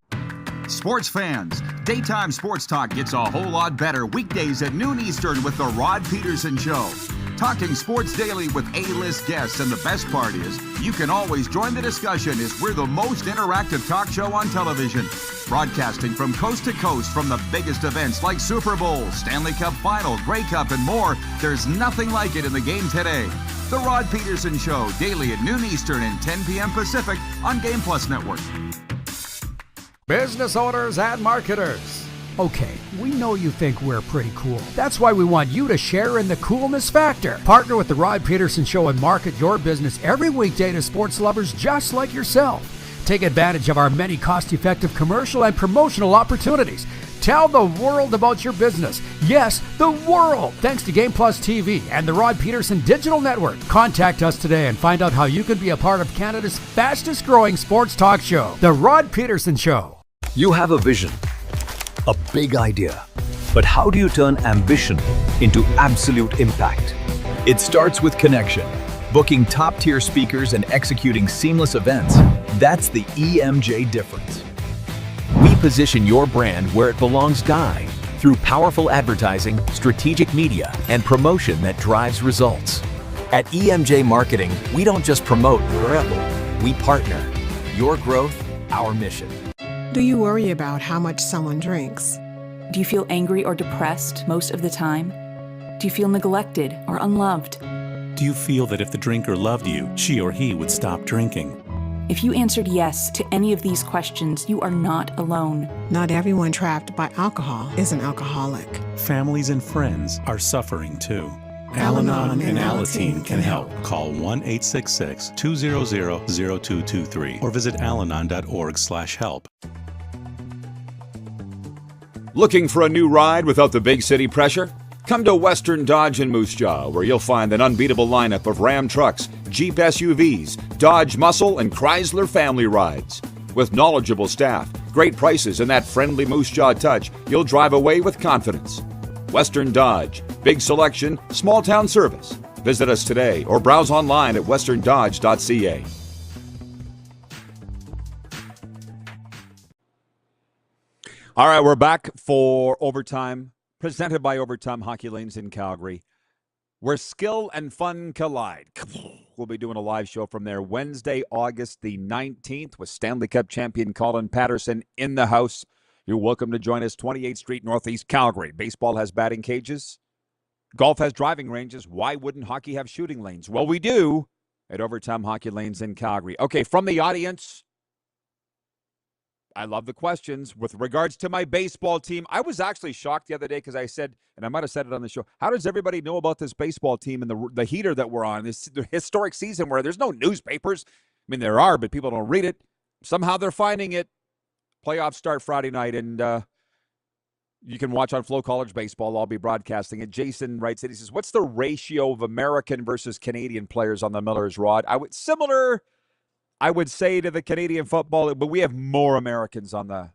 Sports fans, daytime sports talk gets a whole lot better weekdays at noon Eastern with the Rod Pedersen Show. talking sports daily with A-list guests, and the best part is you can always join the discussion as we're the most interactive talk show on television. Broadcasting from coast to coast from the biggest events like Super Bowl, Stanley Cup Final, Grey Cup, and more. There's nothing like it in the game today. The Rod Pedersen Show, daily at noon Eastern and 10 p.m. Pacific on Game Plus Network. Business owners and marketers. Okay, we know you think we're pretty cool. That's why we want you to share in the coolness factor. Partner with the Rod Pedersen Show and market your business every weekday to sports lovers just like yourself. Take advantage of our many cost-effective commercial and promotional opportunities. Tell the world about your business. Yes, the world. Thanks to Game Plus TV and the Rod Pedersen Digital Network. Contact us today and find out how you can be a part of Canada's fastest growing sports talk show, The Rod Pedersen Show. You have a vision, a big idea. But how do you turn ambition into absolute impact? It starts with connection. Booking top-tier speakers and executing seamless events. That's the EMJ difference. We position your brand where it belongs, Guy, through powerful advertising, strategic media, and promotion that drives results. At EMJ Marketing, we don't just promote, we partner. Your growth, our mission. Do you worry about how much someone drinks? Do you feel angry or depressed most of the time? Do you feel neglected or unloved? Do you feel that if the drinker loved you, she or he would stop drinking? If you answered yes to any of these questions, you are not alone. Not everyone trapped by alcohol is an alcoholic. Families and friends are suffering too. Al-Anon and Alateen can help. Call 1-866-200-0223 or visit alanon.org/help. Looking for a new ride without the big city pressure? Come to Western Dodge in Moose Jaw, where you'll find an unbeatable lineup of Ram trucks, Jeep SUVs, Dodge Muscle, and Chrysler family rides. With knowledgeable staff, great prices, and that friendly Moose Jaw touch, you'll drive away with confidence. Western Dodge, big selection, small town service. Visit us today or browse online at westerndodge.ca. All right, we're back for Overtime, presented by Overtime Hockey Lanes in Calgary, where skill and fun collide. We'll be doing a live show from there Wednesday, August the 19th, with Stanley Cup champion Colin Patterson in the house. You're welcome to join us, 28th Street, Northeast Calgary. Baseball has batting cages. Golf has driving ranges. Why wouldn't hockey have shooting lanes? Well, we do at Overtime Hockey Lanes in Calgary. Okay, from the audience, I love the questions. With regards to my baseball team, I was actually shocked the other day because I said, and I might have said it on the show, how does everybody know about this baseball team and the heater that we're on, this historic season where there's no newspapers? I mean, there are, but people don't read it. Somehow they're finding it. Playoffs start Friday night, and you can watch on Flow College Baseball. I'll be broadcasting it. Jason writes it. He says, what's the ratio of American versus Canadian players on the Millers, Rod? I would say to the Canadian football, but we have more Americans on the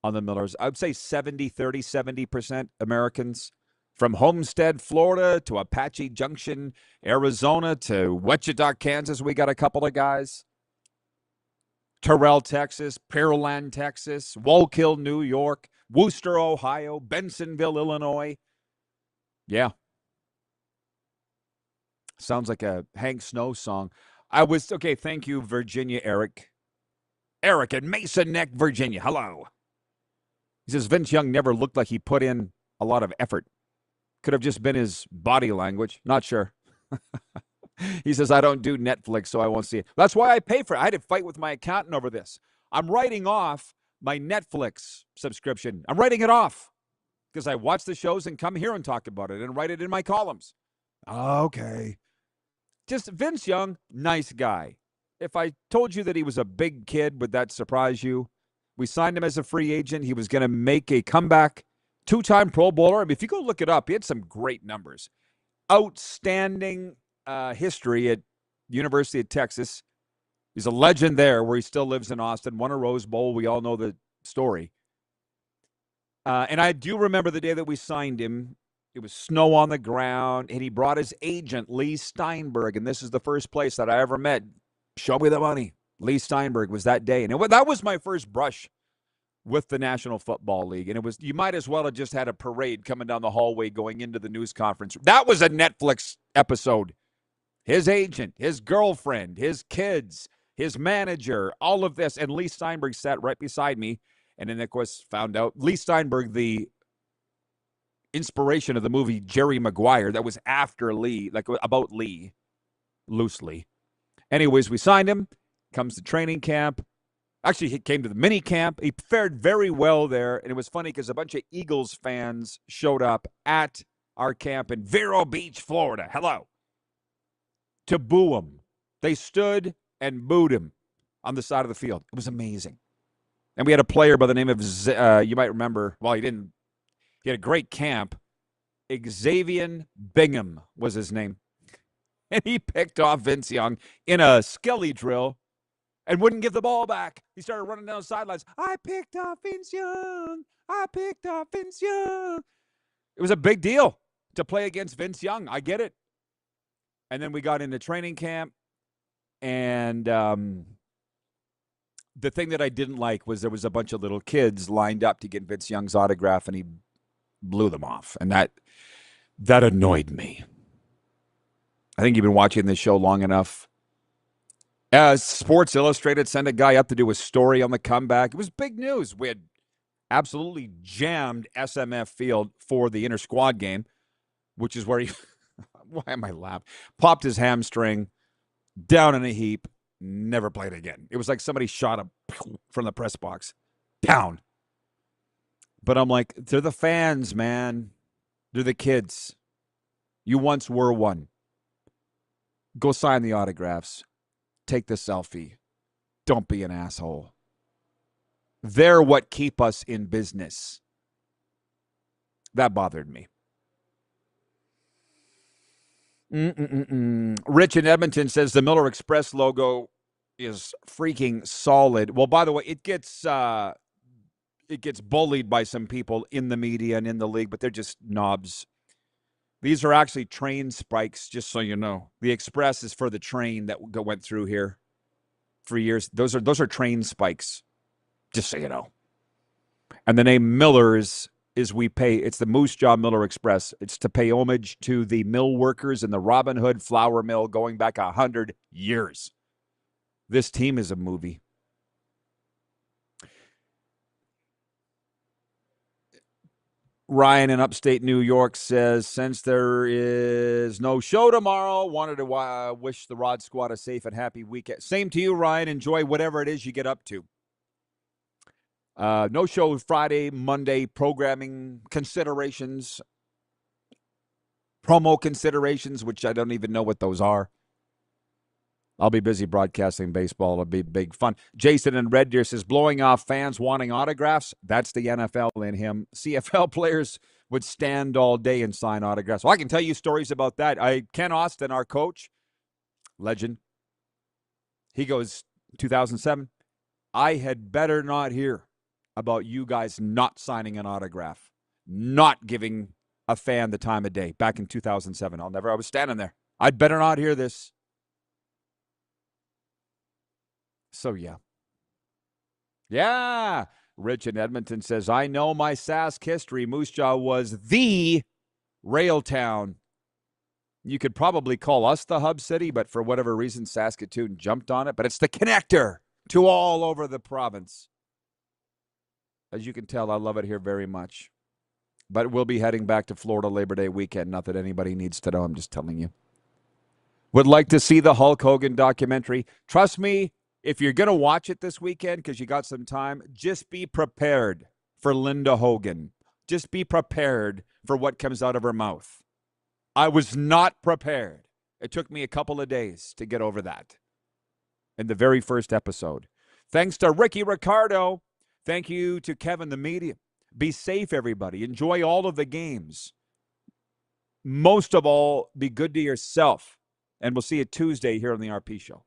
Millers. I would say 70-30, 70% Americans. From Homestead, Florida to Apache Junction, Arizona to Wichita, Kansas, we got a couple of guys. Terrell, Texas, Pearland, Texas, Wallkill, New York, Worcester, Ohio, Bensonville, Illinois. Yeah. Sounds like a Hank Snow song. Okay, thank you, Virginia, Eric. Eric in Mason Neck, Virginia. Hello. He says, Vince Young never looked like he put in a lot of effort. Could have just been his body language. Not sure. He says, I don't do Netflix, so I won't see it. That's why I pay for it. I had to fight with my accountant over this. I'm writing off my Netflix subscription. I'm writing it off because I watch the shows and come here and talk about it and write it in my columns. Okay. Just Vince Young, nice guy. If I told you that he was a big kid, would that surprise you? We signed him as a free agent. He was going to make a comeback, two-time Pro Bowler. I mean, if you go look it up, he had some great numbers. Outstanding history at University of Texas. He's a legend there where he still lives in Austin. Won a Rose Bowl. We all know the story. And I do remember the day that we signed him. It was snow on the ground, and he brought his agent, Lee Steinberg, and this is the first place that I ever met. Show me the money. Lee Steinberg was that day, and that was my first brush with the National Football League, and it was, you might as well have just had a parade coming down the hallway going into the news conference. That was a Netflix episode. His agent, his girlfriend, his kids, his manager, all of this. And Lee Steinberg sat right beside me. And then, of course, found out Lee Steinberg, the inspiration of the movie Jerry Maguire, that was after Lee, like about Lee, loosely. Anyways, we signed him. Comes to training camp. Actually, he came to the mini camp. He fared very well there. And it was funny because a bunch of Eagles fans showed up at our camp in Vero Beach, Florida. Hello. To boo him. They stood and booed him on the side of the field. It was amazing. And we had a player by the name of, you might remember, well, he didn't. He had a great camp. Xavier Bingham was his name. And he picked off Vince Young in a skelly drill and wouldn't give the ball back. He started running down the sidelines. I picked off Vince Young. I picked off Vince Young. It was a big deal to play against Vince Young. I get it. And then we got into training camp. And the thing that I didn't like was there was a bunch of little kids lined up to get Vince Young's autograph, and he blew them off. And that annoyed me. I think you've been watching this show long enough. Sports Illustrated sent a guy up to do a story on the comeback. It was big news. We had absolutely jammed SMF Field for the inter-squad game, which is where he, why am I laughing? Popped his hamstring, down in a heap, never played again. It was like somebody shot him from the press box. Down. But I'm like, they're the fans, man. They're the kids. You once were one. Go sign the autographs. Take the selfie. Don't be an asshole. They're what keep us in business. That bothered me. Rich in Edmonton says the Miller Express logo is freaking solid. Well, by the way, it gets bullied by some people in the media and in the league, but they're just knobs. These are actually train spikes, just so you know. The Express is for the train that went through here for years. Those are train spikes, just so you know. And the name Miller's is we pay. It's the Moose Jaw Miller Express. It's to pay homage to the mill workers in the Robin Hood flour mill going back 100 years. This team is a movie. Ryan in upstate New York says, since there is no show tomorrow, wanted to wish the Rod Squad a safe and happy weekend. Same to you, Ryan. Enjoy whatever it is you get up to. No show Friday, Monday, programming considerations, promo considerations, which I don't even know what those are. I'll be busy broadcasting baseball. It'll be big fun. Jason in Red Deer says, blowing off fans wanting autographs. That's the NFL in him. CFL players would stand all day and sign autographs. Well, I can tell you stories about that. Ken Austin, our coach, legend, he goes, 2007, I had better not hear about you guys not signing an autograph, not giving a fan the time of day back in 2007. I was standing there. I'd better not hear this. So, yeah. Yeah. Rich in Edmonton says, I know my Sask history. Moose Jaw was the rail town. You could probably call us the hub city, but for whatever reason, Saskatoon jumped on it. But it's the connector to all over the province. As you can tell, I love it here very much. But we'll be heading back to Florida Labor Day weekend. Not that anybody needs to know. I'm just telling you. Would like to see the Hulk Hogan documentary. Trust me, if you're going to watch it this weekend because you got some time, just be prepared for Linda Hogan. Just be prepared for what comes out of her mouth. I was not prepared. It took me a couple of days to get over that in the very first episode. Thanks to Ricky Ricardo. Thank you to Kevin, the media. Be safe, everybody. Enjoy all of the games. Most of all, be good to yourself. And we'll see you Tuesday here on the RP Show.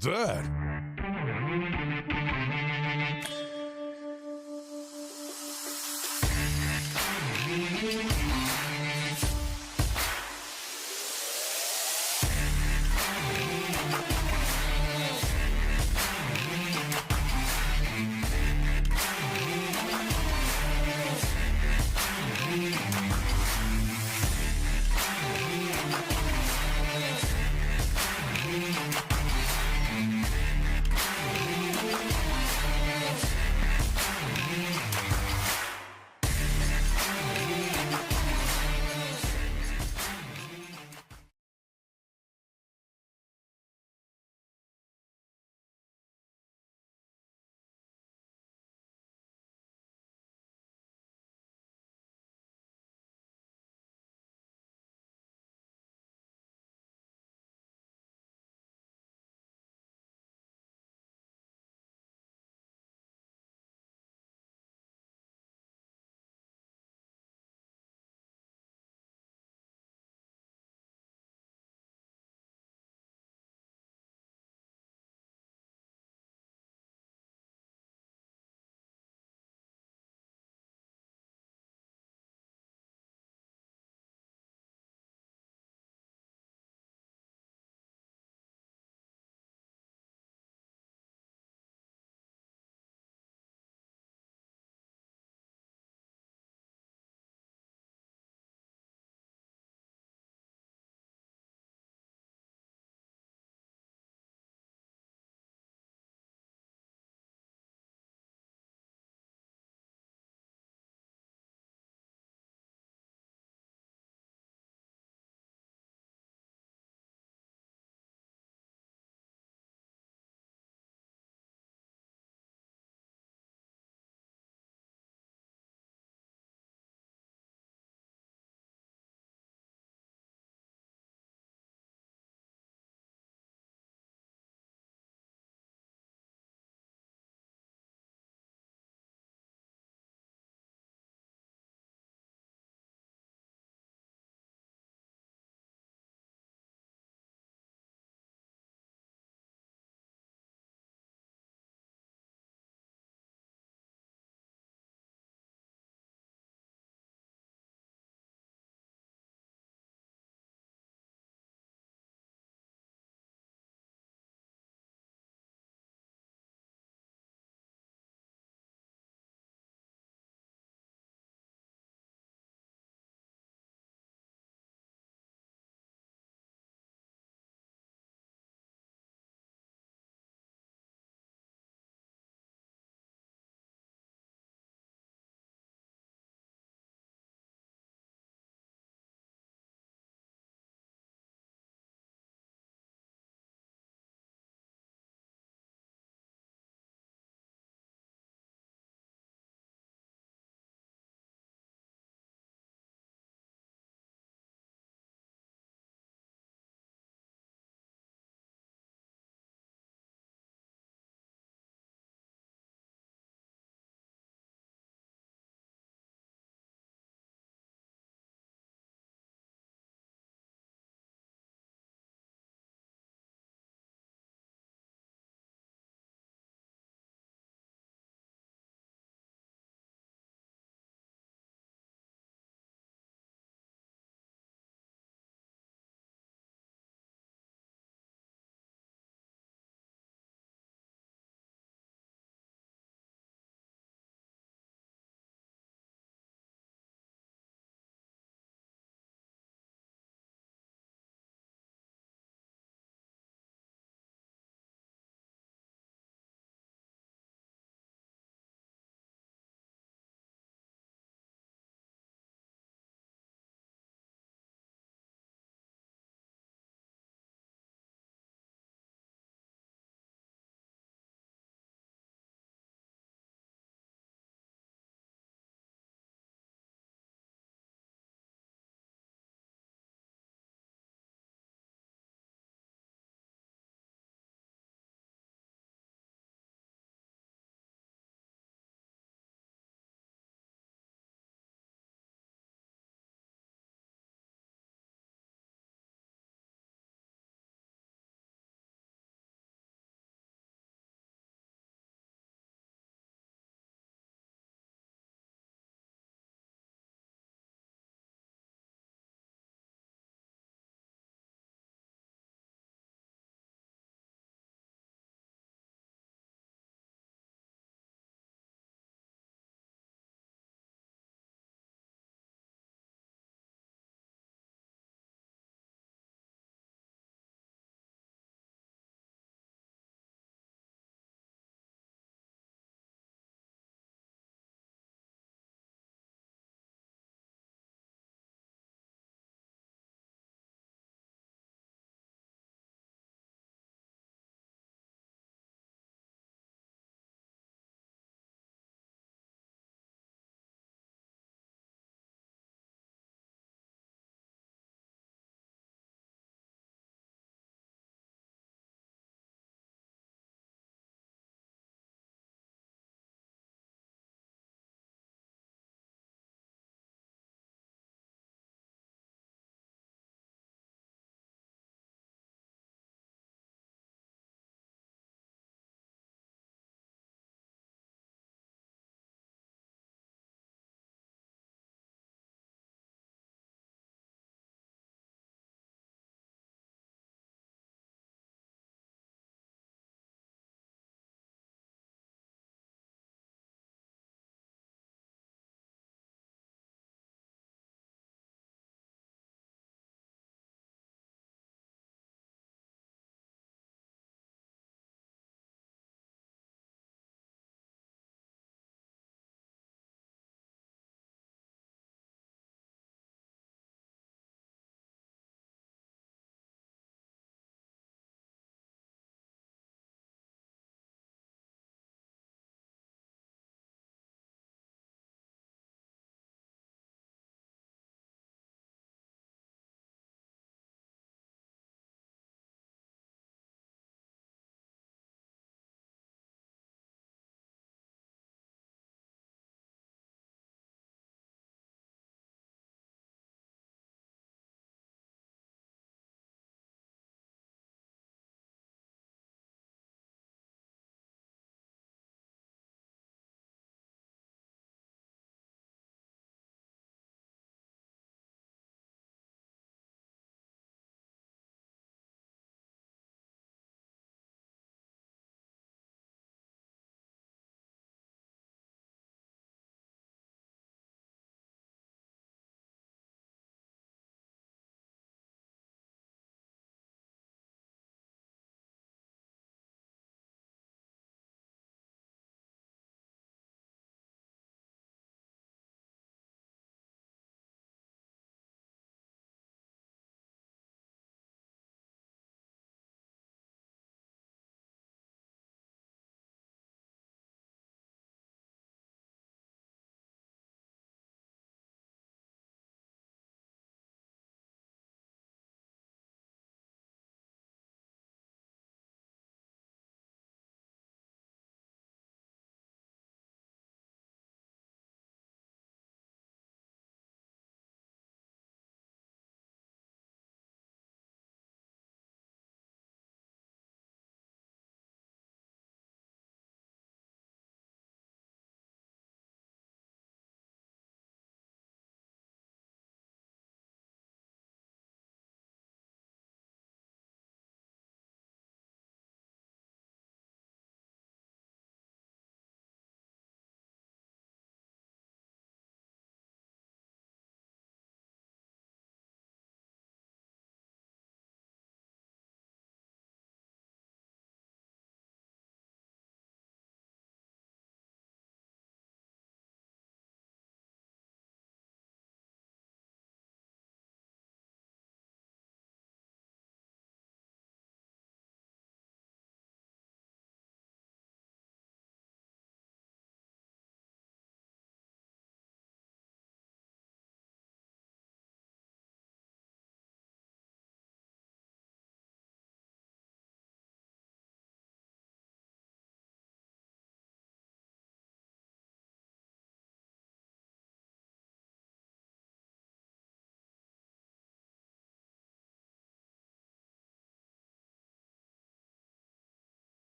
That.